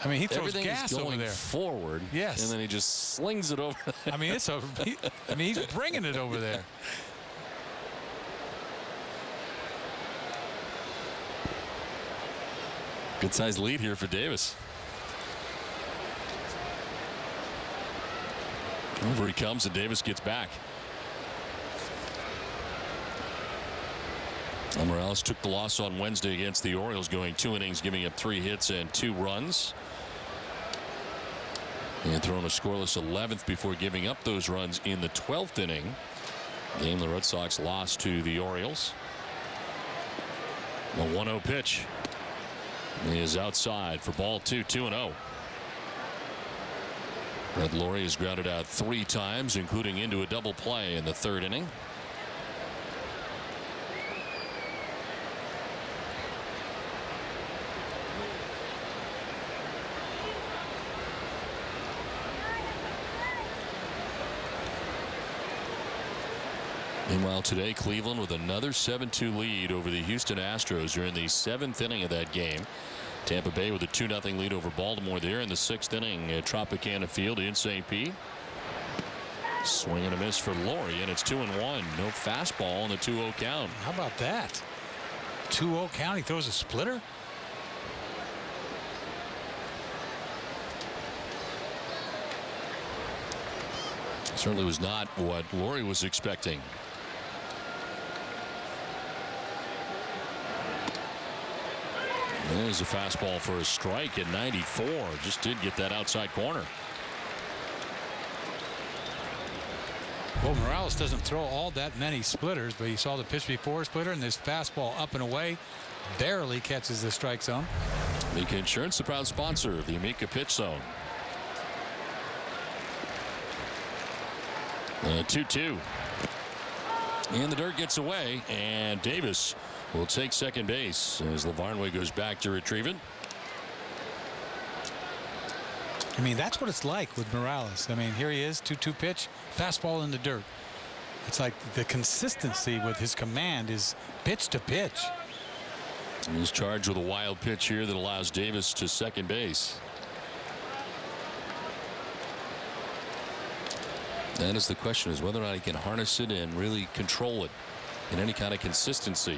I mean, he throws Everything gas is going over there. Forward. Yes. And then he just slings it over. I mean, he's bringing it over there. Good sized lead here for Davis. Over he comes, and Davis gets back. Morales took the loss on Wednesday against the Orioles, going 2 innings, giving up 3 hits and 2 runs. And throwing a scoreless 11th before giving up those runs in the 12th inning. Game the Red Sox lost to the Orioles. The 1-0 pitch. He is outside for ball 2, 2-0. Red Laurie has grounded out 3 times, including into a double play in the 3rd inning. Meanwhile, today, Cleveland with another 7-2 lead over the Houston Astros. You're in the 7th inning of that game. Tampa Bay with a 2-0 lead over Baltimore there in the 6th inning at Tropicana Field in St. Pete. Swing and a miss for Laurie, and it's 2-1. No fastball in the 2-0 count. How about that? 2-0 count. He throws a splitter. Certainly was not what Laurie was expecting. There's a fastball for a strike at 94. Just did get that outside corner. Well, Morales doesn't throw all that many splitters, but you saw the pitch before splitter, and this fastball up and away barely catches the strike zone. Amica Insurance, the proud sponsor of the Amica Pitch Zone. 2-2. And the dirt gets away, and Davis will take second base as Lavarnway goes back to retrieve it. I mean, that's what it's like with Morales. I mean, here he is, 2-2 pitch, fastball in the dirt. It's like the consistency with his command is pitch to pitch. And he's charged with a wild pitch here that allows Davis to second base. That is the question, is whether or not he can harness it and really control it in any kind of consistency.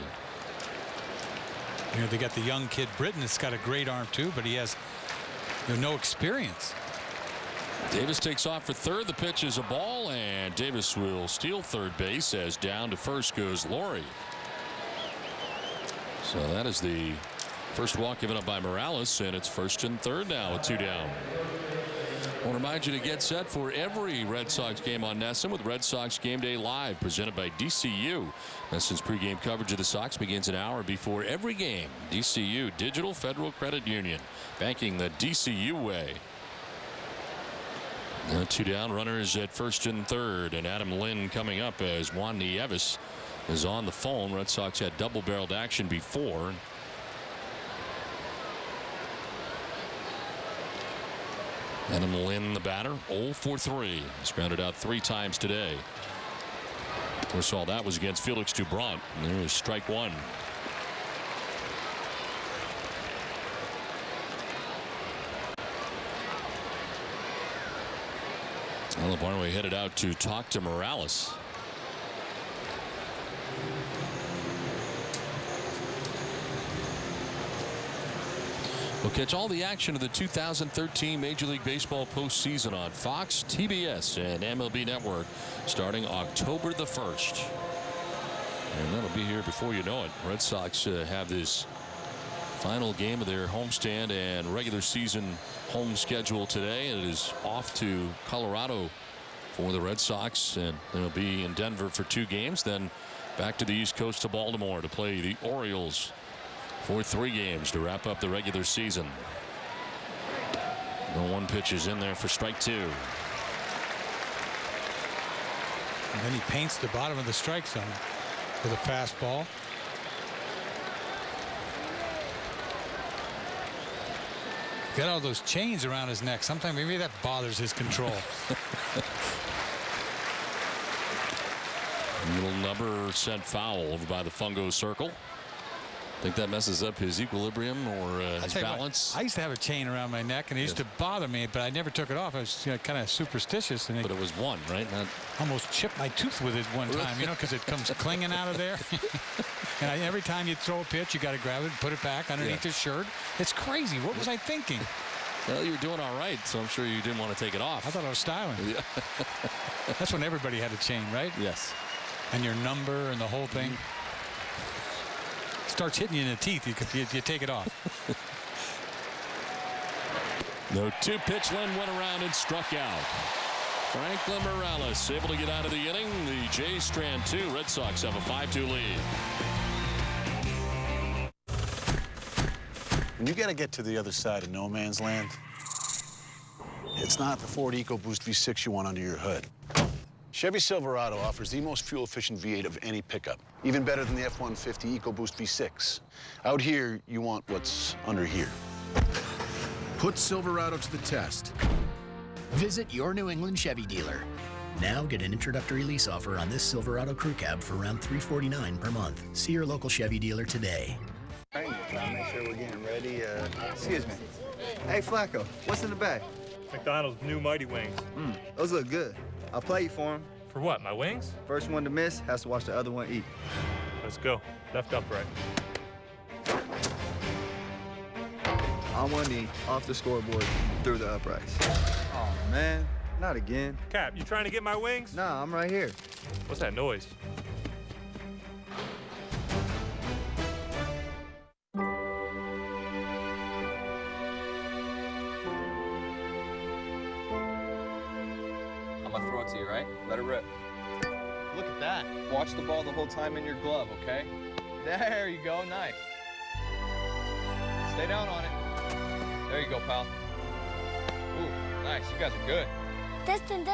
You know, they got the young kid Britton that's got a great arm too, but he has no experience. Davis takes off for third. The pitch is a ball, and Davis will steal third base as down to first goes Laurie. So that is the first walk given up by Morales, and it's first and third now with 2 down. I want to remind you to get set for every Red Sox game on NESN with Red Sox Game Day Live, presented by DCU. NESN's pregame coverage of the Sox begins an hour before every game. DCU, Digital Federal Credit Union, banking the DCU way. Now 2 down, runners at first and third, and Adam Lynn coming up as Juan Nieves is on the phone. Red Sox had double-barreled action before. Adam Lynn, the batter, 0 for 3. He's grounded out 3 times today. Of course, all that was against Felix Doubront. And there is strike 1. Well, Lavarnway headed out to talk to Morales. We'll catch all the action of the 2013 Major League Baseball postseason on Fox, TBS, and MLB Network starting October the 1st. And that'll be here before you know it. Red Sox have this final game of their homestand and regular season home schedule today. It is off to Colorado for the Red Sox, and they'll be in Denver for 2 games, then back to the East Coast to Baltimore to play the Orioles for 3 games to wrap up the regular season. The 1 pitch is in there for strike 2. And then he paints the bottom of the strike zone with a fastball. Got all those chains around his neck. Sometimes maybe that bothers his control. Little number sent foul over by the fungo circle. Think that messes up his equilibrium or his balance? What, I used to have a chain around my neck, and it used to bother me, but I never took it off. I was kind of superstitious. And but it was one, right? Not... Almost chipped my tooth with it one time, you know, because it comes clinging out of there. And every time you throw a pitch, you got to grab it and put it back underneath your shirt. It's crazy. What was I thinking? Well, you were doing all right, so I'm sure you didn't want to take it off. I thought I was styling. Yeah. That's when everybody had a chain, right? Yes. And your number and the whole thing. Starts hitting you in the teeth, you take it off. No 2-pitch. Lynn went around and struck out. Franklin Morales able to get out of the inning. The Jays strand 2. Red Sox have a 5-2 lead. When you got to get to the other side of no man's land, it's not the Ford EcoBoost V6 you want under your hood. Chevy Silverado offers the most fuel-efficient V8 of any pickup, even better than the F-150 EcoBoost V6. Out here, you want what's under here. Put Silverado to the test. Visit your New England Chevy dealer. Now get an introductory lease offer on this Silverado crew cab for around $349 per month. See your local Chevy dealer today. Trying to make sure we're getting ready. Excuse me. Hey, Flacco, what's in the bag? McDonald's new Mighty Wings. Those look good. I'll play you for them. For what, my wings? First one to miss has to watch the other one eat. Let's go. Left upright. On one knee, off the scoreboard, through the uprights. Oh, man. Not again. Cap, you trying to get my wings? Nah, I'm right here. What's that noise? I'm gonna throw it to you, right? Let it rip. Look at that. Watch the ball the whole time in your glove, okay? There you go, nice. Stay down on it. There you go, pal. Ooh, nice, you guys are good. Dustin,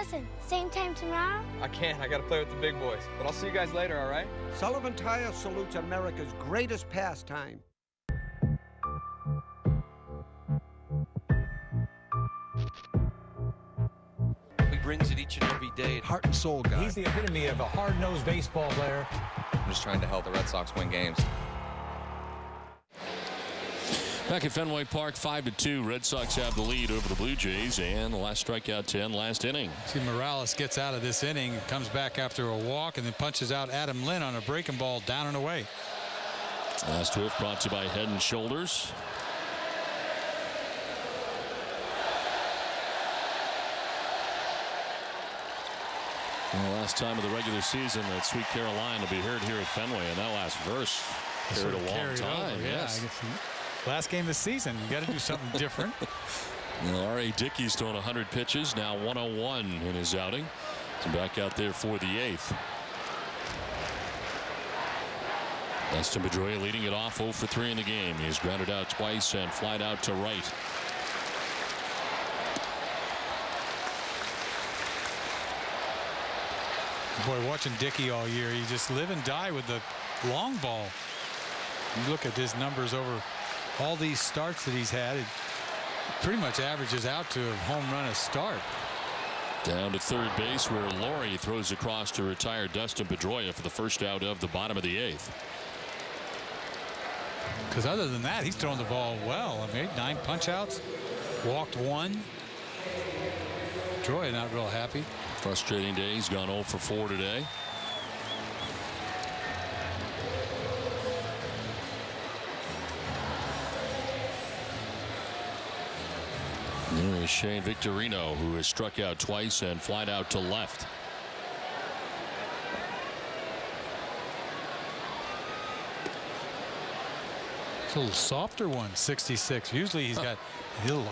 same time tomorrow? I can't, I gotta play with the big boys. But I'll see you guys later, all right? Sullivan Tire salutes America's greatest pastime. He brings it each and every day. Heart and soul guy. He's the epitome of a hard-nosed baseball player. I'm just trying to help the Red Sox win games. Back at Fenway Park, 5-2. Red Sox have the lead over the Blue Jays, and the last strikeout 10 last inning. See, Morales gets out of this inning, comes back after a walk, and then punches out Adam Lynn on a breaking ball down and away. Last whiff brought to you by Head and Shoulders. And the last time of the regular season that Sweet Caroline will be heard here at Fenway, and that last verse carried a long time. Over, yes. Last game of the season, you got to do something different. R.A. Dickey's thrown 100 pitches, now 101 in his outing. So back out there for the 8th. Dustin Pedroia leading it off 0 for 3 in the game. He's grounded out twice and flied out to right. Boy, watching Dickey all year, you just live and die with the long ball. You look at his numbers over all these starts that he's had, it pretty much averages out to a home run a start. Down to third base where Laurie throws across to retire Dustin Pedroia for the first out of the bottom of the 8th. Because other than that, he's thrown the ball well. I mean, 9 punch outs, walked 1. Pedroia not real happy. Frustrating day. He's gone 0 for 4 today. There is Shane Victorino, who has struck out twice and flied out to left. It's a little softer one, 66. Usually he's got a little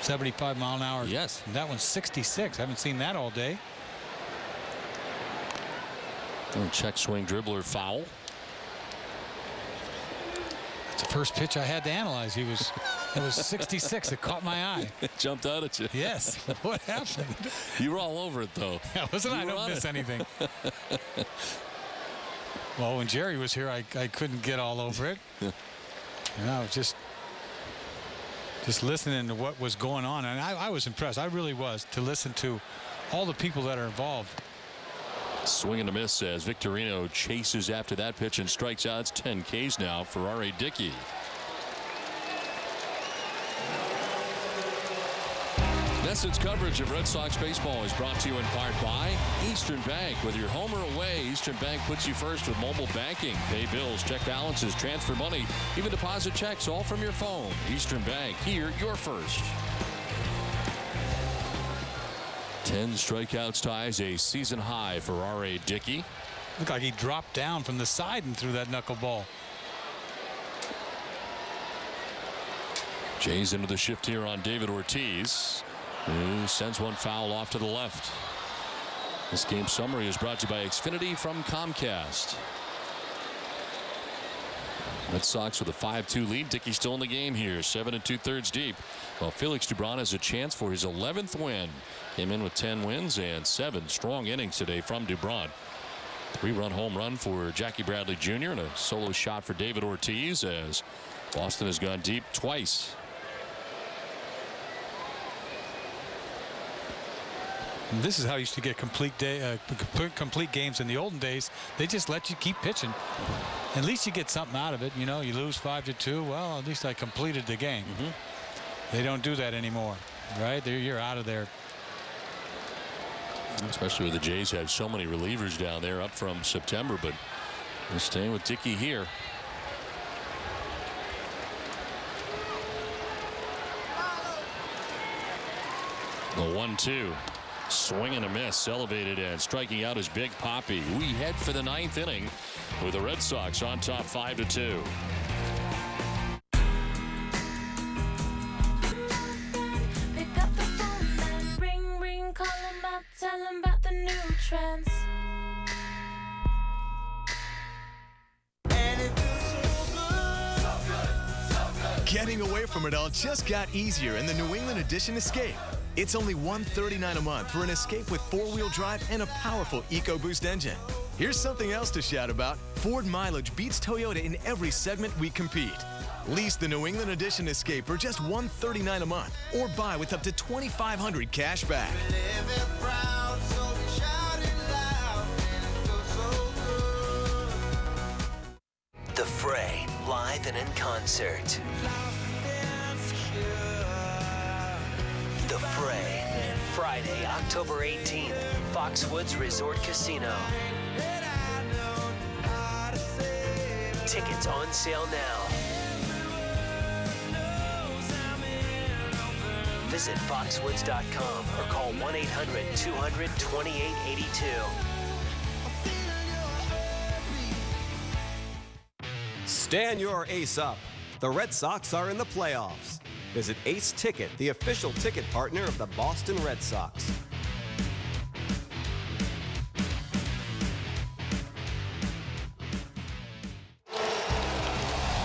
75 mile an hour. Yes. And that one's 66. I haven't seen that all day. Check swing dribbler foul. That's the first pitch I had to analyze. It was 66. It caught my eye. It jumped out at you. Yes. What happened? You were all over it, though. Yeah, wasn't I? I don't miss anything. Well, when Jerry was here, I couldn't get all over it. And I was just listening to what was going on, and I was impressed. I really was, to listen to all the people that are involved. Swing and a miss as Victorino chases after that pitch and strikes out. It's 10 Ks now for R.A. Dickey. NESN's coverage of Red Sox baseball is brought to you in part by Eastern Bank. Whether you're home or away, Eastern Bank puts you first with mobile banking. Pay bills, check balances, transfer money, even deposit checks, all from your phone. Eastern Bank, here you're first. 10 strikeouts ties a season high for R.A. Dickey. Looked like he dropped down from the side and threw that knuckleball. Jays into the shift here on David Ortiz, who sends one foul off to the left. This game summary is brought to you by Xfinity from Comcast. Red Sox with a 5-2 lead. Dickey still in the game here, 7 2/3 deep. Well, Felix Doubront has a chance for his 11th win. Came in with 10 wins and 7 strong innings today from Doubront. 3-run home run for Jackie Bradley Jr. and a solo shot for David Ortiz as Boston has gone deep twice. And this is how you used to get complete games in the olden days. They just let you keep pitching. At least you get something out of it. You know, you lose 5-2. Well, at least I completed the game. They don't do that anymore, right? You're out of there. Especially with the Jays have so many relievers down there up from September, but they're staying with Dickey here. The 1-2. Swing and a miss, elevated and striking out is Big Poppy. We head for the 9th inning with the Red Sox on top 5-2. Pick up the phone and ring, call him up, tell him about the new trends. Getting away from it all just got easier in the New England Edition Escape. It's only $139 a month for an Escape with 4-wheel drive and a powerful EcoBoost engine. Here's something else to shout about. Ford mileage beats Toyota in every segment we compete. Lease the New England Edition Escape for just $139 a month or buy with up to $2,500 cash back. The Fray, live and in concert. The Fray, Friday, October 18th, Foxwoods Resort Casino. Tickets on sale now. Visit foxwoods.com or call 1-800-200-2882. Stand your ace up. The Red Sox are in the playoffs. Visit Ace Ticket, the official ticket partner of the Boston Red Sox.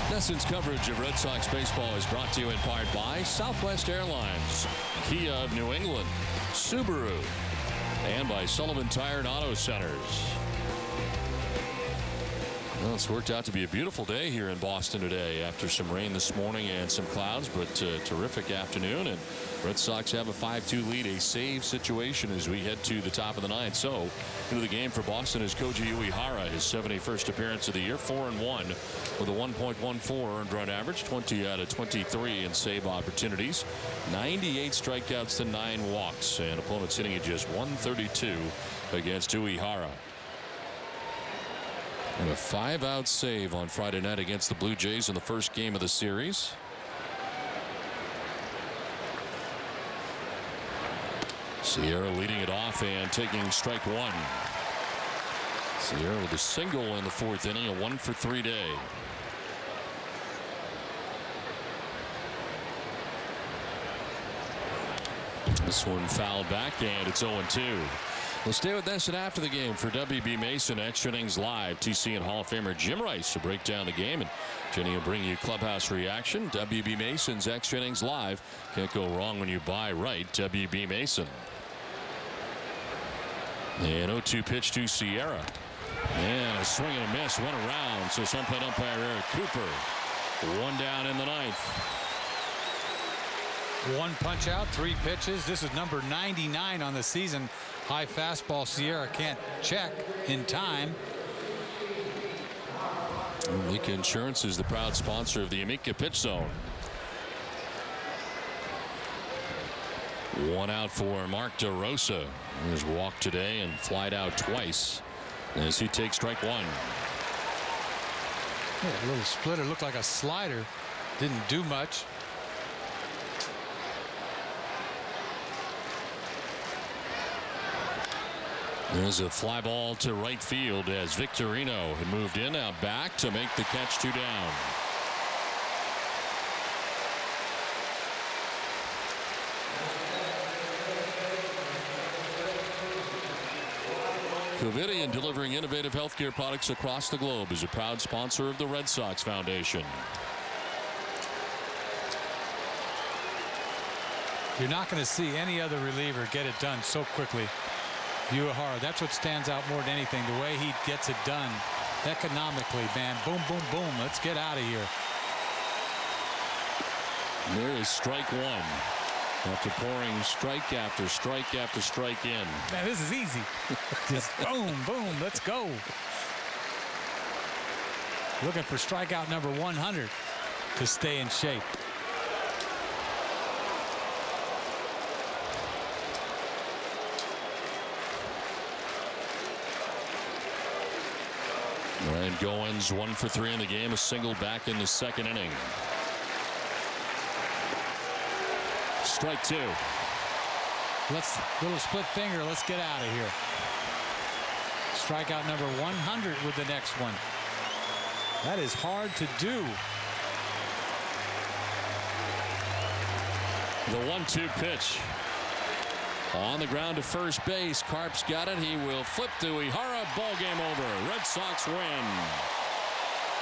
NESN's coverage of Red Sox baseball is brought to you in part by Southwest Airlines, Kia of New England, Subaru, and by Sullivan Tire and Auto Centers. Well, it's worked out to be a beautiful day here in Boston today after some rain this morning and some clouds, but terrific afternoon. And Red Sox have a 5-2 lead, a save situation as we head to the top of the 9th. So into the game for Boston is Koji Uehara, his 71st appearance of the year, 4-1 with a 1.14 earned run average, 20 out of 23 in save opportunities, 98 strikeouts to 9 walks, and opponents hitting at just 132 against Uehara. And a 5-out save on Friday night against the Blue Jays in the first game of the series. Sierra leading it off and taking strike 1. Sierra with a single in the 4th inning, a 1-for-3 day. This one fouled back and it's 0-2. We'll stay with us and after the game for WB Mason Extra Innings Live. TC and Hall of Famer Jim Rice will break down the game, and Jenny will bring you clubhouse reaction. WB Mason's Extra Innings Live. Can't go wrong when you buy right. WB Mason. And 0-2 pitch to Sierra. And a swing and a miss, one around. So some plate umpire Eric Cooper. One down in the 9th. One punch out, 3 pitches. This is number 99 on the season. High fastball Sierra can't check in time. Amica Insurance is the proud sponsor of the Amica Pitch Zone. One out for Mark DeRosa. He was walked today and flied out twice as he takes strike 1. Yeah, a little splitter, looked like a slider. Didn't do much. There's a fly ball to right field as Victorino had moved in, out back to make the catch, 2 down. Covidien, delivering innovative healthcare products across the globe, is a proud sponsor of the Red Sox Foundation. You're not going to see any other reliever get it done so quickly. Uehara, that's what stands out more than anything, the way he gets it done economically, man. Boom, boom, boom. Let's get out of here. There is strike one. After pouring strike after strike after strike in. Man, this is easy. Just boom, boom, let's go. Looking for strikeout number 100 to stay in shape. Ryan Goins 1 for 3 in the game, a single back in the second inning. Strike two. Little split finger. Let's get out of here. Strikeout number 100 with the next one. That is hard to do. The 1-2 pitch. On the ground to first base. Karp's got it. He will flip to Uehara. Ball game over. Red Sox win.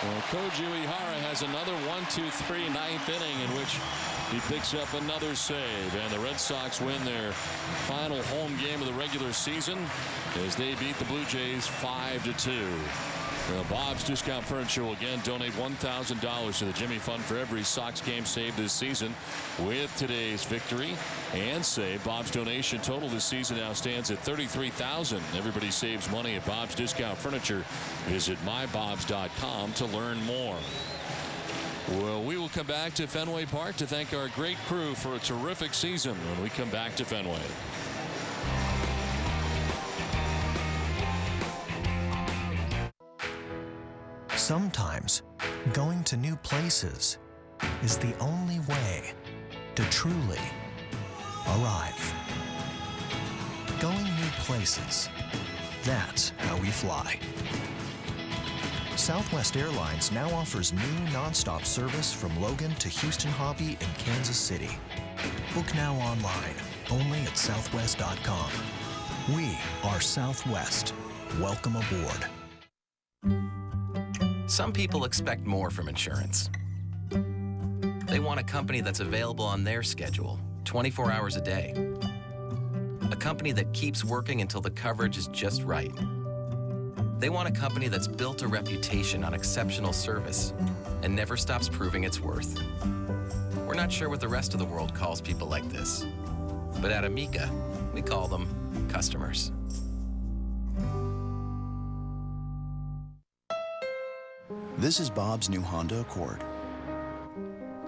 Well, Koji Uehara has another 1-2-3 ninth inning in which he picks up another save, and the Red Sox win their final home game of the regular season as they beat the Blue Jays 5-2. Bob's Discount Furniture will again donate $1,000 to the Jimmy Fund for every Sox game saved this season. With today's victory and save, Bob's donation total this season now stands at $33,000. Everybody saves money at Bob's Discount Furniture. Visit mybobs.com to learn more. Well, we will come back to Fenway Park to thank our great crew for a terrific season when we come back to Fenway. Sometimes going to new places is the only way to truly arrive. Going new places, that's how we fly. Southwest Airlines now offers new nonstop service from Logan to Houston Hobby and Kansas City. Book now online, only at southwest.com. We are Southwest. Welcome aboard. Some people expect more from insurance. They want a company that's available on their schedule, 24 hours a day. A company that keeps working until the coverage is just right. They want a company that's built a reputation on exceptional service and never stops proving its worth. We're not sure what the rest of the world calls people like this, but at Amica, we call them customers. This is Bob's new Honda Accord.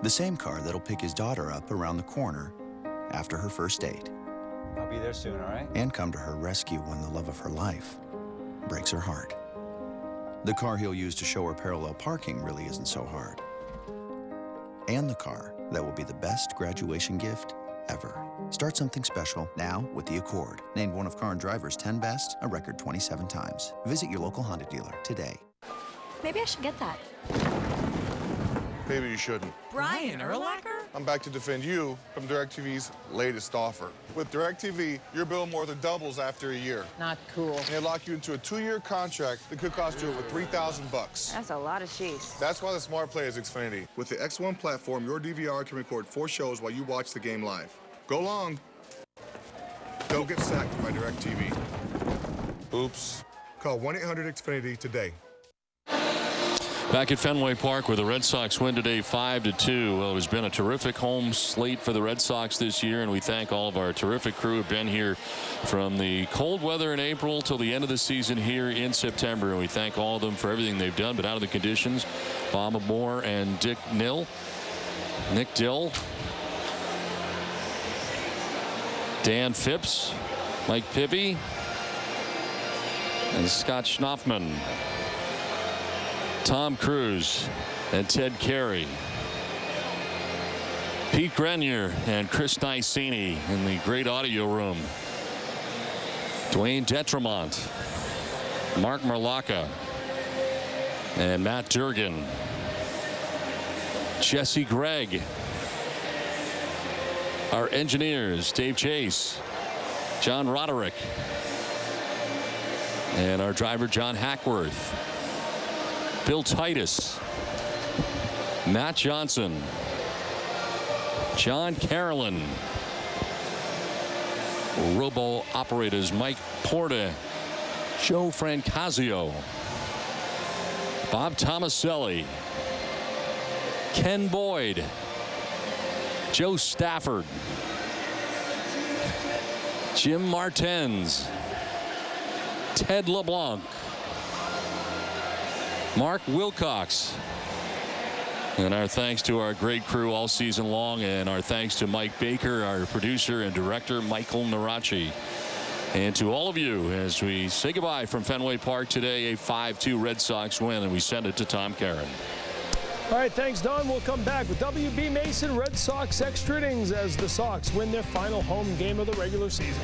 The same car that'll pick his daughter up around the corner after her first date. I'll be there soon, all right? And come to her rescue when the love of her life breaks her heart. The car he'll use to show her parallel parking really isn't so hard. And the car that will be the best graduation gift ever. Start something special now with the Accord. Named one of Car and Driver's 10 best a record 27 times. Visit your local Honda dealer today. Maybe I should get that. Maybe you shouldn't. Brian Urlacher? I'm back to defend you from DirecTV's latest offer. With DirecTV, your bill more than doubles after a year. Not cool. And they lock you into a 2-year contract that could cost you over $3,000. That's a lot of cheese. That's why the Smart Play is Xfinity. With the X1 platform, your DVR can record 4 shows while you watch the game live. Go long. Don't get sacked by DirecTV. Oops. Call 1-800-XFINITY today. Back at Fenway Park where the Red Sox win today 5-2. Well, it has been a terrific home slate for the Red Sox this year, and we thank all of our terrific crew who have been here from the cold weather in April till the end of the season here in September, and we thank all of them for everything they've done. But out of the conditions, Bob Moore and Nick Dill, Dan Phipps, Mike Pivy, and Scott Schnaufman, Tom Cruise and Ted Carey, Pete Grenier and Chris Nicini in the great audio room, Dwayne Detremont, Mark Merlaka, and Matt Durgan, Jesse Gregg, our engineers, Dave Chase, John Roderick, And our driver, John Hackworth. Bill Titus. Matt Johnson. John Carolyn. Robo operators Mike Porta, Joe Francasio, Bob Tomaselli, Ken Boyd, Joe Stafford, Jim Martens, Ted LeBlanc, Mark Wilcox. And our thanks to our great crew all season long, and our thanks to Mike Baker, our producer and director, Michael Narachi. And to all of you as we say goodbye from Fenway Park today, a 5-2 Red Sox win, and we send it to Tom Caron. All right, thanks, Don. We'll come back with W.B. Mason Red Sox extra innings as the Sox win their final home game of the regular season.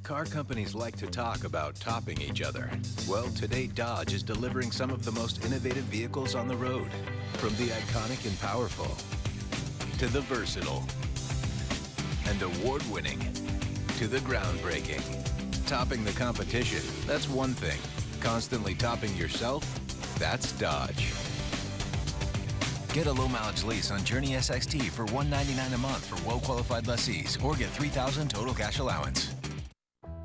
Car companies like to talk about topping each other. Well, today Dodge is delivering some of the most innovative vehicles on the road. From the iconic and powerful, to the versatile, and award-winning, to the groundbreaking. Topping the competition, that's one thing. Constantly topping yourself, that's Dodge. Get a low-mileage lease on Journey SXT for $199 a month for well-qualified lessees, or get $3,000 total cash allowance.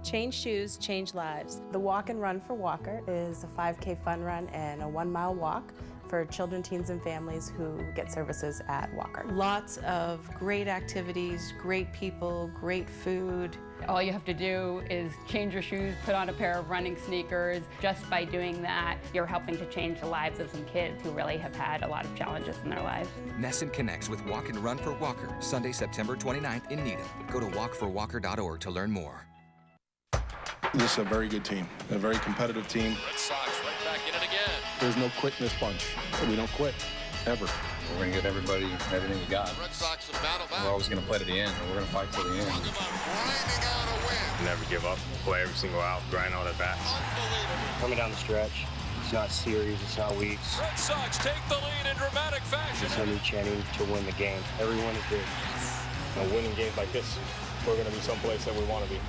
Change shoes, change lives. The Walk and Run for Walker is a 5K fun run and a 1-mile walk for children, teens, and families who get services at Walker. Lots of great activities, great people, great food. All you have to do is change your shoes, put on a pair of running sneakers. Just by doing that, you're helping to change the lives of some kids who really have had a lot of challenges in their lives. Nesson connects with Walk and Run for Walker, Sunday, September 29th in Needham. Go to walkforwalker.org to learn more. This is a very good team, a very competitive team. Red Sox right back in it again. There's no quit in this bunch. We don't quit, ever. We're going to give everybody everything we got. Red Sox have battled back. We're always going to play to the end, and we're going to fight to the end. Never give up. Play every single out. Grind all at bats. Coming down the stretch. It's not series. It's not weeks. Red Sox take the lead in dramatic fashion. It's an each inning to win the game. Everyone is good. Winning games like this, we're going to be someplace that we want to be.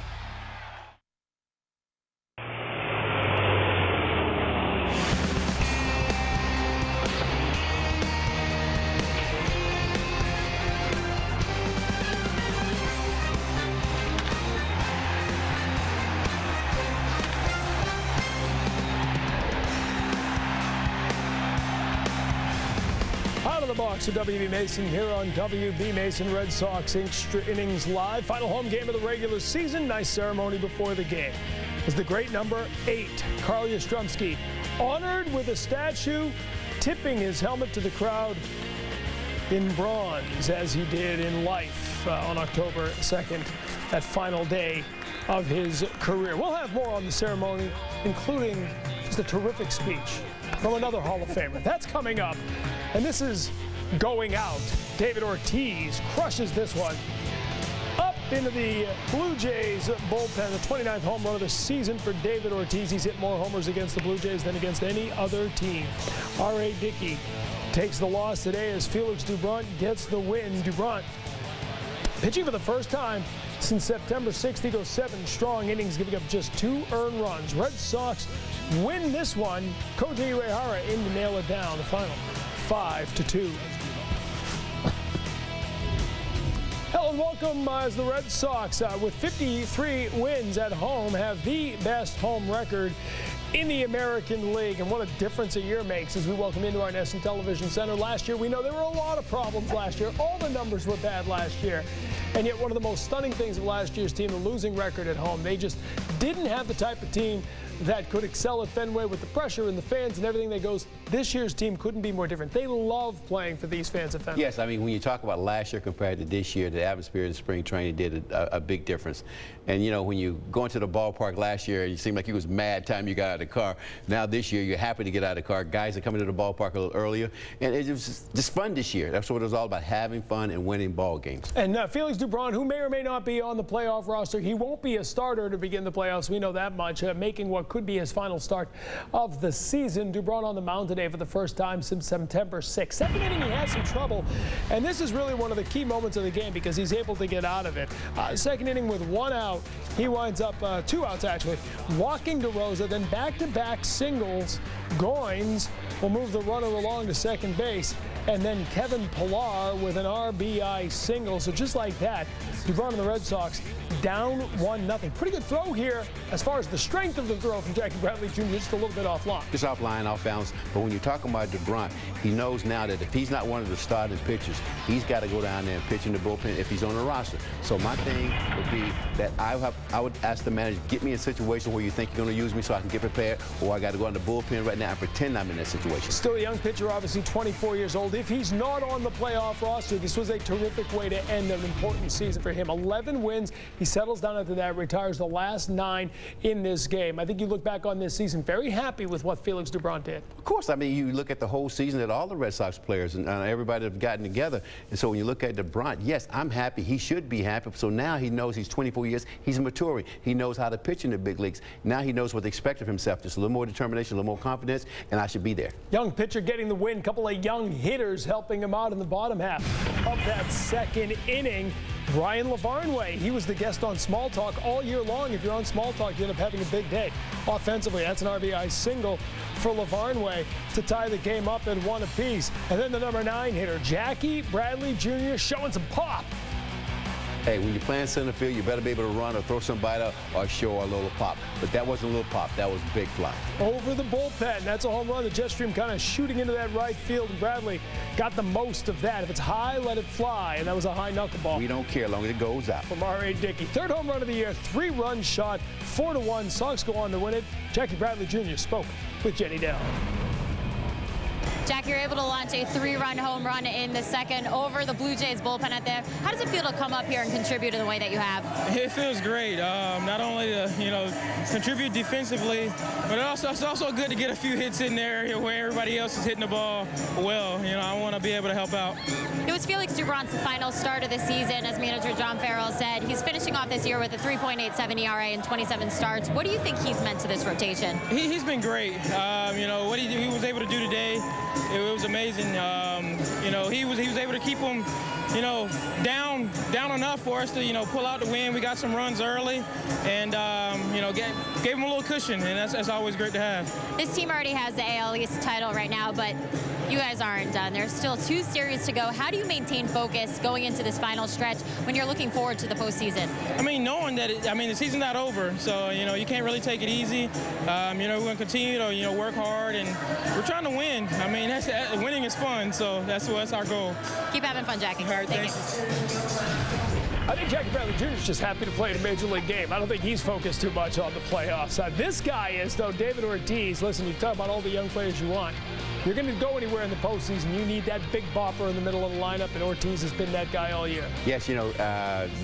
Box of W.B. Mason here on W.B. Mason Red Sox Extra Innings Live. Final home game of the regular season. Nice ceremony before the game. As the great number 8, Carl Yastrzemski, honored with a statue, tipping his helmet to the crowd in bronze, as he did in life on October 2nd, that final day of his career. We'll have more on the ceremony, including just a terrific speech from another Hall of Famer. That's coming up. And this is going out. David Ortiz crushes this one. Up into the Blue Jays bullpen, the 29th home run of the season for David Ortiz. He's hit more homers against the Blue Jays than against any other team. R.A. Dickey takes the loss today as Felix Doubront gets the win. Doubront pitching for the first time since September 6th. He goes 7 strong innings, giving up just 2 earned runs. Red Sox win this one. Koji Uehara in to nail it down. The final 5-2. Hello and welcome as the Red Sox, with 53 wins at home, have the best home record in the American League. And what a difference a year makes as we welcome into our Nesson Television Center. Last year, we know there were a lot of problems last year. All the numbers were bad last year. And yet one of the most stunning things of last year's team, the losing record at home. They just didn't have the type of team that could excel at Fenway with the pressure and the fans and everything that goes. This year's team couldn't be more different. They love playing for these fans at Fenway. Yes, I mean, when you talk about last year compared to this year, the atmosphere in spring training did a big difference. And, you know, when you go into the ballpark last year, you seemed like you was mad time you got out of the car. Now this year, you're happy to get out of the car. Guys are coming to the ballpark a little earlier. And it was just fun this year. That's what it was all about, having fun and winning ball games. And Felix Doubront, who may or may not be on the playoff roster, he won't be a starter to begin the playoffs. We know that much, making what could be his final start of the season. Doubront on the mound today for the first time since September 6th. Second inning, he had some trouble, and this is really one of the key moments of the game because he's able to get out of it. Second inning with 1 out, he winds up 2 outs actually, walking DeRosa, then back-to-back singles. Goins will move the runner along to second base, and then Kevin Pillar with an RBI single. So just like that, Doubront and the Red Sox down 1-0. Pretty good throw here as far as the strength of the throw from Jackie Bradley Jr. Just a little bit offline. Just offline, off balance. But when you're talking about Doubront, he knows now that if he's not one of the starting pitchers, he's got to go down there and pitch in the bullpen if he's on the roster. So my thing would be that I would ask the manager, get me in a situation where you think you're going to use me so I can get prepared, or I got to go in the bullpen right now and pretend I'm in that situation. Still a young pitcher, obviously 24 years old. If he's not on the playoff roster, this was a terrific way to end an important season for him. 11 wins. He settles down after that, retires the last 9 in this game. I think you look back on this season very happy with what Felix Doubront did. Of course. I mean, you look at the whole season that all the Red Sox players and everybody have gotten together. And so when you look at Doubront, yes, I'm happy. He should be happy. So now he knows he's 24 years. He's maturing. He knows how to pitch in the big leagues. Now he knows what to expect of himself. Just a little more determination, a little more confidence, and I should be there. Young pitcher getting the win. Couple of young hitters helping him out in the bottom half of that second inning. Brian Lavarnway, he was the guest on Small Talk all year long. If you're on Small Talk, you end up having a big day. Offensively, that's an RBI single for Lavarnway to tie the game up at 1 apiece. And then the number 9 hitter, Jackie Bradley Jr., showing some pop. Hey, when you're playing center field, you better be able to run or throw somebody out or show a little pop. But that wasn't a little pop. That was big fly. Over the bullpen. That's a home run. The jet stream kind of shooting into that right field. And Bradley got the most of that. If it's high, let it fly. And that was a high knuckleball. We don't care as long as it goes out. From R.A. Dickey. Third home run of the year. 3-run shot. 4-1. Sox go on to win it. Jackie Bradley Jr. spoke with Jenny Dell. Jack, you're able to launch a 3-run home run in the second over the Blue Jays bullpen out there. How does it feel to come up here and contribute in the way that you have? It feels great. Not only to contribute defensively, but it's also good to get a few hits in there where everybody else is hitting the ball well. I want to be able to help out. It was Felix Doubrant's final start of the season, as manager John Farrell said. He's finishing off this year with a 3.87 ERA and 27 starts. What do you think he's meant to this rotation? He's been great. What he was able to do today, it was amazing. He was able to keep them, down enough for us to, pull out the win. We got some runs early, and gave him a little cushion, and that's always great to have. This team already has the AL East title right now, but you guys aren't done. There's still 2 series to go. How do you maintain focus going into this final stretch when you're looking forward to the postseason? Knowing that the season's not over, so you can't really take it easy. We're going to continue to work hard, and we're trying to win. Winning is fun, so that's our goal. Keep having fun, Jackie. All right, Thank you. I think Jackie Bradley Jr. is just happy to play in a major league game. I don't think he's focused too much on the playoffs. This guy is, though, David Ortiz. Listen, you talk about all the young players you want. You're going to go anywhere in the postseason. You need that big bopper in the middle of the lineup, and Ortiz has been that guy all year. Yes, David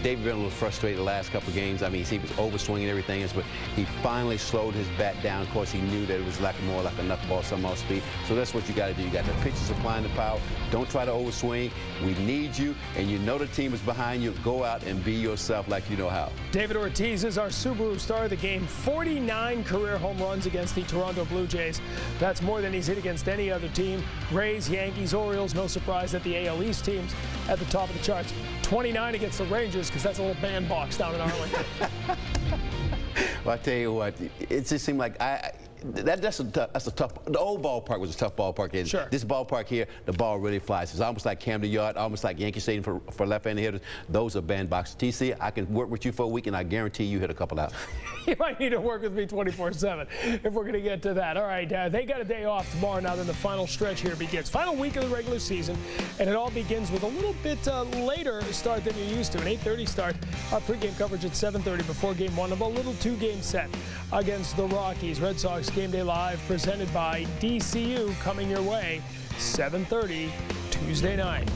been a little frustrated the last couple of games. He was overswinging everything else, but he finally slowed his bat down. Of course, he knew that it was more like a knuckleball, some off speed. So that's what you got to do. You got the pitchers applying the power. Don't try to overswing. We need you, and the team is behind you. Go out and be yourself like you know how. David Ortiz is our Subaru star of the game. 49 career home runs against the Toronto Blue Jays. That's more than he's hit against any other team. Rays, Yankees, Orioles, no surprise that the AL East teams at the top of the charts. 29 against the Rangers, because that's a little bandbox down in Arlington. Well, I tell you what, it just seemed like that's a tough. The old ballpark was a tough ballpark. Sure. This ballpark here, the ball really flies. It's almost like Camden Yard, almost like Yankee Stadium for left-handed hitters. Those are bandboxes. TC, I can work with you for a week, and I guarantee you hit a couple out. You might need to work with me 24/7 if we're going to get to that. All right, they got a day off tomorrow. Now then the final stretch here begins. Final week of the regular season, and it all begins with a little bit later start than you're used to. An 8:30 start. Pregame coverage at 7:30 before Game 1 of a little 2-game set against the Rockies. Red Sox Game Day Live presented by DCU coming your way 7:30 Tuesday night.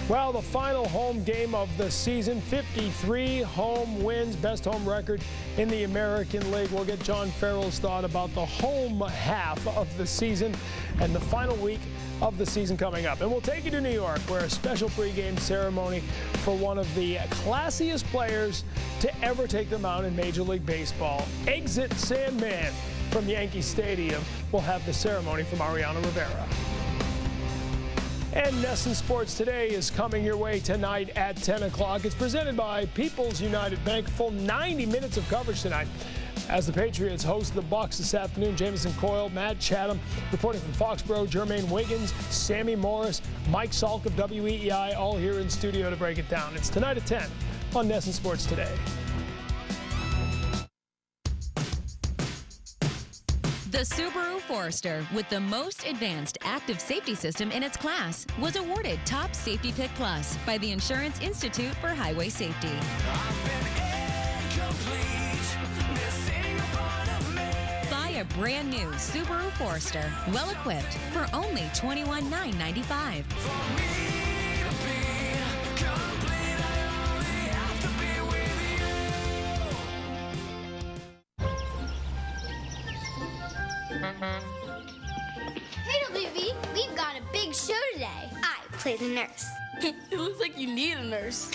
Well, the final home game of the season, 53 home wins, best home record in the American League. We'll get John Farrell's thought about the home half of the season and the final week of the season coming up. And we'll take you to New York, where a special pregame ceremony for one of the classiest players to ever take the mound in Major League Baseball, Exit Sandman from Yankee Stadium, will have the ceremony from Mariano Rivera. And NESN Sports Today is coming your way tonight at 10 o'clock. It's presented by People's United Bank. Full 90 minutes of coverage tonight as the Patriots host the Bucs this afternoon. Jamison Coyle, Matt Chatham reporting from Foxborough, Jermaine Wiggins, Sammy Morris, Mike Salk of WEEI, all here in studio to break it down. It's tonight at 10 on NESN Sports Today. The Subaru Forester, with the most advanced active safety system in its class, was awarded Top Safety Pick Plus by the Insurance Institute for Highway Safety. Buy a brand new Subaru Forester, well equipped, for only $21,995. Hey, WB, we've got a big show today. I play the nurse. It looks like you need a nurse.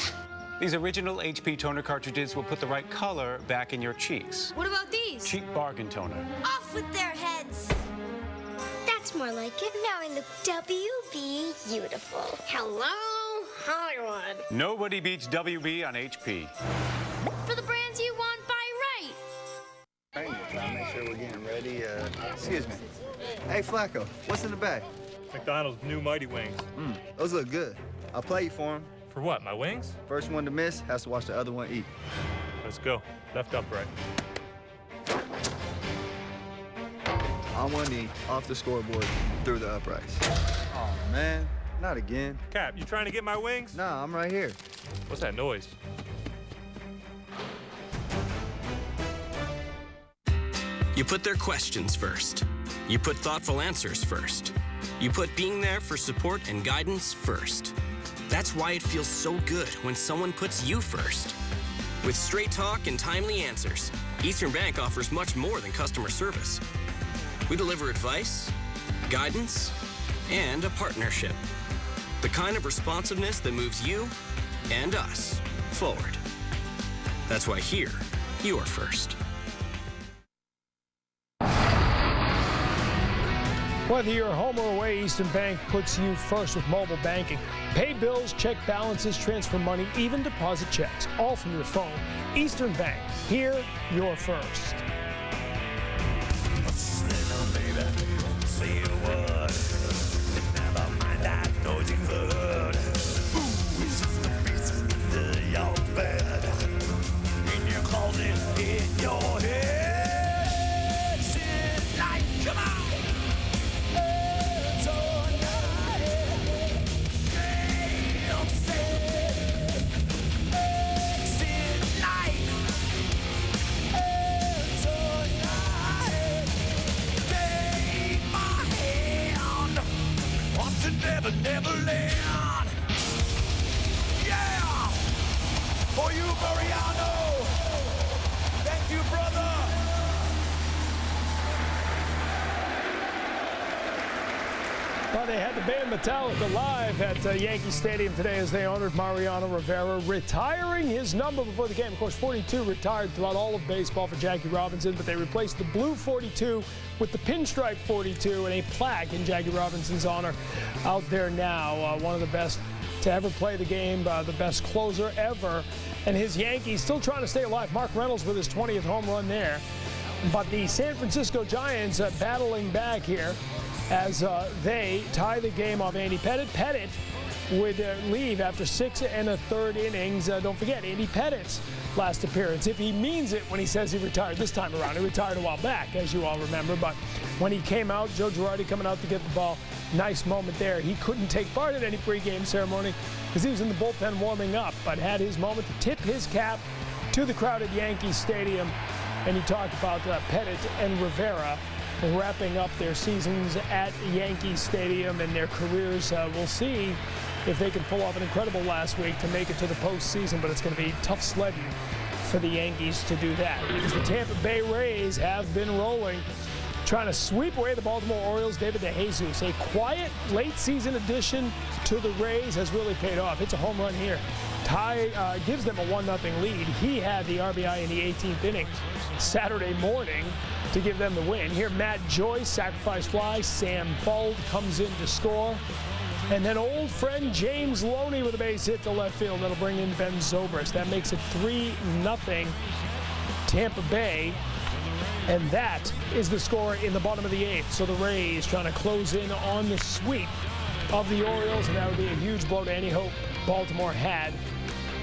These original HP toner cartridges will put the right color back in your cheeks. What about these? Cheap bargain toner. Off with their heads. That's more like it. Now I look WB beautiful. Hello, Hollywood. Nobody beats WB on HP. For the brands you want, buy right. Trying to make sure we're getting ready. Excuse me. Hey, Flacco, what's in the bag? McDonald's new Mighty Wings. Those look good. I'll play you for them. For what, my wings? First one to miss has to watch the other one eat. Let's go. Left upright. On one knee, off the scoreboard, through the uprights. Oh, man. Not again. Cap, you trying to get my wings? Nah, I'm right here. What's that noise? You put their questions first. You put thoughtful answers first. You put being there for support and guidance first. That's why it feels so good when someone puts you first. With straight talk and timely answers, Eastern Bank offers much more than customer service. We deliver advice, guidance, and a partnership. The kind of responsiveness that moves you and us forward. That's why here, you are first. Whether you're home or away, Eastern Bank puts you first with mobile banking. Pay bills, check balances, transfer money, even deposit checks, all from your phone. Eastern Bank, here you're first. Neverland. Yeah! For you, Mariano. Thank you, brother. Well, they had the band Metallica live at Yankee Stadium today as they honored Mariano Rivera, retiring his number before the game. Of course, 42 retired throughout all of baseball for Jackie Robinson, but they replaced the blue 42 with the pinstripe 42 and a plaque in Jackie Robinson's honor out there now. One of the best to ever play the game, the best closer ever. And his Yankees still trying to stay alive. Mark Reynolds with his 20th home run there. But the San Francisco Giants battling back here as they tie the game off Andy Pettitte. Pettitte would leave after 6 1/3 innings. Don't forget, Andy Pettitte's last appearance, if he means it when he says he retired this time around. He retired a while back, as you all remember, but when he came out, Joe Girardi coming out to get the ball, nice moment there. He couldn't take part in any pregame ceremony because he was in the bullpen warming up, but had his moment to tip his cap to the crowd at Yankee Stadium. And he talked about Pettitte and Rivera wrapping up their seasons at Yankee Stadium and their careers. We'll see if they can pull off an incredible last week to make it to the postseason, but it's going to be tough sledding for the Yankees to do that, because the Tampa Bay Rays have been rolling, trying to sweep away the Baltimore Orioles. David DeJesus, a quiet late season addition to the Rays, has really paid off. It's a home run here. Ty gives them a 1-0 lead. He had the RBI in the 18th inning Saturday morning to give them the win. Here, Matt Joyce, sacrifice fly. Sam Fuld comes in to score. And then old friend James Loney with a base hit to left field. That'll bring in Ben Zobrist. That makes it 3-0 Tampa Bay. And that is the score in the bottom of the 8th. So the Rays trying to close in on the sweep of the Orioles, and that would be a huge blow to any hope Baltimore had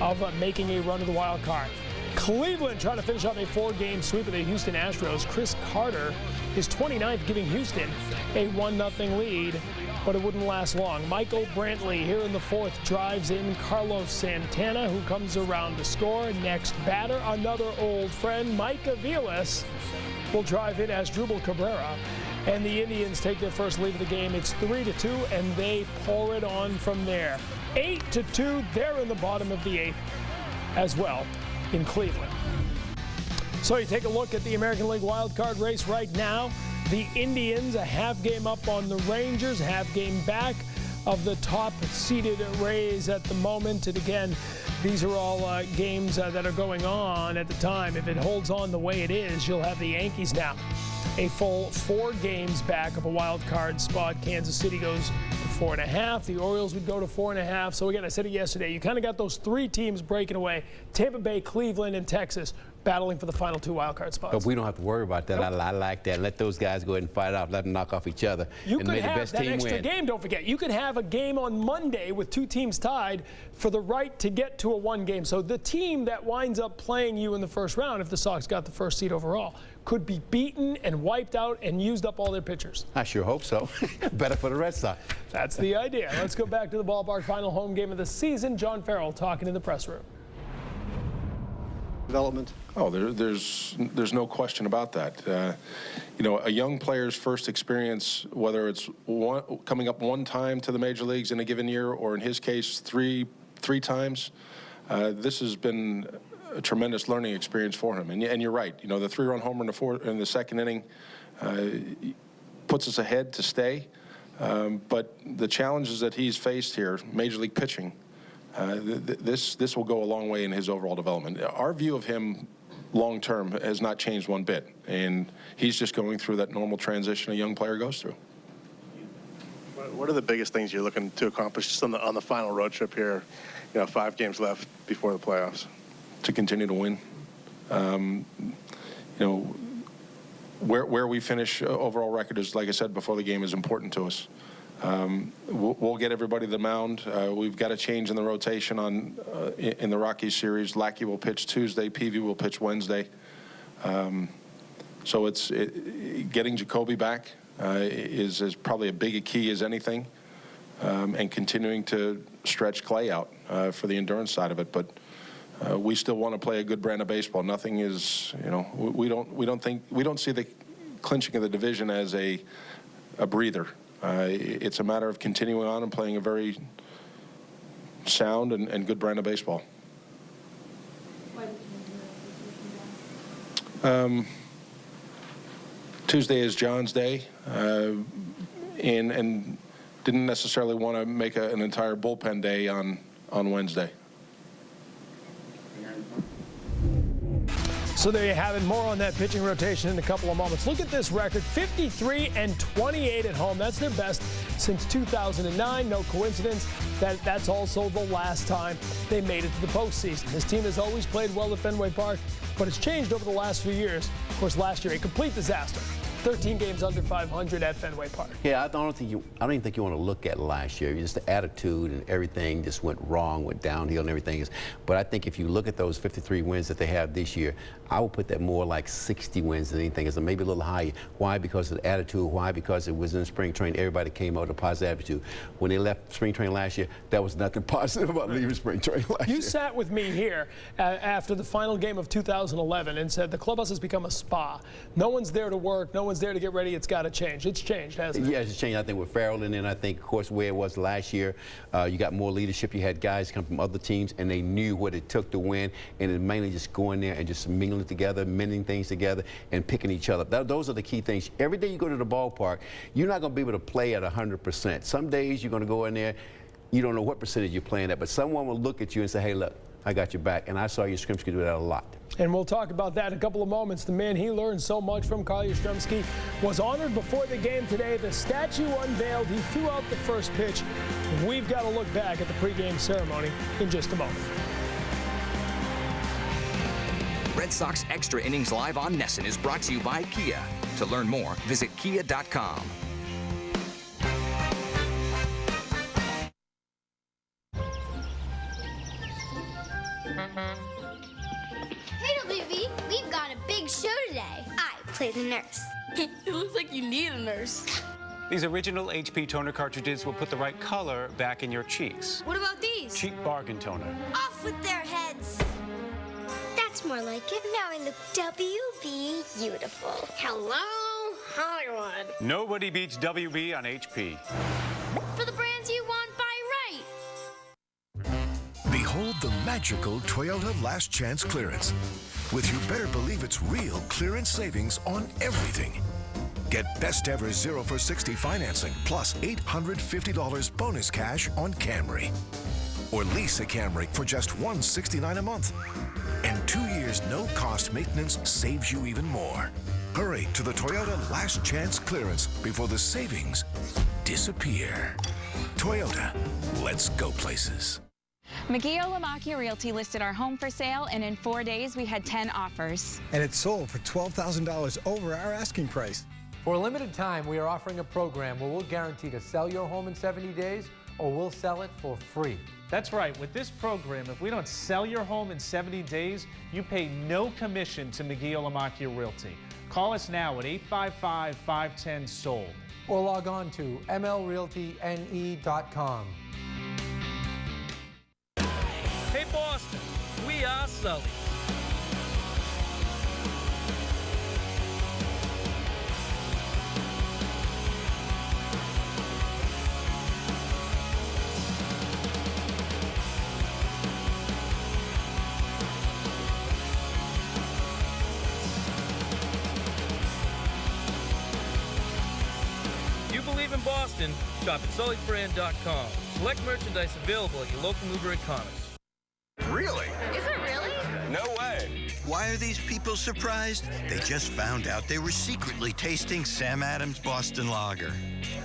of making a run to the wild card. Cleveland trying to finish off a 4-game sweep of the Houston Astros. Chris Carter is 29th, giving Houston a 1-0 lead, but it wouldn't last long. Michael Brantley here in the 4th drives in Carlos Santana, who comes around to score. Next batter, another old friend, Mike Aviles, will drive in as Drupal Cabrera. And the Indians take their first lead of the game. It's 3-2, and they pour it on from there. 8-2, they're in the bottom of the 8th as well in Cleveland. So you take a look at the American League wildcard race right now. The Indians a half game up on the Rangers, half game back of the top-seeded Rays at the moment. And again, these are all games that are going on at the time. If it holds on the way it is, you'll have the Yankees now a full 4 games back of a wild card spot. Kansas City goes to 4.5. The Orioles would go to 4.5. So again, I said it yesterday, you kind of got those 3 teams breaking away. Tampa Bay, Cleveland, and Texas battling for the final 2 wild card spots. But we don't have to worry about that. Nope. I like that. Let those guys go ahead and fight out. Let them knock off each other. You and could make have the best that team extra win. game, don't forget. You could have a game on Monday with 2 teams tied for the right to get to a 1 game. So the team that winds up playing you in the first round, if the Sox got the first seed overall, could be beaten and wiped out and used up all their pitchers. I sure hope so. Better for the Red Sox. That's the idea. Let's go back to the ballpark. Final home game of the season. John Farrell talking in the press room. Development. Oh, there's no question about that. You know, a young player's first experience, whether it's coming up 1 time to the major leagues in a given year, or in his case, three times, this has been a tremendous learning experience for him. And you're right. You know, the 3-run homer in the 2nd inning puts us ahead to stay. But the challenges that he's faced here, major league pitching, this will go a long way in his overall development. Our view of him long term has not changed one bit, and he's just going through that normal transition a young player goes through. What are the biggest things you're looking to accomplish just on the final road trip here? You know, 5 games left before the playoffs. To continue to win. You know, where we finish overall record is, like I said before the game, is important to us. We'll get everybody to the mound. We've got a change in the rotation in the Rockies series. Lackey will pitch Tuesday. Peavy will pitch Wednesday. So getting Jacoby back is probably as big a key as anything, and continuing to stretch Clay out for the endurance side of it. But we still want to play a good brand of baseball. Nothing is, you know, we don't see the clinching of the division as a breather. It's a matter of continuing on and playing a very sound and good brand of baseball. Tuesday is John's day, and didn't necessarily want to make an entire bullpen day on Wednesday. So there you have it. More on that pitching rotation in a couple of moments. Look at this record, 53-28 at home. That's their best since 2009. No coincidence that that's also the last time they made it to the postseason. This team has always played well at Fenway Park, but it's changed over the last few years. Of course, last year, a complete disaster. 13 games under 500 at Fenway Park. Yeah, I don't even think you want to look at last year. Just the attitude and everything just went wrong, went downhill and everything. But I think if you look at those 53 wins that they have this year, I would put that more like 60 wins than anything. It's maybe a little higher. Why? Because of the attitude. Why? Because it was in spring training. Everybody came out with a positive attitude. When they left spring training last year, there was nothing positive about leaving spring training last year. You sat with me here after the final game of 2011 and said the clubhouse has become a spa. No one's there to work. No one's there to get ready, it's got to change. It's changed, hasn't it? Yeah, it's changed, I think, with Farrell, and then I think, of course, where it was last year, you got more leadership. You had guys come from other teams, and they knew what it took to win, and it mainly just going there and just mingling together, mending things together, and picking each other up. Those are the key things. Every day you go to the ballpark, you're not going to be able to play at 100%. Some days you're going to go in there, you don't know what percentage you're playing at, but someone will look at you and say, hey, look, I got your back. And I saw Yastrzemski do that a lot. And we'll talk about that in a couple of moments. The man he learned so much from, Carl Yastrzemski, was honored before the game today. The statue unveiled. He threw out the first pitch. We've got to look back at the pregame ceremony in just a moment. Red Sox Extra Innings Live on Nesson is brought to you by Kia. To learn more, visit kia.com. Hey, WB, we've got a big show today. I play the nurse. It looks like you need a nurse. These original HP toner cartridges will put the right color back in your cheeks. What about these? Cheap bargain toner. Off with their heads. That's more like it. Now I look WB beautiful. Hello, Hollywood. Nobody beats WB on HP. For the brands you want, buy right. Behold the magical Toyota Last Chance Clearance. With you better believe it's real clearance savings on everything. Get best ever 0 for 60 financing plus $850 bonus cash on Camry. Or lease a Camry for just $169 a month. And 2 years no-cost maintenance saves you even more. Hurry to the Toyota Last Chance Clearance before the savings disappear. Toyota, let's go places. McGee Olamaki Realty listed our home for sale, and in 4 days we had 10 offers. And it sold for $12,000 over our asking price. For a limited time, we are offering a program where we'll guarantee to sell your home in 70 days or we'll sell it for free. That's right. With this program, if we don't sell your home in 70 days, you pay no commission to McGee Olamaki Realty. Call us now at 855-510-SOLD. Or log on to mlrealtynE.com. Hey Boston, we are Sully. You believe in Boston? Shop at SullyBrand.com. Select merchandise available at your local Newbury Commerce. Really? Is it really? No way. Why are these people surprised? They just found out they were secretly tasting Sam Adams Boston Lager.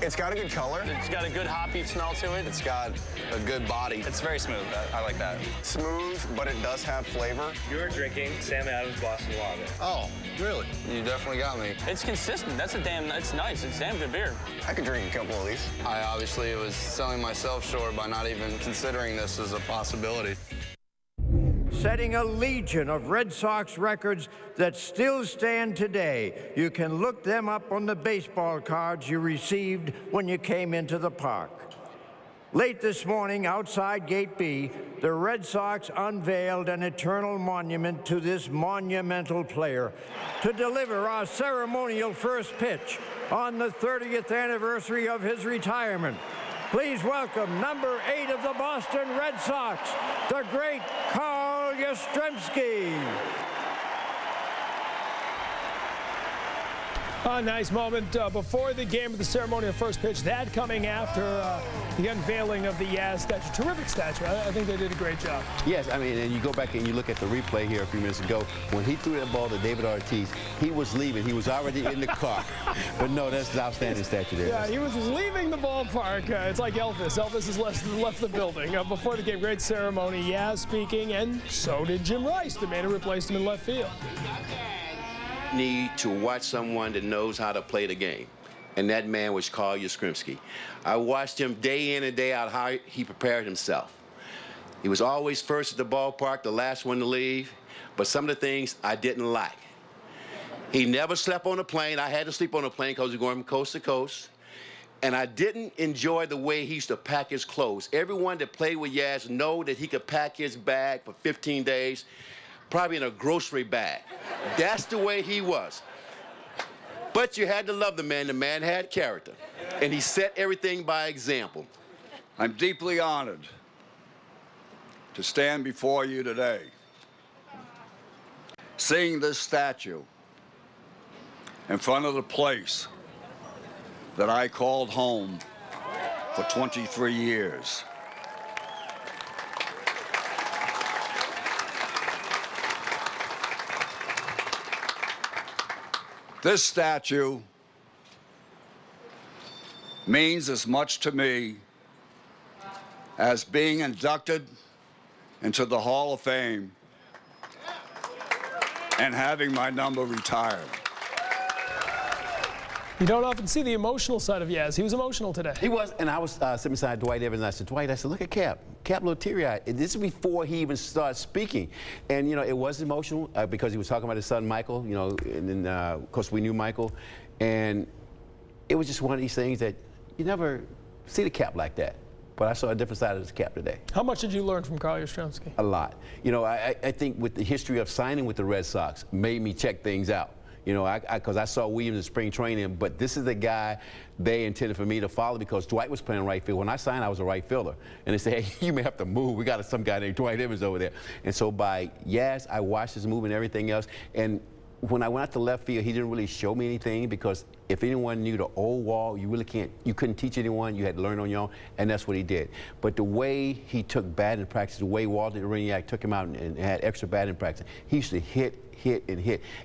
It's got a good color. It's got a good hoppy smell to it. It's got a good body. It's very smooth. I like that. Smooth, but it does have flavor. You're drinking Sam Adams Boston Lager. Oh, really? You definitely got me. It's consistent. It's nice. It's damn good beer. I could drink a couple of these. I obviously was selling myself short by not even considering this as a possibility. Setting a legion of Red Sox records that still stand today. You can look them up on the baseball cards you received when you came into the park. Late this morning, outside Gate B, the Red Sox unveiled an eternal monument to this monumental player to deliver our ceremonial first pitch on the 30th anniversary of his retirement. Please welcome number 8 of the Boston Red Sox, the great Carl Yastrzemski. A nice moment before the game of the ceremony of first pitch. That coming after the unveiling of the Yaz statue. Terrific statue. I think they did a great job. Yes, I mean, and you go back and you look at the replay here a few minutes ago. When he threw that ball to David Ortiz, he was leaving. He was already in the car. But no, that's an outstanding statue there. Yeah, he was leaving the ballpark. It's like Elvis. Elvis has left the building. Before the game, great ceremony. Yaz speaking, and so did Jim Rice, the man who replaced him in left field. Need to watch someone that knows how to play the game, and that man was Carl Yastrzemski. I watched him day in and day out how he prepared himself. He was always first at the ballpark, the last one to leave, but some of the things I didn't like. He never slept on a plane. I had to sleep on a plane because we were going from coast to coast. And I didn't enjoy the way he used to pack his clothes. Everyone that played with Yaz know that he could pack his bag for 15 days, probably in a grocery bag. That's the way he was. But you had to love the man. The man had character. And he set everything by example. I'm deeply honored to stand before you today, seeing this statue in front of the place that I called home for 23 years. This statue means as much to me as being inducted into the Hall of Fame and having my number retired. You don't often see the emotional side of Yaz. He was emotional today. He was, and I was sitting beside Dwight Evans, and I said, Dwight, I said, look at Cap. Cap a little teary-eyed. This is before he even started speaking. And, you know, it was emotional because he was talking about his son, Michael, you know, and then, of course, we knew Michael. And it was just one of these things that you never see the Cap like that. But I saw a different side of this Cap today. How much did you learn from Carl Yastrzemski? A lot. You know, I think with the history of signing with the Red Sox made me check things out. You know, because I saw Williams in spring training, but this is the guy they intended for me to follow because Dwight was playing right field. When I signed, I was a right fielder. And they said, hey, you may have to move. We got some guy named Dwight Evans over there. And so by Yaz, I watched his move and everything else. And when I went out to left field, he didn't really show me anything because if anyone knew the old wall, you couldn't teach anyone. You had to learn on your own, and that's what he did. But the way he took batting practice, the way Walter Iriniak took him out and had extra batting practice, he used to hit,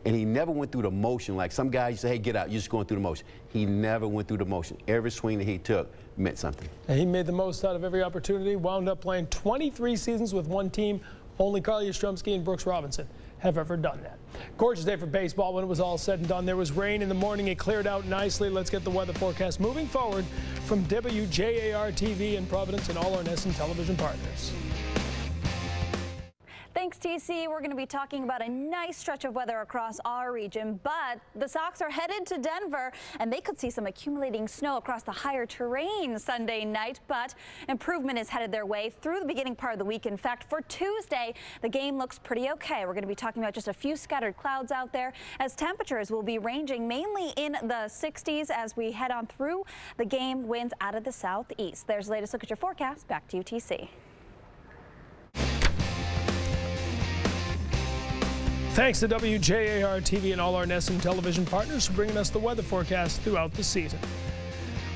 and he never went through the motion. Like some guys, you say, hey, get out, you're just going through the motion. He never went through the motion. Every swing that he took meant something. And he made the most out of every opportunity, wound up playing 23 seasons with one team. Only Carl Yastrzemski and Brooks Robinson have ever done that. Gorgeous day for baseball when it was all said and done. There was rain in the morning. It cleared out nicely. Let's get the weather forecast moving forward from WJAR-TV in Providence and all our NESN television partners. Thanks, TC. We're going to be talking about a nice stretch of weather across our region, but the Sox are headed to Denver, and they could see some accumulating snow across the higher terrain Sunday night, but improvement is headed their way through the beginning part of the week. In fact, for Tuesday, the game looks pretty okay. We're going to be talking about just a few scattered clouds out there as temperatures will be ranging mainly in the 60s as we head on through the game. Winds out of the southeast. There's the latest look at your forecast. Back to you, TC. Thanks to WJAR-TV and all our NESN television partners for bringing us the weather forecast throughout the season.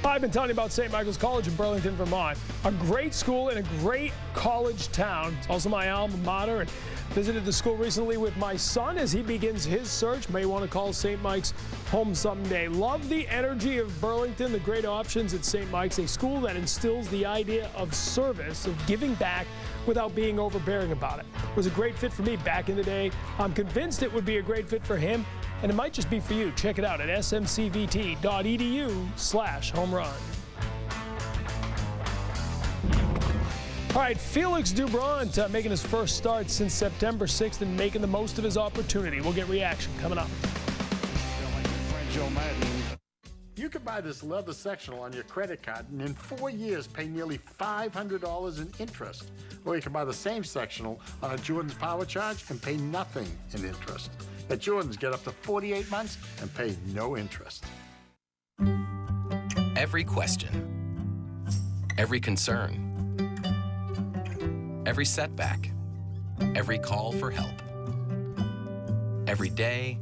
I've been telling you about St. Michael's College in Burlington, Vermont. A great school in a great college town. It's also my alma mater, and visited the school recently with my son as he begins his search. May want to call St. Mike's home someday. Love the energy of Burlington, the great options at St. Mike's, a school that instills the idea of service, of giving back without being overbearing about it. It was a great fit for me back in the day. I'm convinced it would be a great fit for him, and it might just be for you. Check it out at smcvt.edu/homerun. All right, Felix Doubront making his first start since September 6th and making the most of his opportunity. We'll get reaction coming up. You could buy this leather sectional on your credit card and in 4 years pay nearly $500 in interest. Or you can buy the same sectional on a Jordan's Power Charge and pay nothing in interest. At Jordan's, get up to 48 months and pay no interest. Every question, every concern, every setback, every call for help, every day,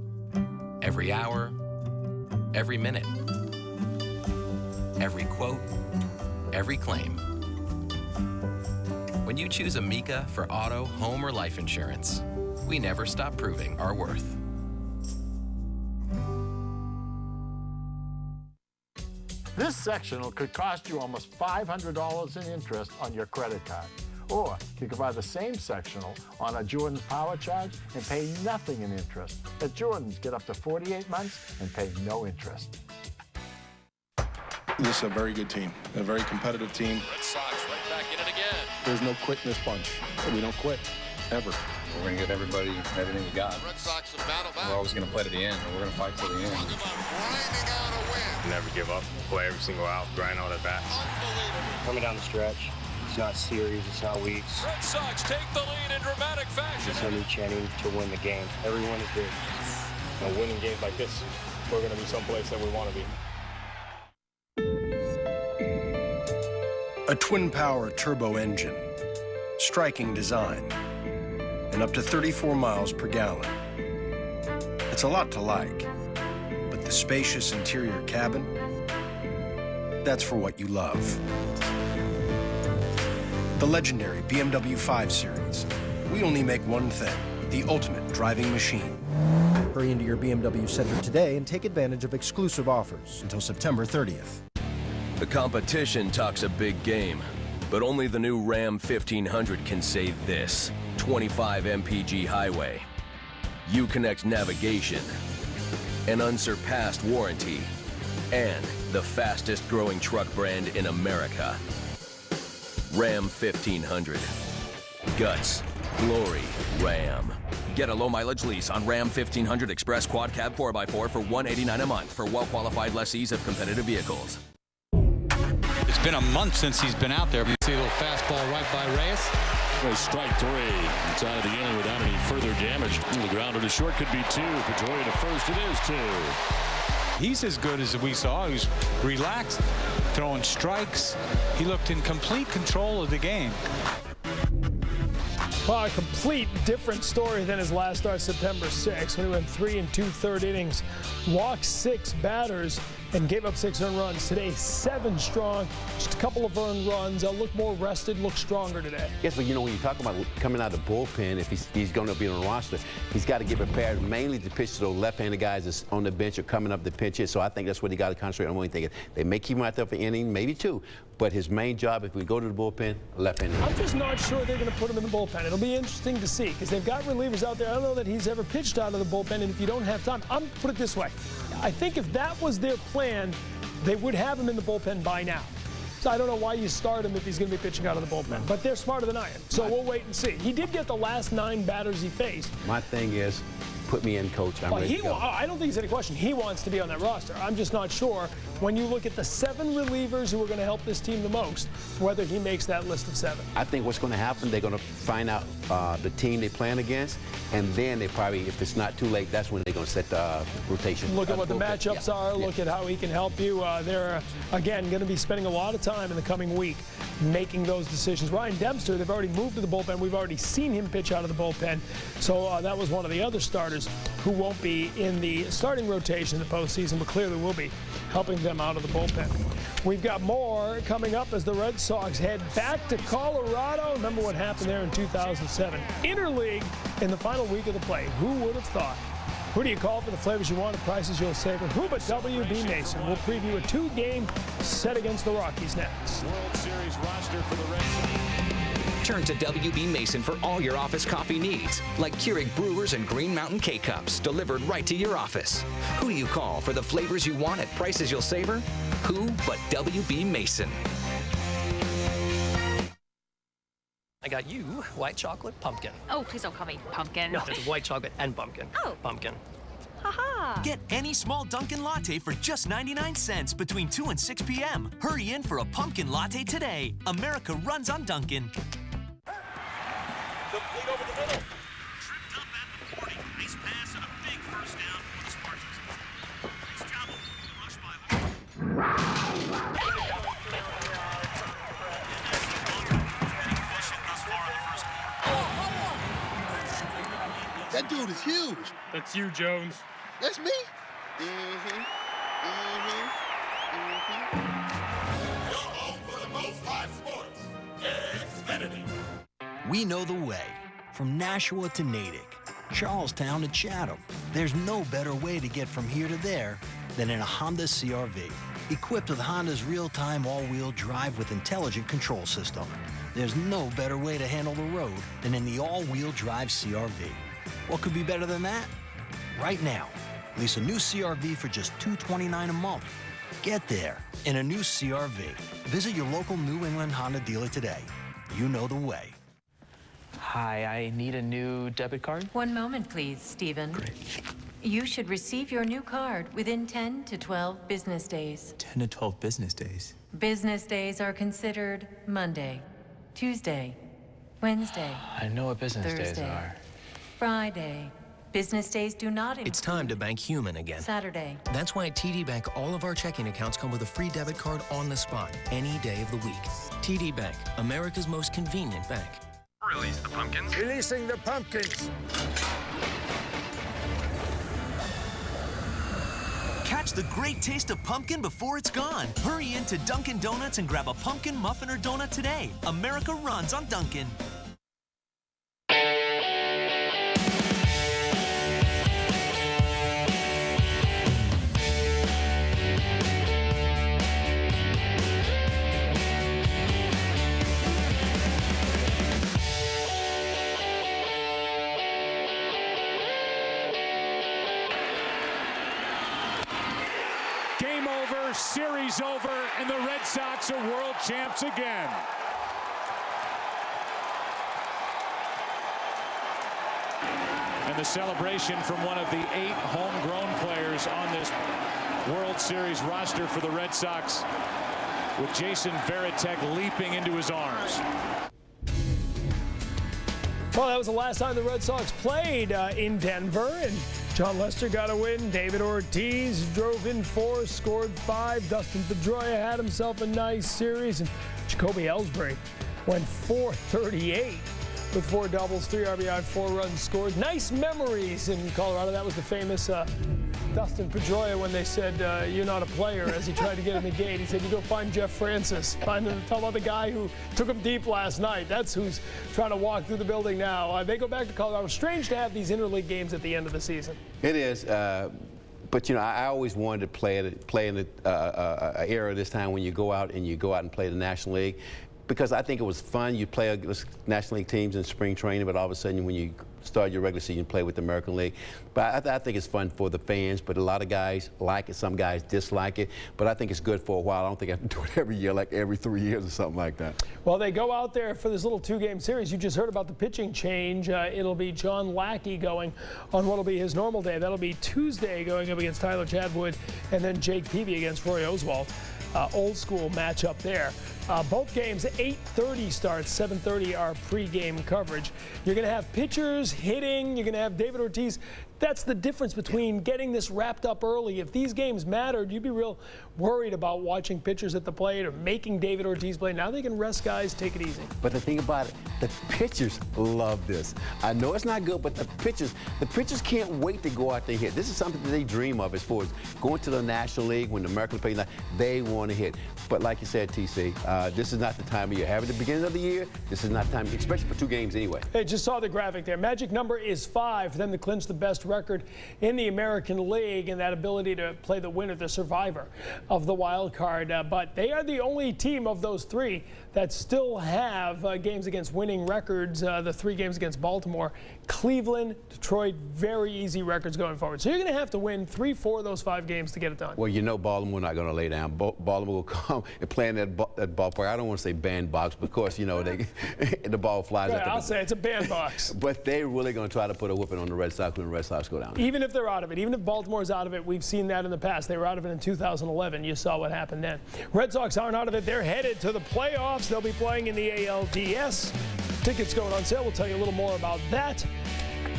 every hour, every minute, every quote, every claim. When you choose Amica for auto, home, or life insurance, we never stop proving our worth. This sectional could cost you almost $500 in interest on your credit card. Or you could buy the same sectional on a Jordan's Power Charge and pay nothing in interest. At Jordan's, get up to 48 months and pay no interest. This is a very good team, a very competitive team. Red Sox right back in it again. There's no quit in this bunch. We don't quit, ever. We're going to give everybody everything we got. Red Sox have battled back. We're always going to play to the end, and we're going to fight to the end. Talk about grinding out a win. Never give up. Play every single out. Grind out at bats. Coming down the stretch. It's not series. It's not weeks. Red Sox take the lead in dramatic fashion. It's only chanting to win the game. Everyone is big. Winning games like this, we're going to be someplace that we want to be. A twin-power turbo engine, striking design, and up to 34 miles per gallon. It's a lot to like, but the spacious interior cabin, that's for what you love. The legendary BMW 5 Series. We only make one thing, the ultimate driving machine. Hurry into your BMW Center today and take advantage of exclusive offers until September 30th. The competition talks a big game, but only the new Ram 1500 can say this: 25 mpg highway, Uconnect navigation, an unsurpassed warranty, and the fastest growing truck brand in America. Ram 1500. Guts, glory, Ram. Get a low mileage lease on Ram 1500 Express Quad Cab 4x4 for $189 a month for well-qualified lessees of competitive vehicles. It's been a month since he's been out there. You see a little fastball right by Reyes. Strike three. It's out of the inning without any further damage. The grounder to short could be two. Pedroia to first. It is two. He's as good as we saw. He was relaxed, throwing strikes. He looked in complete control of the game. Well, a complete different story than his last start September 6th when he went 3 2/3 innings, walked 6 batters, and gave up 6 earned runs. Today, 7 strong, just a couple of earned runs. They'll look more rested, look stronger today. Yes, but you know, when you talk about coming out of the bullpen, if he's going to be on the roster, he's got to get prepared mainly to pitch to those left-handed guys that's on the bench or coming up the pinches. So I think that's what he got to concentrate on. When he they may keep him out there for an inning, maybe 2, but his main job, if we go to the bullpen, left-handed. I'm just not sure they're going to put him in the bullpen. It'll be interesting to see because they've got relievers out there. I don't know that he's ever pitched out of the bullpen, and if you don't have time, I'm put it this way. I think if that was their plan, they would have him in the bullpen by now. So I don't know why you start him if he's going to be pitching out of the bullpen. But they're smarter than I am, so we'll wait and see. He did get the last 9 batters he faced. My thing is, put me in, coach. I'm ready to go. I don't think there's any question. He wants to be on that roster. I'm just not sure when you look at the 7 relievers who are going to help this team the most, whether he makes that list of 7. I think what's going to happen, they're going to find out the team they're playing against, and then they probably, if it's not too late, that's when they're going to set the rotation. Look at what the matchups are. Look at how he can help you. They're, again, going to be spending a lot of time in the coming week making those decisions. Ryan Dempster, they've already moved to the bullpen. We've already seen him pitch out of the bullpen. So that was one of the other starters who won't be in the starting rotation in the postseason, but clearly will be helping them out of the bullpen. We've got more coming up as the Red Sox head back to Colorado. Remember what happened there in 2007. Interleague in the final week of the play. Who would have thought? Who do you call for the flavors you want and prices you'll savor? Who but W.B. Mason? We'll preview a 2-game set against the Rockies next. World Series roster for the Red Sox. Turn to W.B. Mason for all your office coffee needs, like Keurig Brewers and Green Mountain K-Cups, delivered right to your office. Who do you call for the flavors you want at prices you'll savor? Who but W.B. Mason? I got you white chocolate pumpkin. Oh, please don't call me pumpkin. No, it's white chocolate and pumpkin. Oh. Pumpkin. Haha. Get any small Dunkin' latte for just 99 cents between 2 and 6 p.m. Hurry in for a pumpkin latte today. America runs on Dunkin'. Complete over the middle. Tripped up at the 40. Nice pass and a big first down for the Spartans. Nice job of the rush by That dude is huge. That's you, Jones. That's me. Your home for the most hot sports. Xfinity. We know the way. From Nashua to Natick, Charlestown to Chatham, there's no better way to get from here to there than in a Honda CR-V. Equipped with Honda's real-time all-wheel drive with intelligent control system, there's no better way to handle the road than in the all-wheel drive CR-V. What could be better than that? Right now, lease a new CR-V for just $229 a month. Get there in a new CR-V. Visit your local New England Honda dealer today. You know the way. Hi, I need a new debit card. One moment, please, Stephen. Great. You should receive your new card within 10 to 12 business days. 10 to 12 business days. Business days are considered Monday, Tuesday, Wednesday. I know what business Thursday, days are. Friday, Business days do not include It's time to bank human again. Saturday. That's why at TD Bank, all of our checking accounts come with a free debit card on the spot, any day of the week. TD Bank, America's most convenient bank. Release the pumpkins. Releasing the pumpkins. Catch the great taste of pumpkin before it's gone. Hurry into Dunkin' Donuts and grab a pumpkin muffin or donut today. America runs on Dunkin'. Game over, series over, and the Red Sox are world champs again. And the celebration from one of the 8 homegrown players on this World Series roster for the Red Sox, with Jason Varitek leaping into his arms. Well, that was the last time the Red Sox played in Denver, and John Lester got a win. David Ortiz drove in 4, scored 5. Dustin Pedroia had himself a nice series, and Jacoby Ellsbury went 438 with 4 doubles, 3 RBI, 4 runs scored. Nice memories in Colorado. That was the famous Dustin Pedroia when they said, "You're not a player," as he tried to get in the gate. He said, "You go find Jeff Francis. Find him, tell about the guy who took him deep last night. That's who's trying to walk through the building now." They go back to Colorado. Strange to have these interleague games at the end of the season. It is. But, you know, I always wanted to play in an era this time when you go out and play the National League. Because I think it was fun. You play against National League teams in spring training, but all of a sudden when you start your regular season, you play with the American League. But I think it's fun for the fans, but a lot of guys like it. Some guys dislike it. But I think it's good for a while. I don't think I have to do it every year, like every 3 years or something like that. Well, they go out there for this little 2-game series. You just heard about the pitching change. It'll be John Lackey going on what will be his normal day. That'll be Tuesday going up against Tyler Chadwood, and then Jake Peavy against Roy Oswalt. Old school matchup there. Both games, 8:30 starts, 7:30 are pregame coverage. You're going to have pitchers hitting. You're going to have David Ortiz. That's the difference between getting this wrapped up early. If these games mattered, you'd be real worried about watching pitchers at the plate or making David Ortiz play. Now they can rest guys, take it easy. But the thing about it, the pitchers love this. I know it's not good, but the pitchers can't wait to go out there and hit. This is something that they dream of as far as going to the National League when the Americans play. They want to hit. But like you said, TC, this is not the time of year. Have it at the beginning of the year. This is not the time, especially for 2 games anyway. Hey, just saw the graphic there. Magic number is 5 for them to clinch the best record in the American League, and that ability to play the winner, the survivor of the wild card. But they are the only team of those 3 that still have games against winning records. The 3 games against Baltimore, Cleveland, Detroit, very easy records going forward. So you're going to have to win 3-4 of those 5 games to get it done. Well, you know Baltimore not going to lay down. Baltimore will come and play in that ballpark. I don't want to say bandbox, but of course, you know, the ball flies Yeah, at them. I'll say it's a bandbox. But they're really going to try to put a whooping on the Red Sox when the Red Sox go down. Even if they're out of it, even if Baltimore's out of it, we've seen that in the past. They were out of it in 2011. You saw what happened then. Red Sox aren't out of it. They're headed to the playoffs. They'll be playing in the ALDS. Tickets going on sale. We'll tell you a little more about that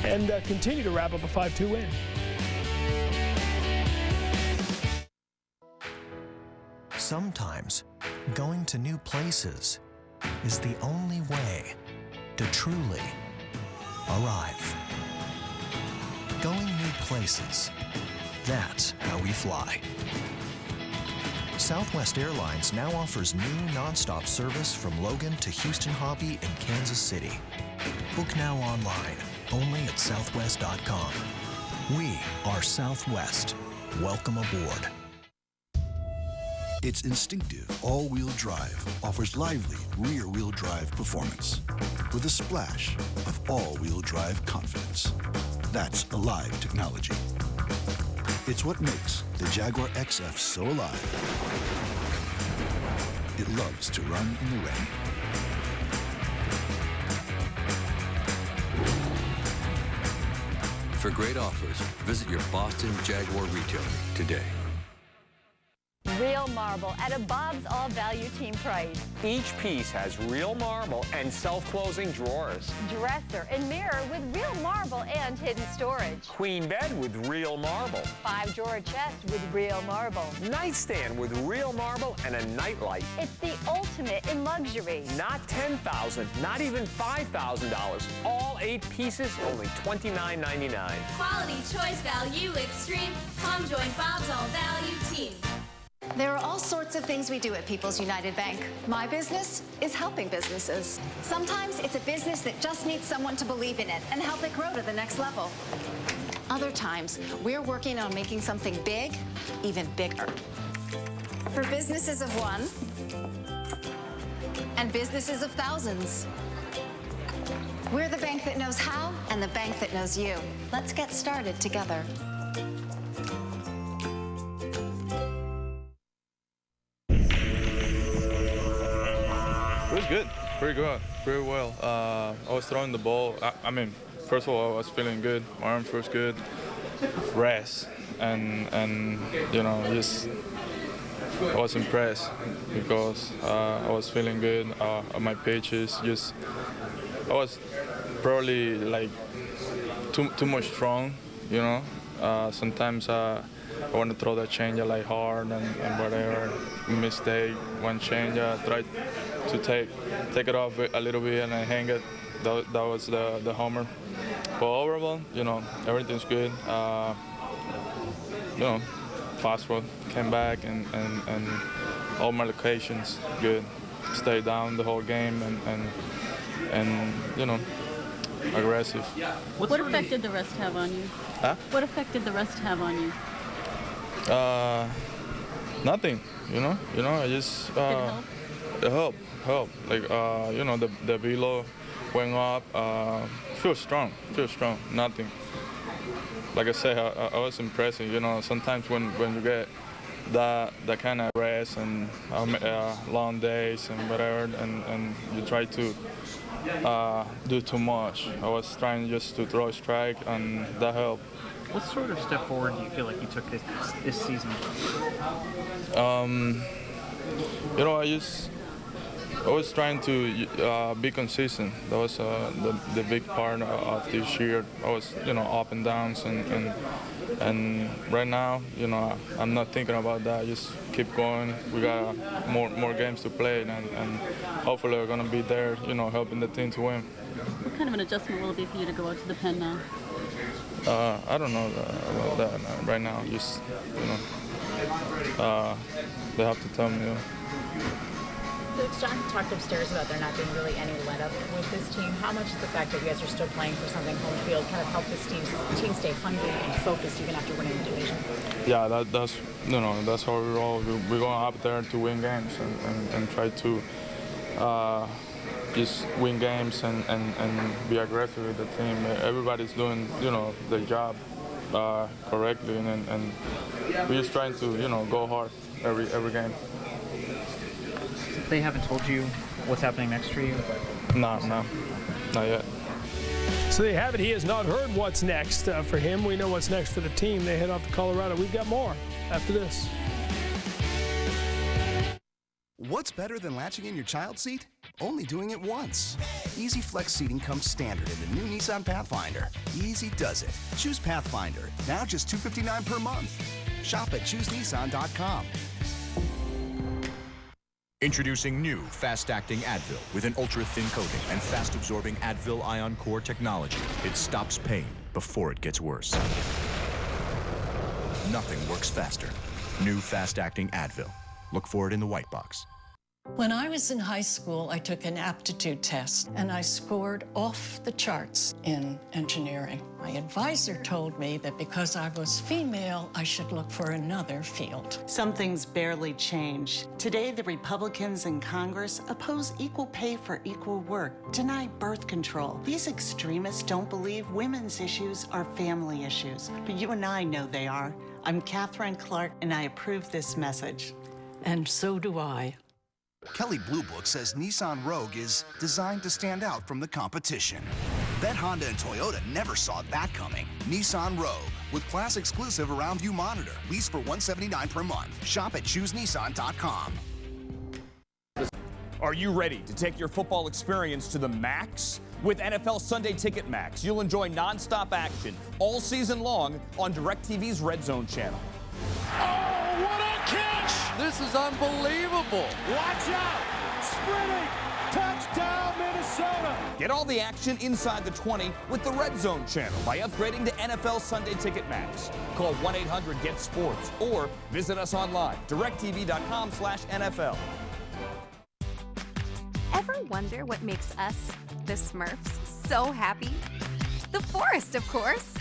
and continue to wrap up a 5-2 win. Sometimes going to new places is the only way to truly arrive. Going new places, that's how we fly. Southwest Airlines now offers new nonstop service from Logan to Houston Hobby and Kansas City. Book now online, only at southwest.com. We are Southwest. Welcome aboard. Its instinctive all-wheel drive offers lively rear-wheel drive performance with a splash of all-wheel drive confidence. That's alive technology. It's what makes the Jaguar XF so alive. It loves to run in the rain. For great offers, visit your Boston Jaguar retailer today. Real marble at a Bob's All Value Team price. Each piece has real marble and self-closing drawers. Dresser and mirror with real marble and hidden storage. Queen bed with real marble. 5-drawer chest with real marble. Nightstand with real marble and a nightlight. It's the ultimate in luxury. Not $10,000, not even $5,000. All 8 pieces, only $29.99. Quality, choice, value, extreme. Come join Bob's All Value Team. There are all sorts of things we do at People's United Bank. My business is helping businesses. Sometimes it's a business that just needs someone to believe in it and help it grow to the next level. Other times, we're working on making something big, even bigger. For businesses of one and businesses of thousands. We're the bank that knows how and the bank that knows you. Let's get started together. It was good, pretty good, pretty well. I was throwing the ball. I mean, first of all, I was feeling good. My arm feels good. Rest and you know, just I was impressed because I was feeling good. My pitches, just I was probably like too much strong, you know. Sometimes I want to throw that change like hard and whatever. Mistake one change. I tried to take it off a little bit and I hang it. That was the homer. But overall, you know, everything's good. You know, fastball came back and all my locations good. Stayed down the whole game and you know, aggressive. What effect did the rest have on you? Huh? What effect did the rest have on you? Nothing. You know. I just it helped. Like you know, the velo went up. Feel strong. Nothing. Like I said, I was impressed. You know, sometimes when you get that kind of rest and long days and whatever, and you try to do too much. I was trying just to throw a strike, and that helped. What sort of step forward do you feel like you took this season? You know, I was trying to be consistent. That was the big part of this year. I was, you know, up and downs, and right now, you know, I'm not thinking about that. Just keep going. We got more games to play, and hopefully we're gonna be there, you know, helping the team to win. What kind of an adjustment will it be for you to go out to the pen now? I don't know about that right now. Just, you know, they have to tell me. Felix, John talked upstairs about there not being really any let-up with this team. How much does the fact that you guys are still playing for something home field kind of help this team stay hungry and focused even after winning the division? Yeah, that's you know, that's how we roll. We're going up there to win games and try to just win games and be aggressive with the team. Everybody's doing, you know, their job correctly, and we're just trying to, you know, go hard every game. They haven't told you what's happening next for you? No, not yet. So there you have it. He has not heard what's next for him. We know what's next for the team. They head off to Colorado. We've got more after this. What's better than latching in your child's seat? Only doing it once. Easy Flex seating comes standard in the new Nissan Pathfinder. Easy does it. Choose Pathfinder. Now just $259 per month. Shop at ChooseNissan.com. Introducing new fast-acting Advil with an ultra-thin coating and fast-absorbing Advil Ion Core technology. It stops pain before it gets worse. Nothing works faster. New fast-acting Advil. Look for it in the white box. When I was in high school, I took an aptitude test, and I scored off the charts in engineering. My advisor told me that because I was female, I should look for another field. Some things barely change. Today, the Republicans in Congress oppose equal pay for equal work, deny birth control. These extremists don't believe women's issues are family issues, but you and I know they are. I'm Catherine Clark, and I approve this message. And so do I. Kelley Blue Book says Nissan Rogue is designed to stand out from the competition. Bet Honda and Toyota never saw that coming. Nissan Rogue, with class-exclusive around view monitor. Lease for $179 per month. Shop at ChooseNissan.com. Are you ready to take your football experience to the max? With NFL Sunday Ticket Max, you'll enjoy nonstop action all season long on DirecTV's Red Zone channel. Oh, what a catch! This is unbelievable. Watch out! Sprinting! Touchdown, Minnesota! Get all the action inside the 20 with the Red Zone channel by upgrading to NFL Sunday Ticket Max. Call 1-800-GET-SPORTS or visit us online, directv.com/NFL. Ever wonder what makes us, the Smurfs, so happy? The forest, of course.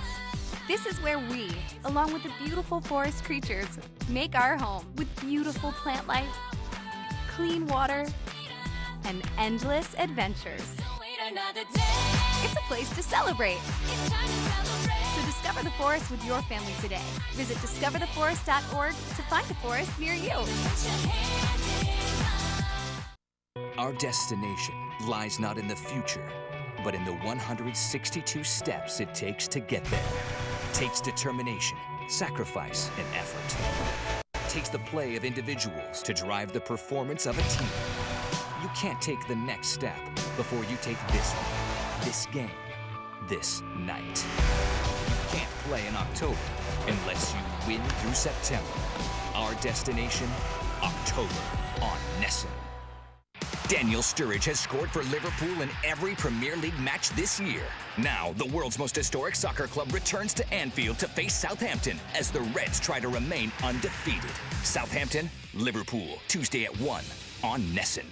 This is where we, along with the beautiful forest creatures, make our home with beautiful plant life, clean water, and endless adventures. It's a place to celebrate. So discover the forest with your family today. Visit discovertheforest.org to find a forest near you. Our destination lies not in the future, but in the 162 steps it takes to get there. Takes determination, sacrifice, and effort. Takes the play of individuals to drive the performance of a team. You can't take the next step before you take this one, this game, this night. You can't play in October unless you win through September. Our destination, October on Nessun. Daniel Sturridge has scored for Liverpool in every Premier League match this year. Now, the world's most historic soccer club returns to Anfield to face Southampton as the Reds try to remain undefeated. Southampton, Liverpool, Tuesday at 1 on Nessun.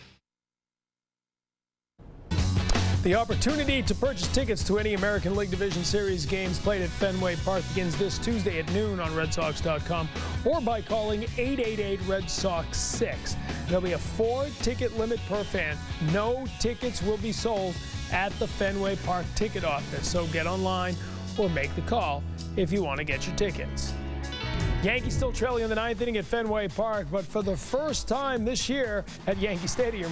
The opportunity to purchase tickets to any American League Division Series games played at Fenway Park begins this Tuesday at noon on RedSox.com or by calling 888-RED-SOX-6. There'll be a 4-ticket limit per fan. No tickets will be sold at the Fenway Park ticket office, so get online or make the call if you want to get your tickets. Yankees still trailing in the 9th inning at Fenway Park, but for the first time this year at Yankee Stadium,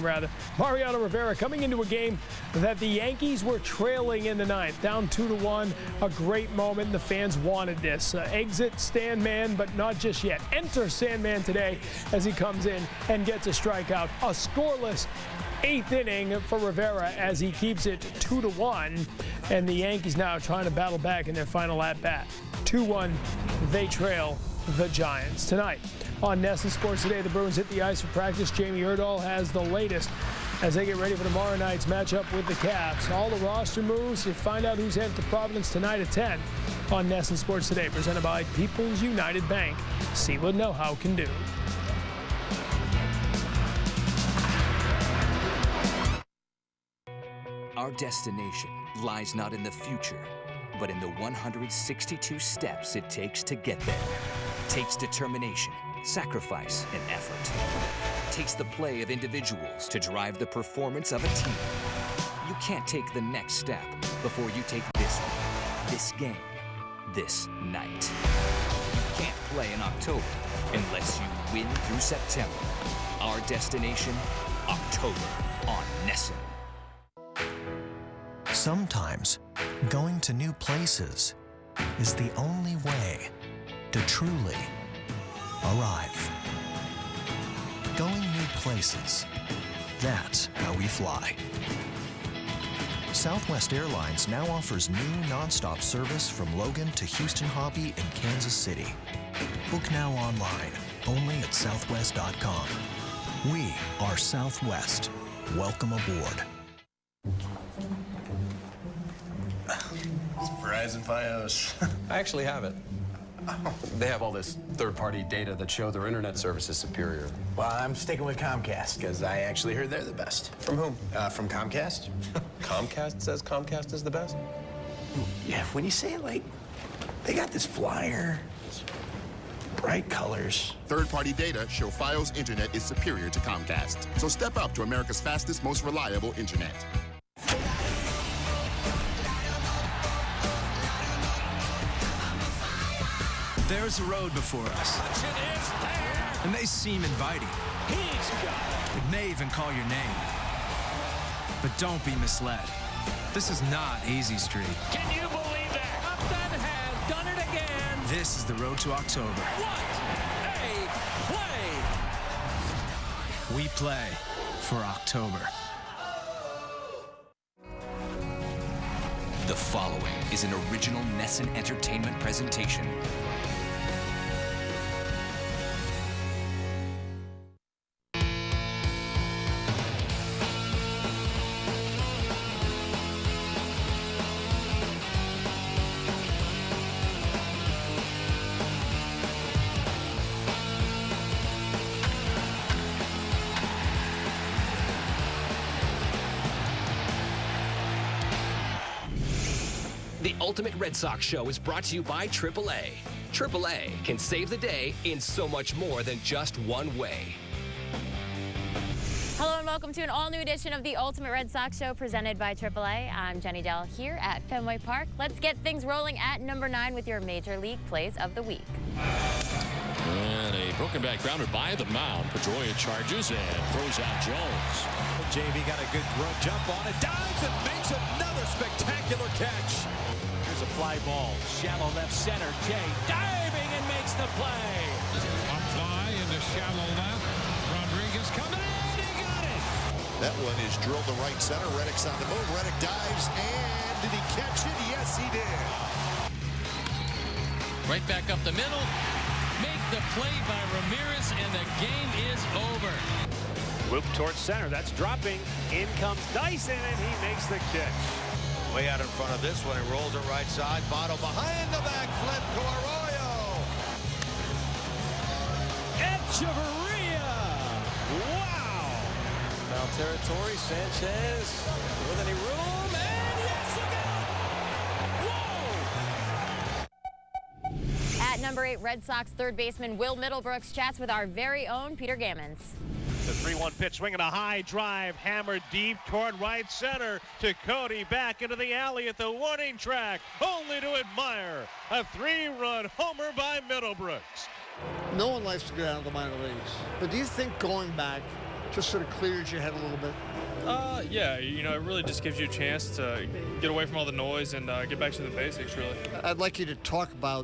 Mariano Rivera coming into a game that the Yankees were trailing in the 9th, down 2-1. A great moment. The fans wanted this. Exit Sandman, but not just yet. Enter Sandman today as he comes in and gets a strikeout. A scoreless 8th inning for Rivera as he keeps it 2-1, and the Yankees now trying to battle back in their final at-bat. 2-1, they trail the Giants. Tonight on Nessun Sports Today, the Bruins hit the ice for practice. Jamie Erdahl has the latest as they get ready for tomorrow night's matchup with the Caps. All the roster moves, you find out who's headed to Providence tonight at 10 on Nessun Sports Today, presented by People's United Bank. See what know-how can do. Our destination lies not in the future, but in the 162 steps it takes to get there. Takes determination, sacrifice, and effort. Takes the play of individuals to drive the performance of a team. You can't take the next step before you take this one, this game, this night. You can't play in October unless you win through September. Our destination, October on Nessun. Sometimes, going to new places is the only way to truly arrive. Going new places, that's how we fly. Southwest Airlines now offers new nonstop service from Logan to Houston Hobby and Kansas City. Book now online, only at southwest.com. We are Southwest. Welcome aboard. Fries and Fios. I actually have it. They have all this third-party data that show their internet service is superior. Well, I'm sticking with Comcast because I actually heard they're the best. From whom? From Comcast. Comcast says Comcast is the best? Yeah, when you say it like, they got this flyer, bright colors. Third-party data show Fios internet is superior to Comcast. So step up to America's fastest, most reliable internet. There's a road before us, and they seem inviting. It may even call your name. But don't be misled. This is not Easy Street. Can you believe that? Upton has done it again. This is the road to October. What a play! We play for October. The following is an original Nesson Entertainment presentation. The Ultimate Red Sox Show is brought to you by AAA. AAA can save the day in so much more than just one way. Hello and welcome to an all-new edition of the Ultimate Red Sox Show presented by AAA. I'm Jenny Dell here at Fenway Park. Let's get things rolling at number 9 with your Major League Plays of the Week. And a broken back grounder by the mound. Pedroia charges and throws out Jones. JV got a good jump on it, dives and makes another spectacular catch. Here's a fly ball, shallow left center. Jay diving and makes the play. A fly into shallow left. Rodriguez coming in, he got it. That one is drilled to right center. Reddick's on the move. Reddick dives, and did he catch it? Yes, he did. Right back up the middle. Make the play by Ramirez, and the game is over. Whoop towards center. That's dropping. In comes Dyson, and he makes the catch. Way out in front of this one. He rolls it right side. Votto behind the back flip to Arroyo. Echeverria. Wow. Foul territory. Sanchez with any room. And yes, look out. At number 8, Red Sox third baseman Will Middlebrooks chats with our very own Peter Gammons. The 3-1 pitch, swinging a high drive, hammered deep toward right center to Cody, back into the alley at the warning track, only to admire a 3-run homer by Middlebrooks. No one likes to get out of the minor leagues, but do you think going back just sort of clears your head a little bit? Yeah, you know, it really just gives you a chance to get away from all the noise and get back to the basics, really. I'd like you to talk about